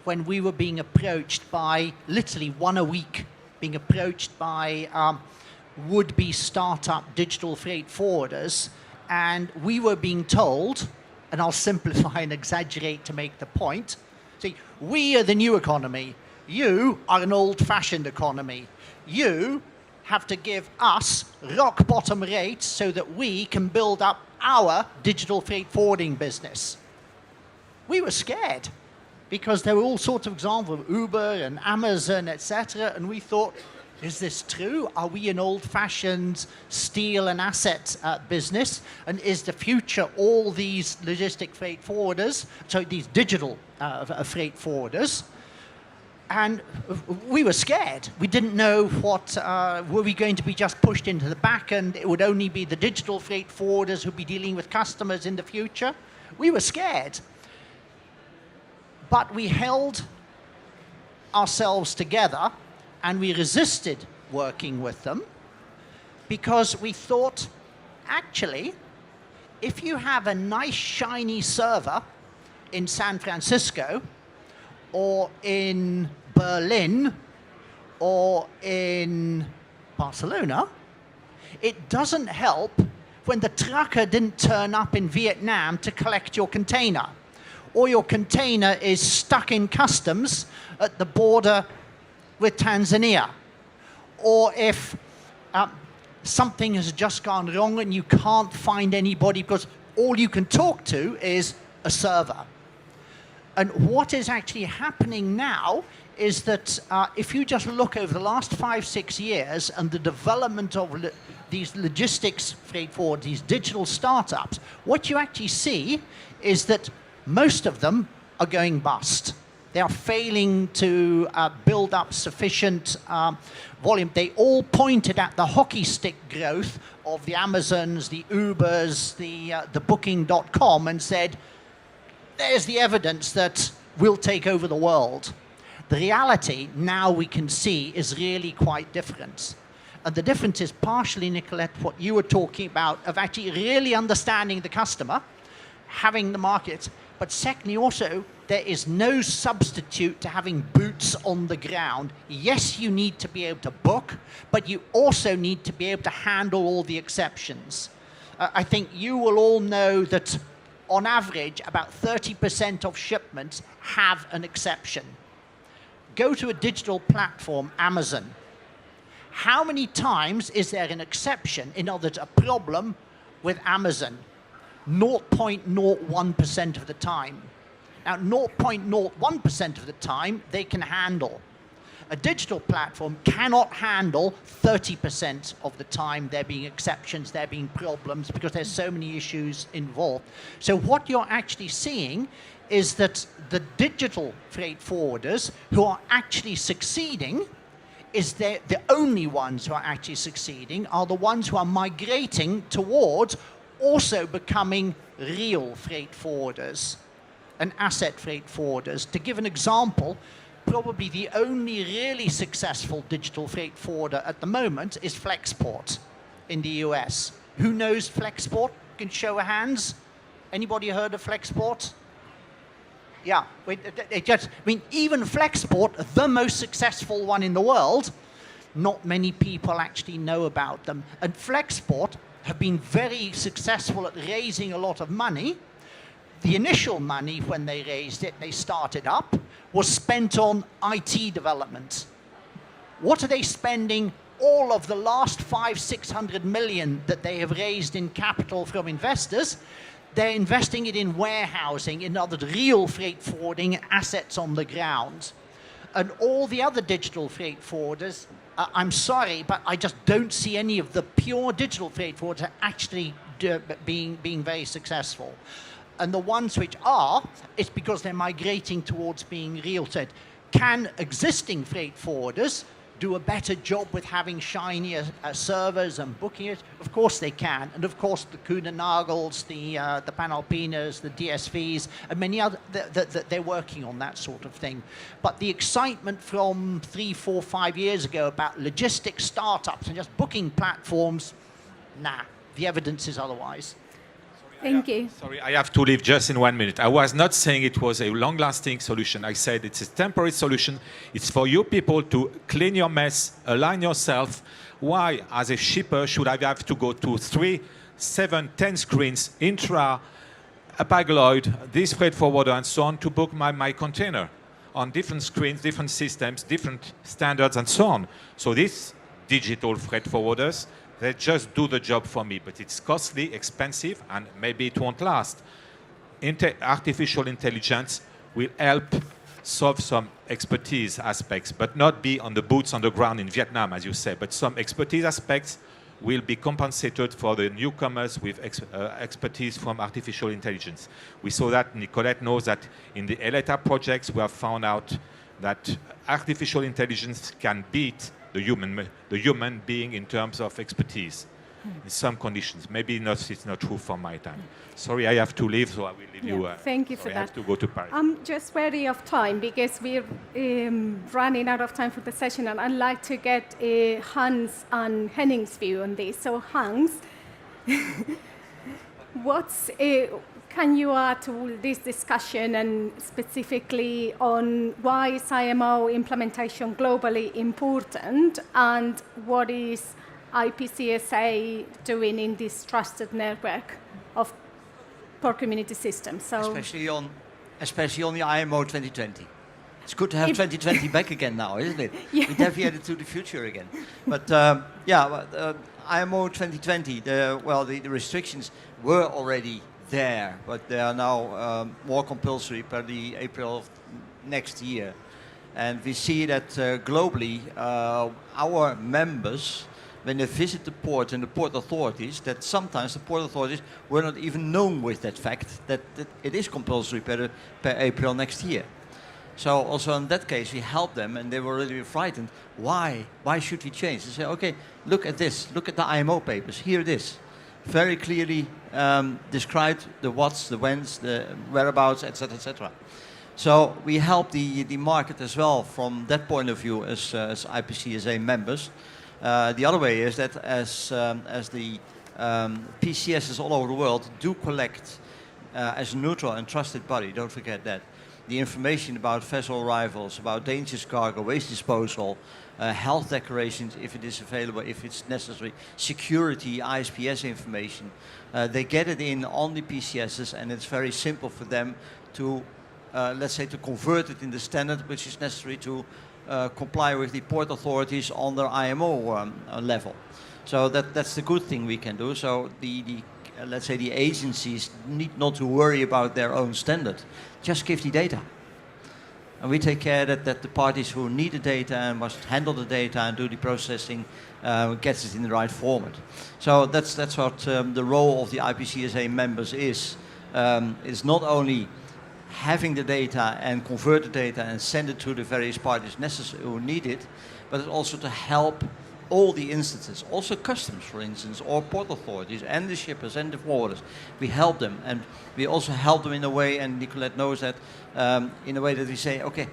when we were being approached by, literally one a week, being approached by would-be startup digital freight forwarders, and we were being told, and I'll simplify and exaggerate to make the point, see, we are the new economy, you are an old-fashioned economy, you have to give us rock bottom rates so that we can build up our digital freight forwarding business. We were scared because there were all sorts of examples of Uber and Amazon, etc. And we thought, is this true? Are we an old-fashioned steel and asset business? And is the future all these logistic freight forwarders, so these digital freight forwarders? And we were scared. We didn't know what, were we going to be just pushed into the back and it would only be the digital freight forwarders who'd be dealing with customers in the future? We were scared. But we held ourselves together and we resisted working with them because we thought, actually, if you have a nice shiny server in San Francisco or in Berlin or in Barcelona, it doesn't help when the trucker didn't turn up in Vietnam to collect your container, or your container is stuck in customs at the border with Tanzania, or if something has just gone wrong and you can't find anybody because all you can talk to is a server. And what is actually happening now is that if you just look over the last 5-6 years and the development of these logistics freight forward, these digital startups, what you actually see is that most of them are going bust. They are failing to build up sufficient volume. They all pointed at the hockey stick growth of the Amazons, the Ubers, the Booking.com and said, there's the evidence that we'll take over the world. The reality, now we can see, is really quite different. And the difference is partially, Nicolette, what you were talking about, of actually really understanding the customer, having the market, but secondly also, there is no substitute to having boots on the ground. Yes, you need to be able to book, but you also need to be able to handle all the exceptions. I think you will all know that on average, about 30% of shipments have an exception. Go to a digital platform, Amazon. How many times is there an exception, in other words, a problem with Amazon? 0.01% of the time. Now, 0.01% of the time, they can handle. A digital platform cannot handle 30% of the time there being exceptions, there being problems, because there's so many issues involved. So what you're actually seeing is that the digital freight forwarders who are actually succeeding, the only ones who are actually succeeding are the ones who are migrating towards also becoming real freight forwarders and asset freight forwarders. To give an example, probably the only really successful digital freight forwarder at the moment is Flexport in the US. Who knows Flexport? Can show of hands. Anybody heard of Flexport? Yeah, even Flexport, the most successful one in the world, not many people actually know about them. And Flexport have been very successful at raising a lot of money. The initial money, when they raised it, they started up, was spent on IT development. What are they spending all of the last 500-600 million that they have raised in capital from investors? They're investing it in warehousing, in other real freight forwarding assets on the ground. And all the other digital freight forwarders, I'm sorry, but I just don't see any of the pure digital freight forwarders actually being very successful. And the ones which are, it's because they're migrating towards being real. Can existing freight forwarders do a better job with having shinier servers and booking it? Of course they can. And of course the Kuehne+Nagels, the Panalpinas, the DSVs, and many other, they're working on that sort of thing. But the excitement from 3, 4, 5 years ago about logistics startups and just booking platforms, nah, the evidence is otherwise. Thank you. Sorry, I have to leave just in 1 minute. I was not saying it was a long-lasting solution. I said it's a temporary solution. It's for you people to clean your mess, align yourself. Why, as a shipper, should I have to go to 3, 7, 10 screens, intra, Hapag-Lloyd, this freight forwarder, and so on, to book my container on different screens, different systems, different standards, and so on. So these digital freight forwarders, they just do the job for me, but it's costly, expensive, and maybe it won't last. Artificial intelligence will help solve some expertise aspects, but not be on the boots on the ground in Vietnam, as you say. But some expertise aspects will be compensated for the newcomers with expertise from artificial intelligence. We saw that, Nicolette knows that in the ELETA projects, we have found out that artificial intelligence can beat the human being in terms of expertise in some conditions. Maybe it's not true for my time. Sorry, I have to leave, so I will leave you. Thank you for that. I have to go to Paris. I'm just wary of time because we're running out of time for the session, and I'd like to get Hans and Henning's view on this. So Hans, can you add to this discussion, and specifically on why is IMO implementation globally important, and what is IPCSA doing in this trusted network of port community systems? So especially on the IMO 2020. It's good to have 2020 back again now, isn't it? Yeah. We deviated to the future again. But IMO 2020, the restrictions were already there, but they are now more compulsory per the April of next year. And we see that globally, our members, when they visit the port and the port authorities, that sometimes the port authorities were not even known with that fact that it is compulsory per April next year. So also in that case, we helped them, and they were really frightened. Why? Why should we change? They say, okay, look at this. Look at the IMO papers. Here it is. Very clearly described the what's, the whens, the whereabouts, etc., etc. So we help the market as well from that point of view as IPCSA members. The other way is that as the PCSs all over the world do collect as a neutral and trusted body, don't forget that, the information about vessel arrivals, about dangerous cargo, waste disposal, health declarations if it is available, if it's necessary, security, ISPS information. They get it in on the PCSs, and it's very simple for them to, let's say, to convert it in the standard which is necessary to comply with the port authorities on their IMO level. So that's the good thing we can do. So let's say the agencies need not to worry about their own standard. Just give the data. And we take care that the parties who need the data and must handle the data and do the processing gets it in the right format. So that's what the role of the IPCSA members is. It's not only having the data and convert the data and send it to the various parties necessary who need it, but it's also to help all the instances, also customs, for instance, or port authorities and the shippers and the forwarders. We help them, and we also help them in a way, and Nicolette knows that, in a way that we say, okay,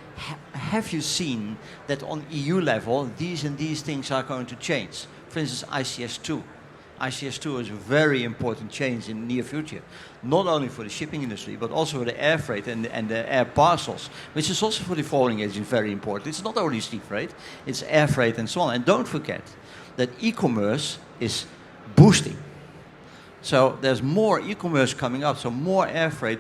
have you seen that on EU level, these and these things are going to change? For instance, ICS2. ICS2 is a very important change in the near future, not only for the shipping industry, but also for the air freight and the air parcels, which is also for the forwarding agent very important. It's not only sea freight, it's air freight and so on. And don't forget that e-commerce is boosting. So there's more e-commerce coming up, so more air freight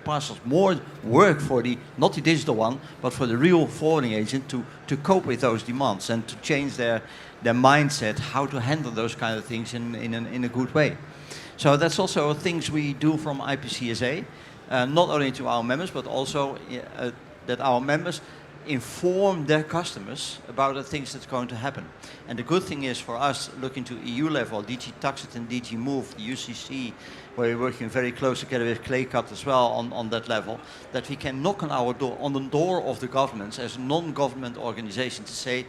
parcels, more work for the, not the digital one, but for the real forwarding agent to cope with those demands and to change their mindset, how to handle those kind of things in a good way. So that's also things we do from IPCSA, not only to our members, but also that our members inform their customers about the things that's going to happen. And the good thing is for us, looking to EU level, DG Taxit and DG Move, the UCC, where we're working very close together with Claycut as well on that level, that we can knock on the door of the governments as a non-government organization to say,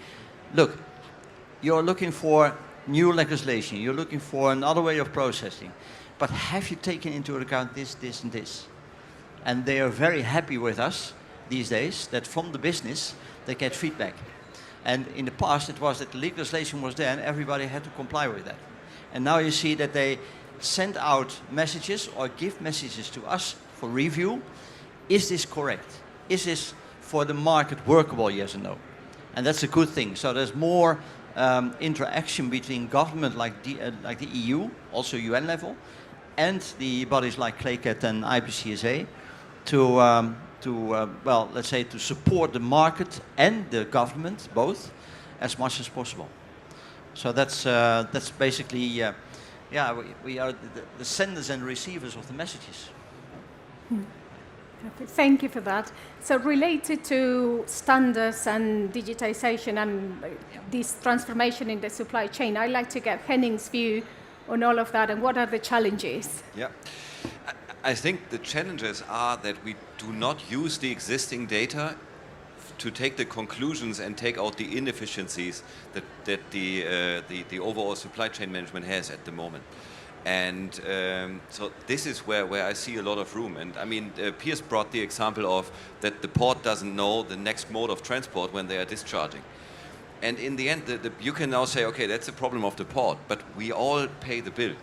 look, you're looking for new legislation, you're looking for another way of processing, but have you taken into account this, this, and this? And they are very happy with us these days that from the business they get feedback. And in the past it was that the legislation was there and everybody had to comply with that. And now you see that they send out messages or give messages to us for review. Is this correct? Is this for the market workable, yes or no? And that's a good thing. So there's more interaction between government like the EU, also UN level, and the bodies like Claycut and IPCSA well, let's say to support the market and the government, both, as much as possible. So that's basically, we are the senders and receivers of the messages. Thank you for that. So related to standards and digitization and this transformation in the supply chain, I'd like to get Henning's view on all of that and what are the challenges? Yeah. I think the challenges are that we do not use the existing data to take the conclusions and take out the inefficiencies that the overall supply chain management has at the moment. And so this is where I see a lot of room. And I mean, Pyers brought the example of that the port doesn't know the next mode of transport when they are discharging. And in the end, you can now say, okay, that's the problem of the port, but we all pay the bill.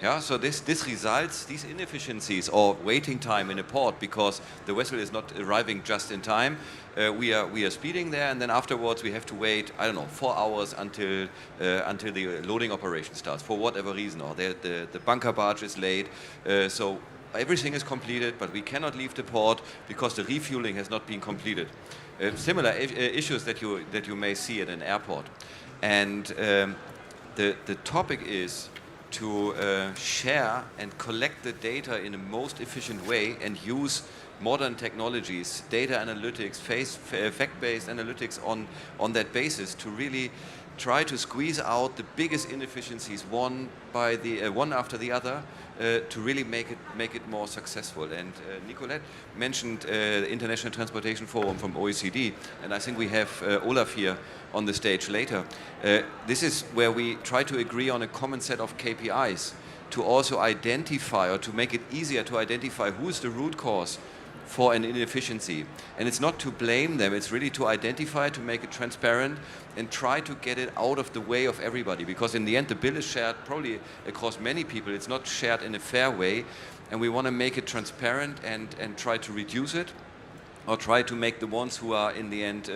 Yeah, so this results, these inefficiencies or waiting time in a port because the vessel is not arriving just in time. We are speeding there, and then afterwards we have to wait, I don't know, 4 hours until the loading operation starts for whatever reason, or the bunker barge is late. So everything is completed, but we cannot leave the port because the refueling has not been completed. Similar issues that you may see at an airport, and the topic is to share and collect the data in the most efficient way and use modern technologies, data analytics, fact-based analytics on that basis to really try to squeeze out the biggest inefficiencies one after the other to really make it more successful. And Nicolette mentioned the International Transportation Forum from OECD, and I think we have Olaf here on the stage later. This is where we try to agree on a common set of KPIs to also identify or to make it easier to identify who is the root cause for an inefficiency. And it's not to blame them, it's really to identify, to make it transparent and try to get it out of the way of everybody, because in the end the bill is shared probably across many people, it's not shared in a fair way, and we want to make it transparent and try to reduce it, or try to make the ones who are in the end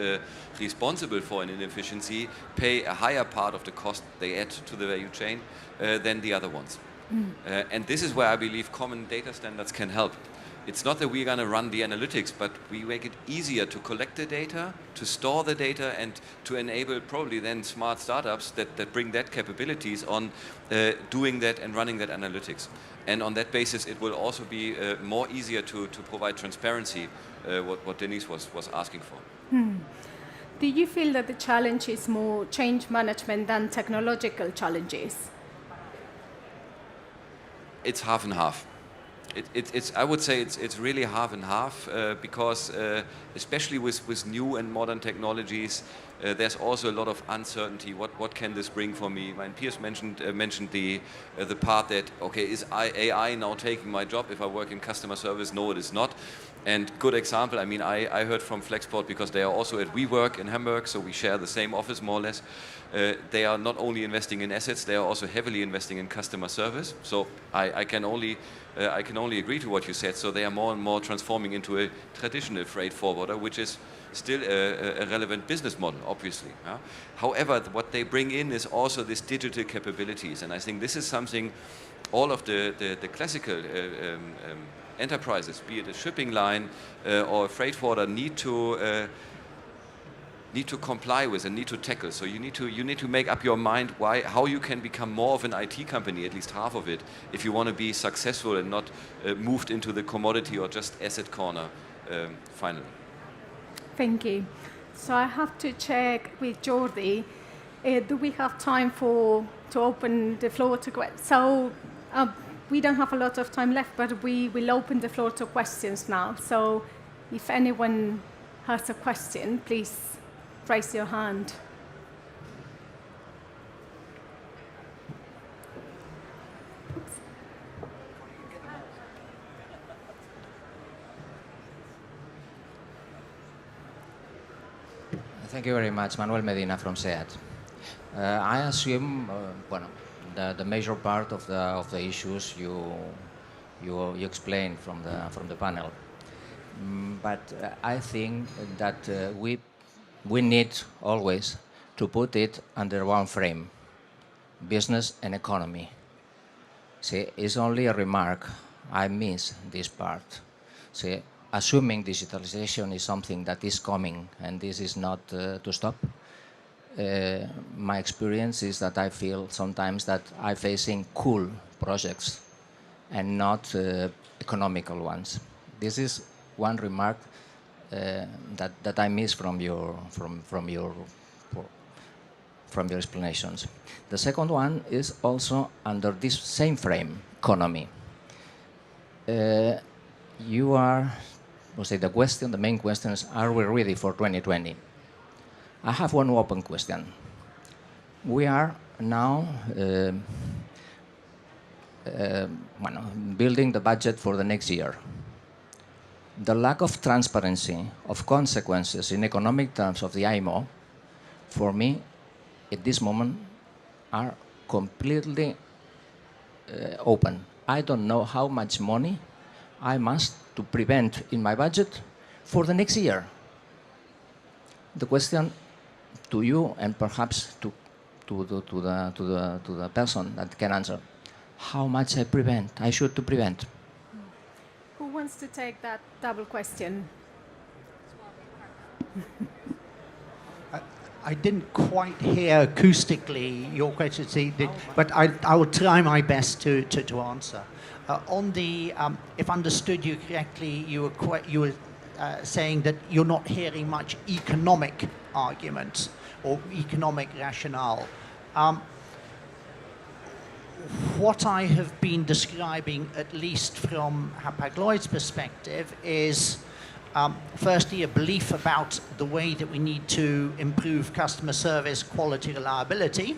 responsible for an inefficiency pay a higher part of the cost they add to the value chain than the other ones. And this is where I believe common data standards can help. It's not that we're going to run the analytics, but we make it easier to collect the data, to store the data, and to enable probably then smart startups that bring that capabilities on doing that and running that analytics. And on that basis, it will also be more easier to provide transparency, what Denis was asking for. Do you feel that the challenge is more change management than technological challenges? It's half and half. I would say it's really half and half because especially with new and modern technologies, there's also a lot of uncertainty. What can this bring for me? When Pyers mentioned the part that, okay, is AI now taking my job if I work in customer service? No, it is not. And good example, I mean, I heard from Flexport because they are also at WeWork in Hamburg, so we share the same office more or less. They are not only investing in assets, they are also heavily investing in customer service. So I can only agree to what you said. So they are more and more transforming into a traditional freight forwarder, which is still a relevant business model, obviously. Yeah? However, what they bring in is also these digital capabilities, and I think this is something all of the classical enterprises, be it a shipping line or a freight forwarder, need to comply with and need to tackle. So you need to make up your mind how you can become more of an IT company, at least half of it, if you want to be successful and not moved into the commodity or just asset corner finally. Thank you. So I have to check with Jordi. Do we have time to open the floor to questions? So we don't have a lot of time left, but we will open the floor to questions now. So if anyone has a question, please raise your hand. Thank you very much. Manuel Medina from SEAT. I assume the major part of the issues you explained from the panel, but I think that we need always to put it under one frame: business and economy. See, it's only a remark. I miss this part. See, assuming digitalization is something that is coming and this is not to stop, my experience is that I feel sometimes that I'm facing cool projects and not economical ones. This is one remark that I miss from your explanations. The second one is also under this same frame, economy. You are, we'll say the main question is, are we ready for 2020? I have one open question. We are now building the budget for the next year. The lack of transparency of consequences in economic terms of the IMO, for me, at this moment, are completely open. I don't know how much money I must to prevent in my budget for the next year. The question to you and perhaps to the person that can answer: how much I should prevent? Who wants to take that double question? I didn't quite hear acoustically your question, but I will try my best to answer. On the, if understood you correctly, you were saying that you're not hearing much economic argument or economic rationale. What I have been describing, at least from Hapag-Lloyd's perspective, is firstly a belief about the way that we need to improve customer service, quality, reliability.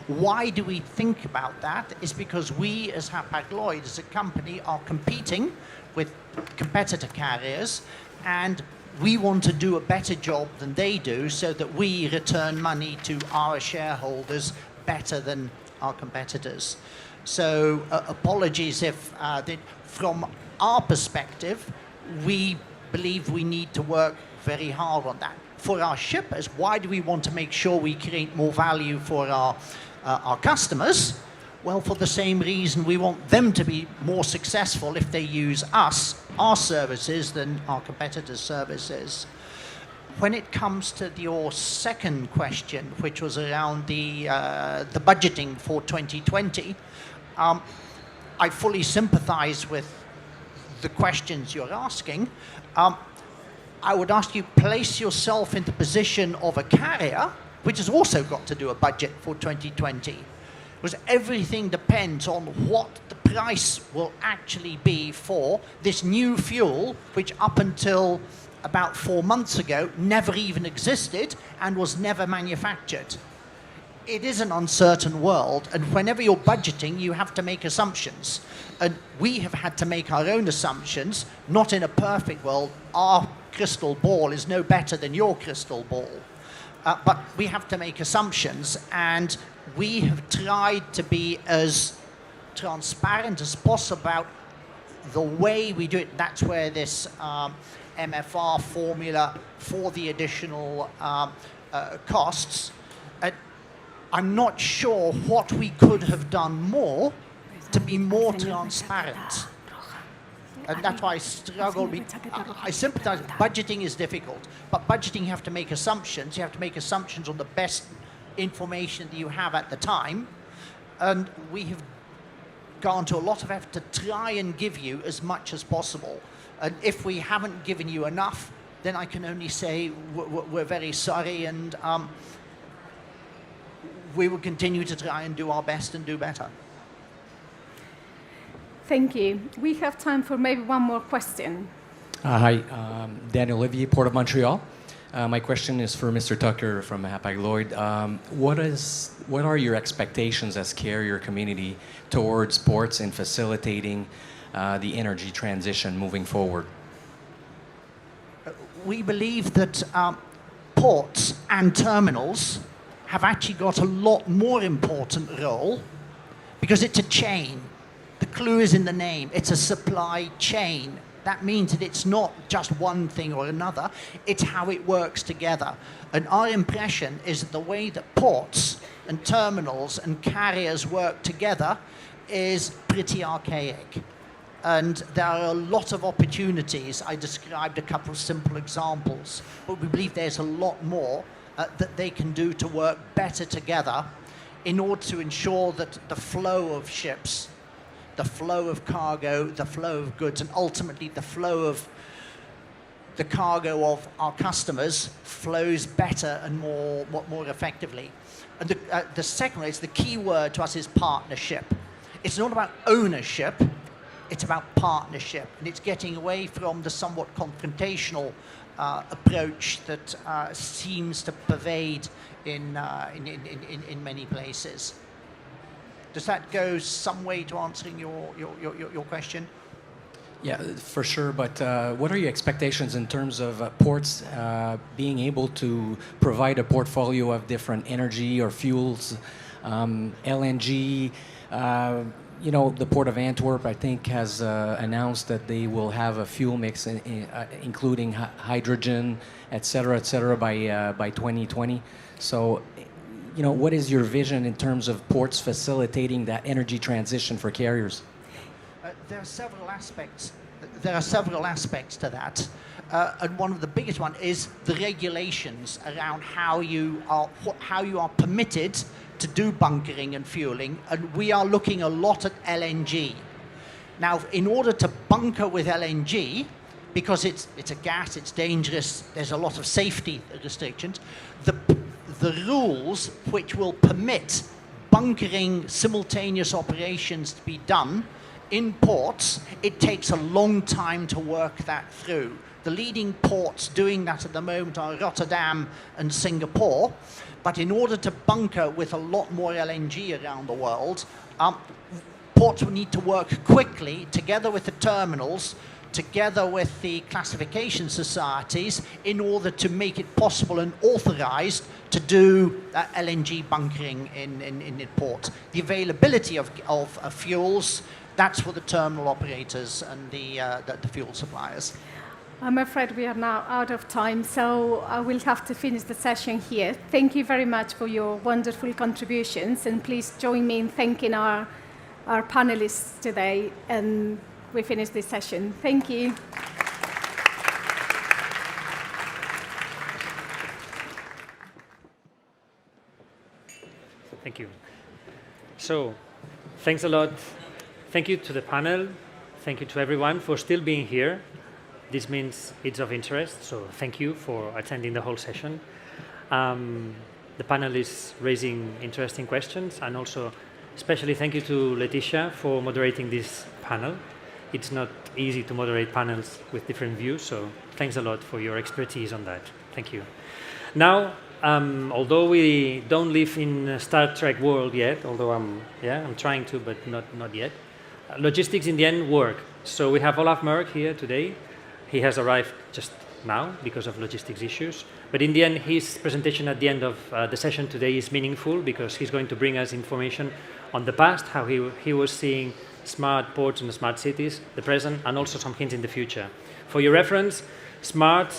Why do we think about that? Is because we as Hapag-Lloyd, as a company, are competing with competitor carriers, and we want to do a better job than they do so that we return money to our shareholders better than our competitors. So apologies if, from our perspective, we believe we need to work very hard on that. For our shippers, why do we want to make sure we create more value for our customers? Well, for the same reason we want them to be more successful if they use our services, than our competitors' services. When it comes to your second question, which was around the budgeting for 2020, I fully sympathize with the questions you're asking. I would ask you, place yourself in the position of a carrier, which has also got to do a budget for 2020. Because everything depends on what the price will actually be for this new fuel, which up until about 4 months ago never even existed and was never manufactured. it is an uncertain world, and whenever you're budgeting, you have to make assumptions. And we have had to make our own assumptions, not in a perfect world. Our crystal ball is no better than your crystal ball. But we have to make assumptions, and we have tried to be as transparent as possible about the way we do it. That's where this MFR formula for the additional costs. I'm not sure what we could have done more to be more transparent. And that's why I struggle. I sympathize. Budgeting is difficult, but budgeting, you have to make assumptions. You have to make assumptions on the best information that you have at the time. And we have gone to a lot of effort to try and give you as much as possible. And if we haven't given you enough, then I can only say we're very sorry, and we will continue to try and do our best and do better. Thank you. We have time for maybe one more question. Hi, Daniel Olivier, Port of Montreal. My question is for Mr. Tucker from Hapag-Lloyd. What are your expectations as carrier community towards ports in facilitating the energy transition moving forward? We believe that ports and terminals have actually got a lot more important role, because it's a chain. The clue is in the name. It's a supply chain. That means that it's not just one thing or another. It's how it works together. And our impression is that the way that ports and terminals and carriers work together is pretty archaic. And there are a lot of opportunities. I described a couple of simple examples, but we believe there's a lot more that they can do to work better together in order to ensure that the flow of ships, the flow of cargo, the flow of goods, and ultimately the flow of the cargo of our customers flows better and more effectively. And the second one is, the key word to us is partnership. It's not about ownership, it's about partnership, and it's getting away from the somewhat confrontational approach that seems to pervade in many places. Does that go some way to answering your question? Yeah, for sure. But what are your expectations in terms of ports being able to provide a portfolio of different energy or fuels, LNG? The Port of Antwerp, I think, has announced that they will have a fuel mix including hydrogen, et cetera, by 2020. So, what is your vision in terms of ports facilitating that energy transition for carriers? There are several aspects. There are several aspects to that, and one of the biggest one is the regulations around how you are permitted to do bunkering and fueling, and we are looking a lot at LNG. Now, in order to bunker with LNG, because it's a gas, it's dangerous, there's a lot of safety restrictions, the rules which will permit bunkering simultaneous operations to be done in ports, it takes a long time to work that through. The leading ports doing that at the moment are Rotterdam and Singapore, but in order to bunker with a lot more LNG around the world, ports will need to work quickly together with the terminals, together with the classification societies, in order to make it possible and authorized to do LNG bunkering in ports. The availability of fuels, that's for the terminal operators and the fuel suppliers. I'm afraid we are now out of time, so I will have to finish the session here. Thank you very much for your wonderful contributions, and please join me in thanking our panelists today, and we finish this session. Thank you. Thank you. So, thanks a lot. Thank you to the panel. Thank you to everyone for still being here. This means it's of interest, so thank you for attending the whole session. The panel is raising interesting questions, and also especially thank you to Leticia for moderating this panel. It's not easy to moderate panels with different views, so thanks a lot for your expertise on that. Thank you. Now, although we don't live in a Star Trek world yet, although I'm trying to, but not yet, logistics in the end work. So we have Olaf Merck here today. He has arrived just now because of logistics issues. But in the end, his presentation at the end of the session today is meaningful because he's going to bring us information on the past, how he was seeing smart ports and smart cities, the present, and also some hints in the future. For your reference, smart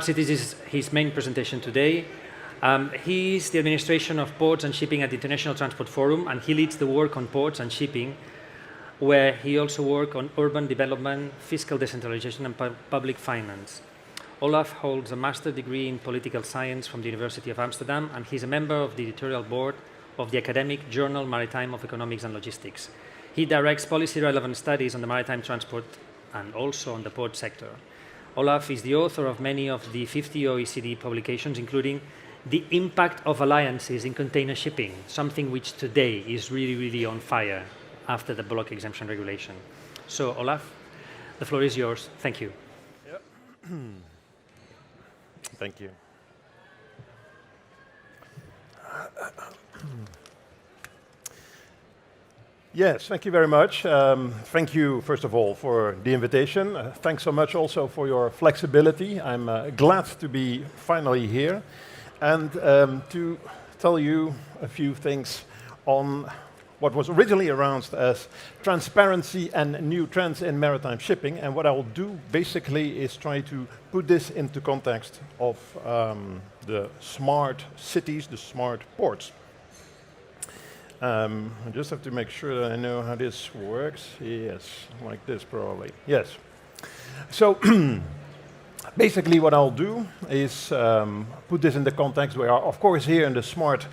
cities is his main presentation today. He's the administration of ports and shipping at the International Transport Forum, and he leads the work on ports and shipping, where he also works on urban development, fiscal decentralization, and public finance. Olaf holds a master's degree in political science from the University of Amsterdam, and he's a member of the editorial board of the academic journal Maritime of Economics and Logistics. He directs policy-relevant studies on the maritime transport and also on the port sector. Olaf is the author of many of the 50 OECD publications, including The Impact of Alliances in Container Shipping, something which today is really, really on fire after the block exemption regulation. So, Olaf, the floor is yours. Thank you. Yep. Thank you. Yes, thank you very much. Thank you, first of all, for the invitation. Thanks so much also for your flexibility. I'm glad to be finally here and to tell you a few things on what was originally announced as transparency and new trends in maritime shipping. And what I will do basically is try to put this into context of the smart cities, the smart ports. I just have to make sure that I know how this works. Yes, like this probably. Yes. So basically what I'll do is put this in the context. We are, of course, here in the Smart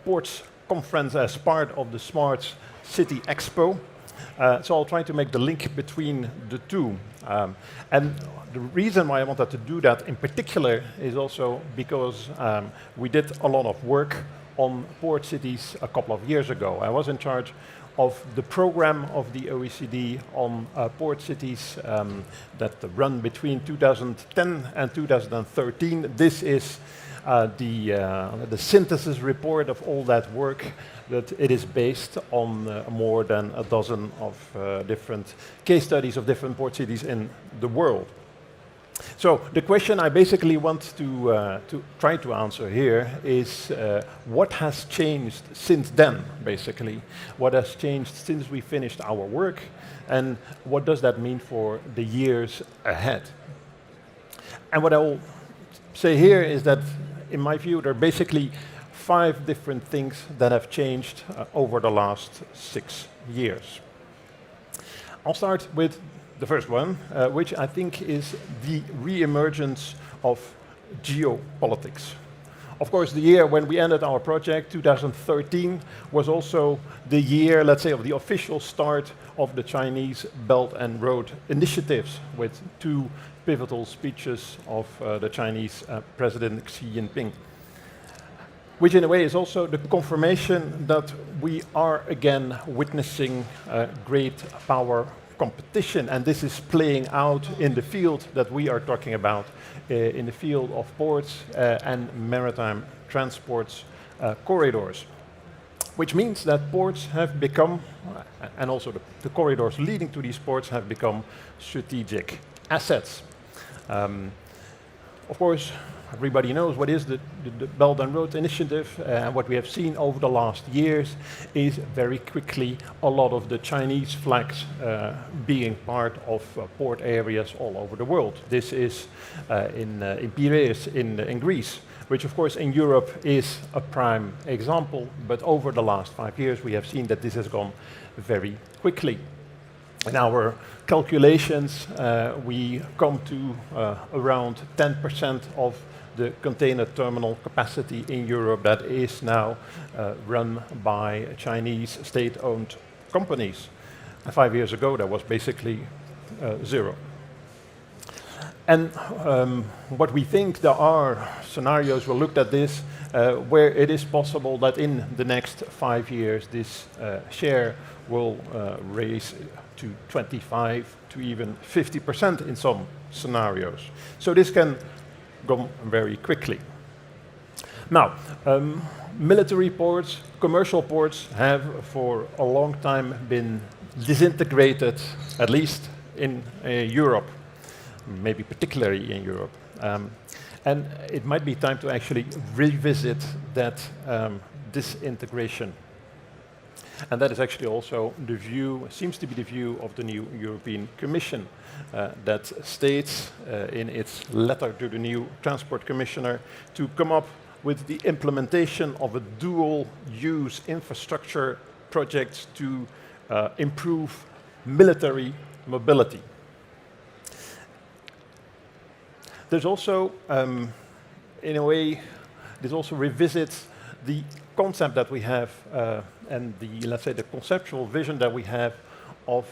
Ports Conference as part of the Smart City Expo. So I'll try to make the link between the two. And the reason why I wanted to do that in particular is also because we did a lot of work on port cities a couple of years ago. I was in charge of the program of the OECD on port cities that run between 2010 and 2013. This is the synthesis report of all that work, that it is based on more than a dozen of different case studies of different port cities in the world. So the question I basically want to try to answer here is what has changed since then, basically. What has changed since we finished our work, and what does that mean for the years ahead? And what I will say here is that, in my view, there are basically 5 different things that have changed over the last 6 years. I'll start with the first one, which I think is the re-emergence of geopolitics. Of course, the year when we ended our project, 2013, was also the year, let's say, of the official start of the Chinese Belt and Road initiatives, with 2 pivotal speeches of the Chinese President Xi Jinping, which in a way is also the confirmation that we are again witnessing great power competition, and this is playing out in the field that we are talking about, in the field of ports and maritime transports corridors, which means that ports have become, and also the corridors leading to these ports have become strategic assets. Of course, everybody knows what is the Belt and Road Initiative, and what we have seen over the last years is very quickly a lot of the Chinese flags being part of port areas all over the world. This is in Pyers in Greece, which of course in Europe is a prime example, but over the last 5 years we have seen that this has gone very quickly. In our calculations, we come to around 10% of the container terminal capacity in Europe that is now run by Chinese state-owned companies. 5 years ago, that was basically 0. And what we think, there are scenarios, we looked at this, where it is possible that in the next 5 years this share will raise to 25 to even 50% in some scenarios. So this can gone very quickly. Now, military ports, commercial ports have for a long time been disintegrated, at least in Europe, maybe particularly in Europe. And it might be time to actually revisit that disintegration. And that is actually also the view, seems to be the view of the new European Commission that states in its letter to the new Transport Commissioner to come up with the implementation of a dual-use infrastructure project to improve military mobility. There's also, in a way, this also revisits the concept that we have and the, let's say, the conceptual vision that we have of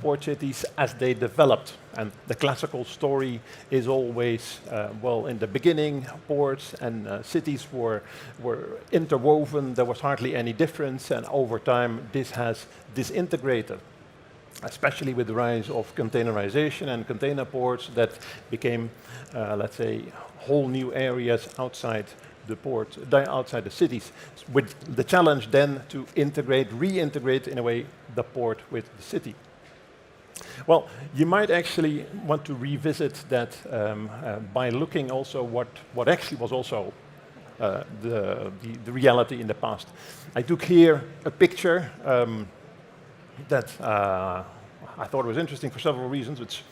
port cities as they developed. And the classical story is always, well, in the beginning, ports and cities were interwoven. There was hardly any difference, and over time, this has disintegrated, especially with the rise of containerization and container ports that became, let's say, whole new areas outside the port, outside the cities, with the challenge then to integrate, reintegrate in a way the port with the city. Well, you might actually want to revisit that by looking also what actually was also the reality in the past. I took here a picture that I thought was interesting for several reasons.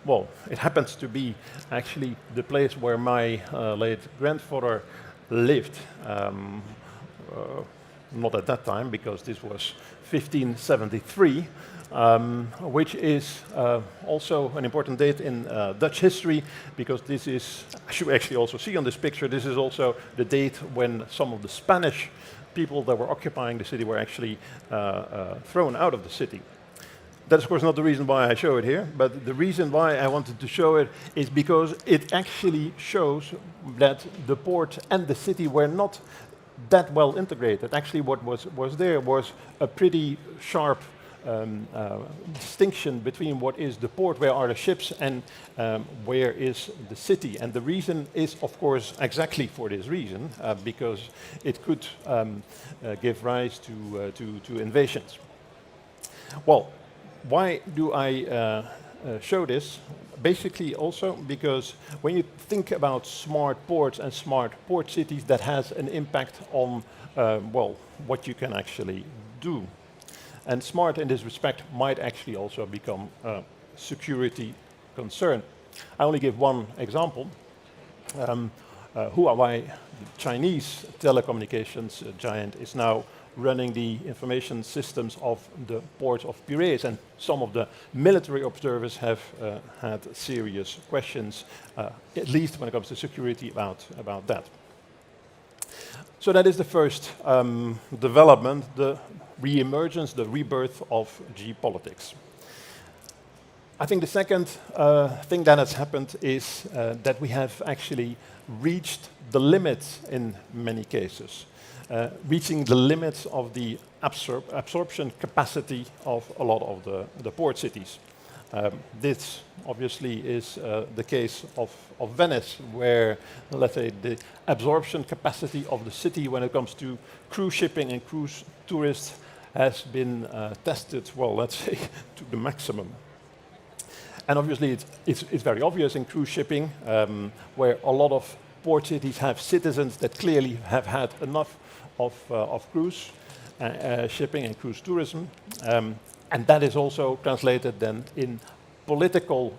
Well, it happens to be actually the place where my late grandfather lived. Not at that time, because this was 1573, which is also an important date in Dutch history, because this is, as you actually also see on this picture, this is also the date when some of the Spanish people that were occupying the city were actually thrown out of the city. That's of course not the reason why I show it here, but the reason why I wanted to show it is because it actually shows that the port and the city were not that well integrated. Actually what was there was a pretty sharp distinction between what is the port, where are the ships, and where is the city. And the reason is, of course, exactly for this reason, because it could give rise to invasions. Well, why do I show this? Basically also because when you think about smart ports and smart port cities, that has an impact on, well, what you can actually do. And smart in this respect might actually also become a security concern. I only give one example. Huawei, the Chinese telecommunications giant, is now running the information systems of the port of Pyers, and some of the military observers have had serious questions, at least when it comes to security, about that. So that is the first development, the re-emergence, the rebirth of geopolitics. I think the second thing that has happened is that we have actually reached the limits in many cases. Reaching the limits of the absorption capacity of a lot of the port cities. This obviously is the case of Venice, where, let's say, the absorption capacity of the city when it comes to cruise shipping and cruise tourists has been tested, well, let's say, to the maximum. And obviously it's very obvious in cruise shipping, where a lot of port cities have citizens that clearly have had enough of cruise shipping and cruise tourism. And that is also translated then in political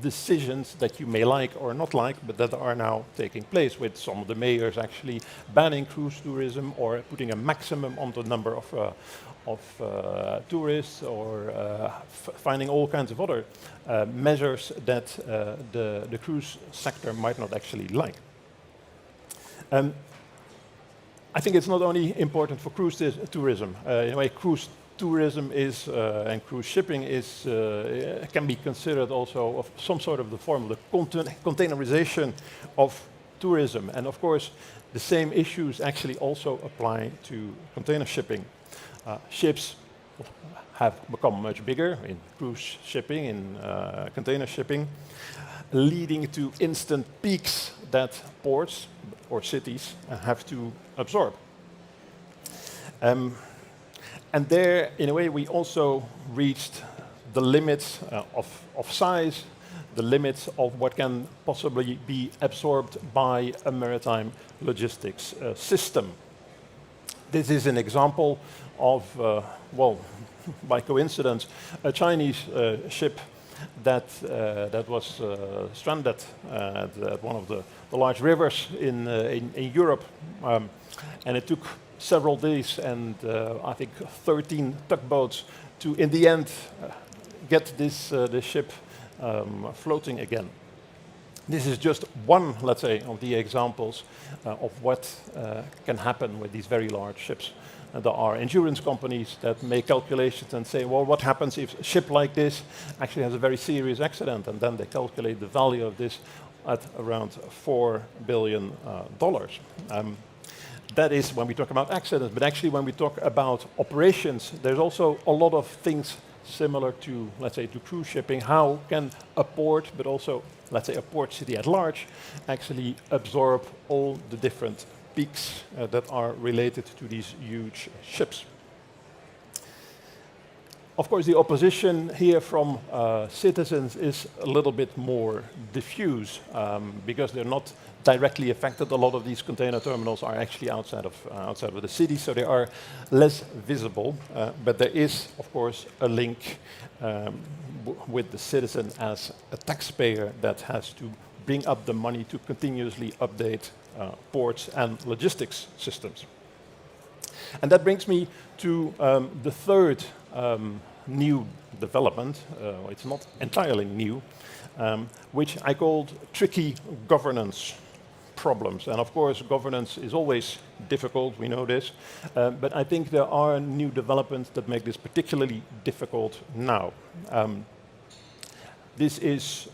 decisions that you may like or not like, but that are now taking place, with some of the mayors actually banning cruise tourism or putting a maximum on the number of tourists, or finding all kinds of other measures that the cruise sector might not actually like. I think it's not only important for cruise tourism. In a way, cruise tourism is and cruise shipping is can be considered also of some sort of the form of the containerization of tourism. And of course, the same issues actually also apply to container shipping. Ships have become much bigger in cruise shipping, in container shipping. leading to instant peaks that ports or cities have to absorb. And there, in a way, we also reached the limits of size, the limits of what can possibly be absorbed by a maritime logistics system. This is an example of, well, by coincidence, a Chinese ship that was stranded at one of the large rivers in Europe, and it took several days and I think 13 tugboats to, in the end, get this ship floating again. This is just one, let's say, of the examples of what can happen with these very large ships. There are insurance companies that make calculations and say, well, what happens if a ship like this actually has a very serious accident? And then they calculate the value of this at around $4 billion. That is when we talk about accidents, but actually when we talk about operations, there's also a lot of things similar to, let's say, to cruise shipping. How can a port, but also, let's say, a port city at large, actually absorb all the different peaks that are related to these huge ships? Of course, the opposition here from citizens is a little bit more diffuse because they're not directly affected. A lot of these container terminals are actually outside of the city, so they are less visible. But there is, of course, a link with the citizen as a taxpayer that has to bring up the money to continuously update ports and logistics systems. And that brings me to the third new development. It's not entirely new, which I called tricky governance problems. And of course, governance is always difficult, we know this, but I think there are new developments that make this particularly difficult now. This is,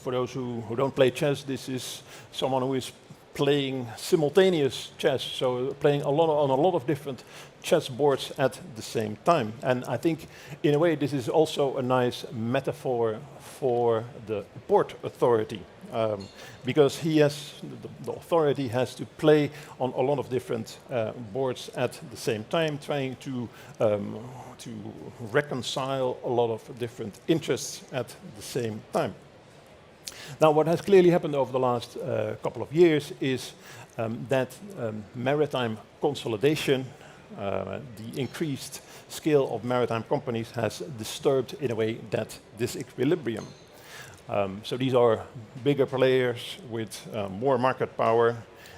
for those who don't play chess, this is someone who is playing simultaneous chess, so playing on a lot of different chess boards at the same time. And I think, in a way, this is also a nice metaphor for the port authority, because the authority has to play on a lot of different boards at the same time, trying to reconcile a lot of different interests at the same time. Now, what has clearly happened over the last couple of years is that maritime consolidation, the increased scale of maritime companies has disturbed, in a way, this equilibrium. So these are bigger players with more market power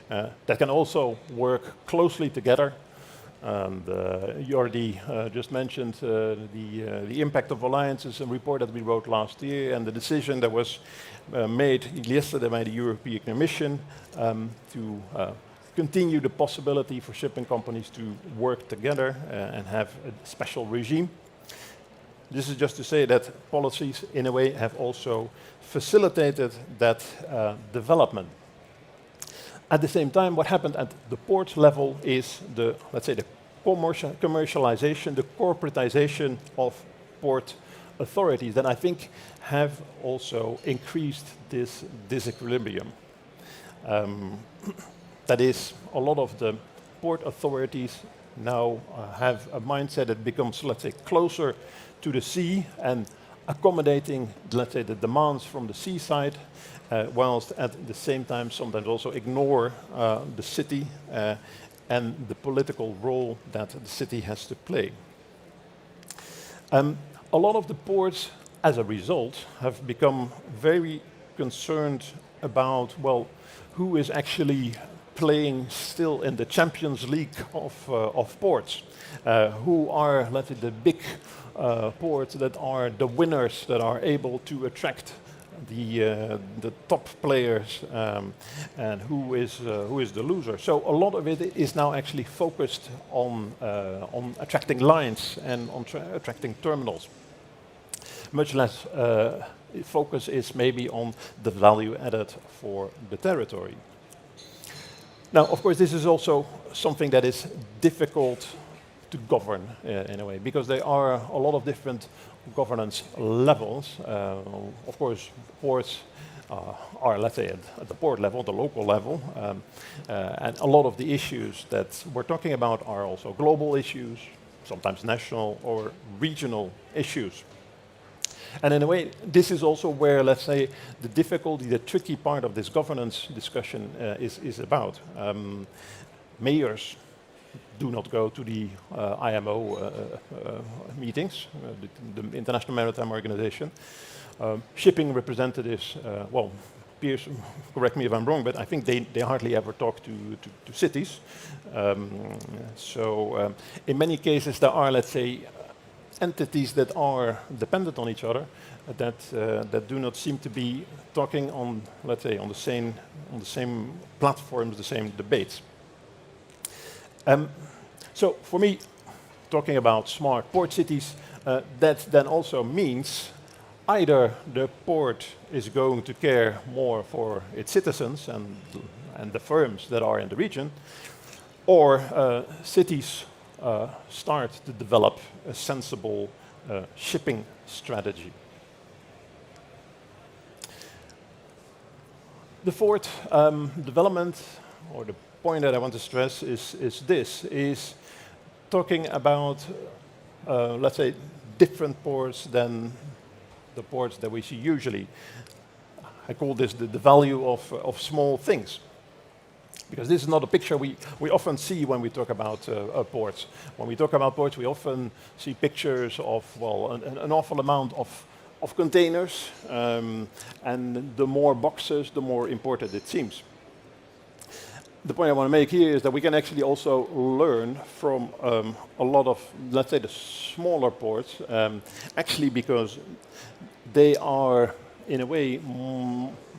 that can also work closely together. And Jordi just mentioned the impact of alliances, a report that we wrote last year, and the decision that was made yesterday by the European Commission to continue the possibility for shipping companies to work together and have a special regime. This is just to say that policies, in a way, have also facilitated that development. At the same time, what happened at the port level is the, let's say, the commercialization, the corporatization of port authorities that I think have also increased this disequilibrium. That is, a lot of the port authorities now have a mindset that becomes, let's say, closer to the sea and accommodating, let's say, the demands from the seaside, whilst at the same time sometimes also ignore the city and the political role that the city has to play. A lot of the ports, as a result, have become very concerned about, well, who is actually playing still in the Champions League of ports, who are, let's say, the big ports that are the winners, that are able to attract the top players, and who is the loser. So a lot of it is now actually focused on attracting lines and on attracting terminals. Much less focus is maybe on the value added for the territory. Now, of course, this is also something that is difficult to govern in a way, because there are a lot of different governance levels. Of course, ports are, let's say, at the port level, the local level. And a lot of the issues that we're talking about are also global issues, sometimes national or regional issues. And in a way, this is also where, let's say, the difficulty, the tricky part of this governance discussion is about. Mayors do not go to the IMO meetings, the International Maritime Organization. Shipping representatives, well, Pyers, correct me if I'm wrong, but I think they hardly ever talk to cities. In many cases, there are, let's say, entities that are dependent on each other that do not seem to be talking on, let's say, on the same platforms, the same debates. So for me, talking about smart port cities, that then also means either the port is going to care more for its citizens and the firms that are in the region, or cities start to develop a sensible shipping strategy. The fourth development, or the point that I want to stress is talking about, let's say, different ports than the ports that we see usually. I call this the value of small things. Because this is not a picture we often see when we talk about ports. When we talk about ports, we often see pictures of, well, an awful amount of containers, and the more boxes, the more important it seems. The point I want to make here is that we can actually also learn from a lot of, let's say, the smaller ports, actually because they are, in a way,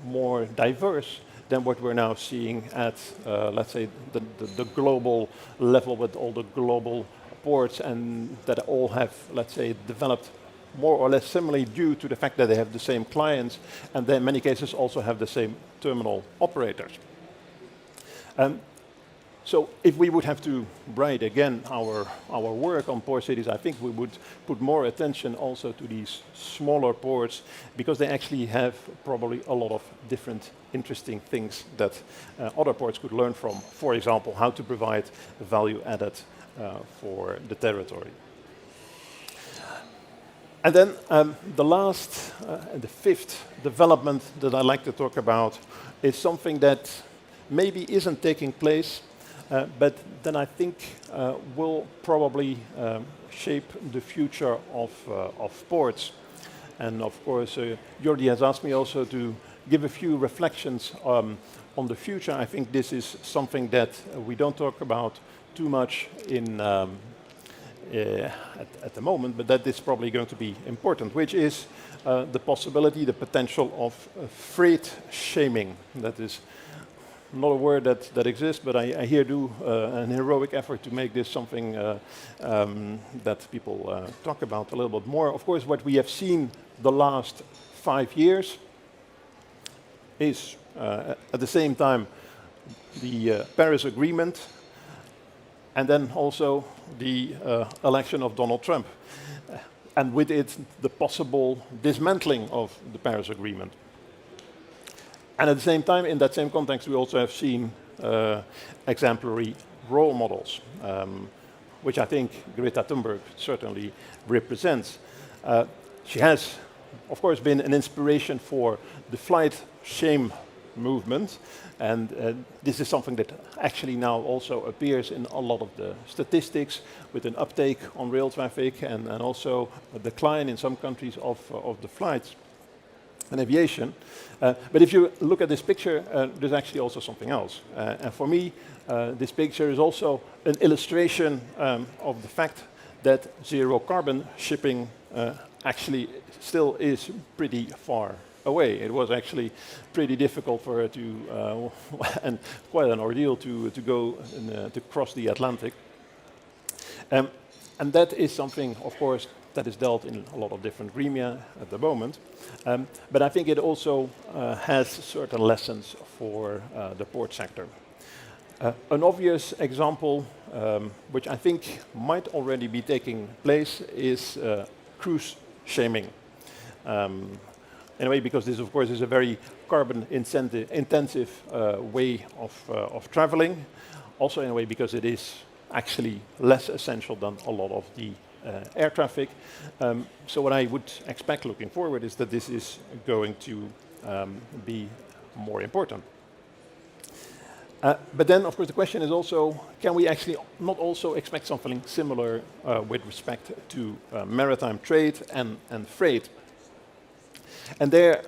more diverse than what we're now seeing at, let's say, the global level with all the global ports, and that all have, let's say, developed more or less similarly due to the fact that they have the same clients and they in many cases also have the same terminal operators. So if we would have to write again our work on port cities, I think we would put more attention also to these smaller ports, because they actually have probably a lot of different interesting things that other ports could learn from. For example, how to provide value added for the territory. And then the last, the fifth development that I'd like to talk about is something that maybe isn't taking place, but then I think will probably shape the future of ports. And of course, Jordi has asked me also to give a few reflections on the future. I think this is something that we don't talk about too much in at the moment, but that is probably going to be important, which is the possibility, the potential of freight shaming. That is not a word that exists, but I here do an heroic effort to make this something that people talk about a little bit more. Of course, what we have seen the last 5 years is, at the same time, the Paris Agreement, and then also the election of Donald Trump, and with it, the possible dismantling of the Paris Agreement. And at the same time, in that same context, we also have seen exemplary role models, which I think Greta Thunberg certainly represents. She has, of course, been an inspiration for the flight shame movement, and this is something that actually now also appears in a lot of the statistics, with an uptake on rail traffic and also a decline in some countries of the flights and aviation. But if you look at this picture, there's actually also something else. And for me, this picture is also an illustration of the fact that zero carbon shipping actually still is pretty far away. It was actually pretty difficult for her to, and quite an ordeal to go and, to cross the Atlantic. And that is something, of course, that is dealt in a lot of different gremia at the moment. But I think it also has certain lessons for the port sector. An obvious example, which I think might already be taking place, is cruise shaming. in a way, because this, of course, is a very carbon intensive way of traveling. Also, in a way, because it is actually less essential than a lot of the air traffic. So what I would expect looking forward is that this is going to be more important. But then, of course, the question is also, can we actually not also expect something similar with respect to maritime trade and freight? And there,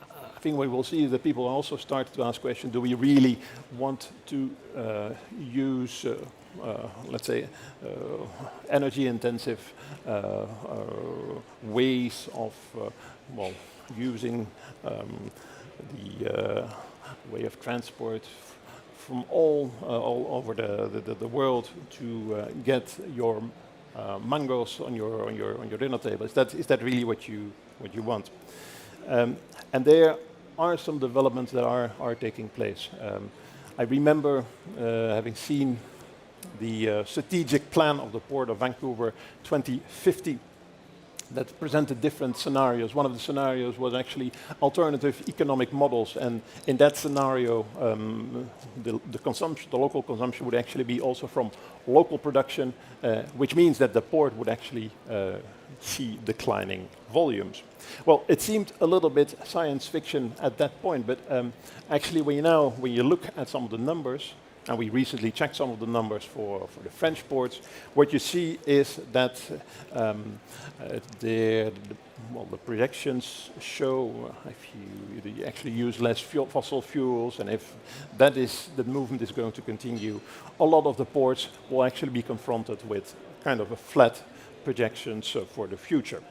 I think what we'll see is that people also start to ask questions, do we really want to use, let's say, energy-intensive ways of, well, using the way of transport from all over the world to get your mangoes on your dinner table? Is that really what you want? And there are some developments that are taking place. I remember having seen the strategic plan of the Port of Vancouver 2050 that presented different scenarios. One of the scenarios was actually alternative economic models, and in that scenario, the local consumption would actually be also from local production, which means that the port would actually see declining volumes. Well, it seemed a little bit science fiction at that point, but actually when you look at some of the numbers, and we recently checked some of the numbers for the French ports, what you see is that the projections show if you actually use less fossil fuels, and if the movement is going to continue, a lot of the ports will actually be confronted with kind of a flat projections for the future.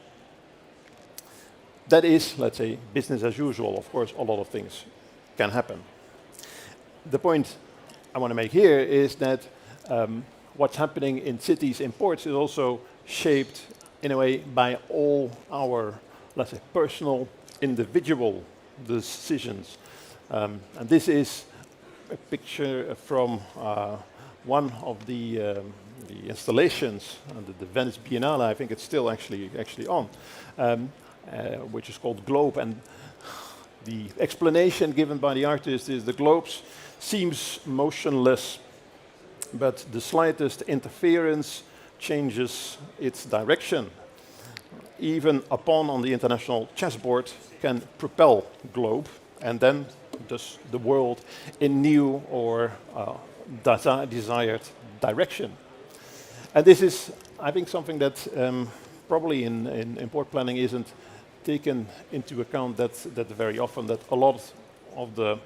That is, let's say, business as usual. Of course, a lot of things can happen. The point I want to make here is that what's happening in cities, in ports, is also shaped in a way by all our, let's say, personal, individual decisions. And this is a picture from one of the installations under the Venice Biennale. I think it's still actually on, which is called Globe. And the explanation given by the artist is the globes seems motionless, but the slightest interference changes its direction. Even a pawn on the international chessboard can propel globe, and then does the world in new or desired direction. And this is, I think, something that probably in port planning isn't taken into account that very often, that a lot of the,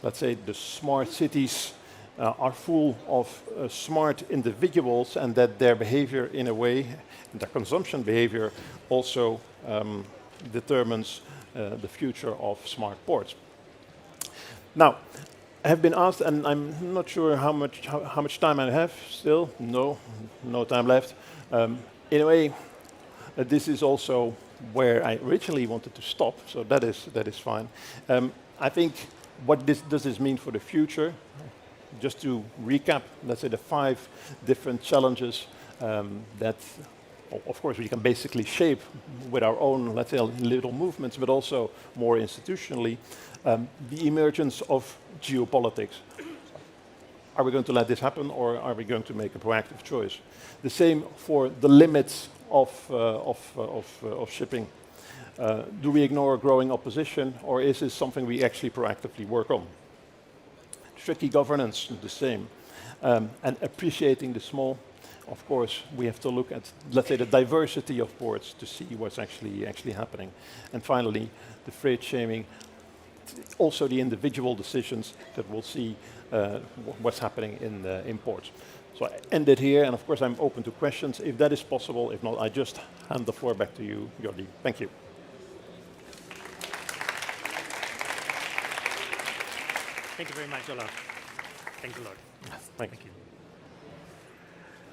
let's say, the smart cities are full of smart individuals, and that their behavior, in a way, their consumption behavior also determines the future of smart ports. Now, I have been asked, and I'm not sure how much time I have still. No time left. In a way, this is also where I originally wanted to stop, so that is fine. I think, what does this mean for the future? Just to recap, let's say, the 5 different challenges that, of course, we can basically shape with our own, let's say, little movements, but also more institutionally. The emergence of geopolitics. Are we going to let this happen, or are we going to make a proactive choice? The same for the limits of shipping. Do we ignore growing opposition, or is this something we actually proactively work on? Tricky governance, the same. And appreciating the small. Of course, we have to look at, let's say, the diversity of ports to see what's actually happening. And finally, the freight shaming. Also the individual decisions that we'll see what's happening in ports. So I end it here, and of course I'm open to questions if that is possible. If not, I just hand the floor back to you, Jordi. Thank you. Thank you very much, Olaf. Thanks a lot. Thank you.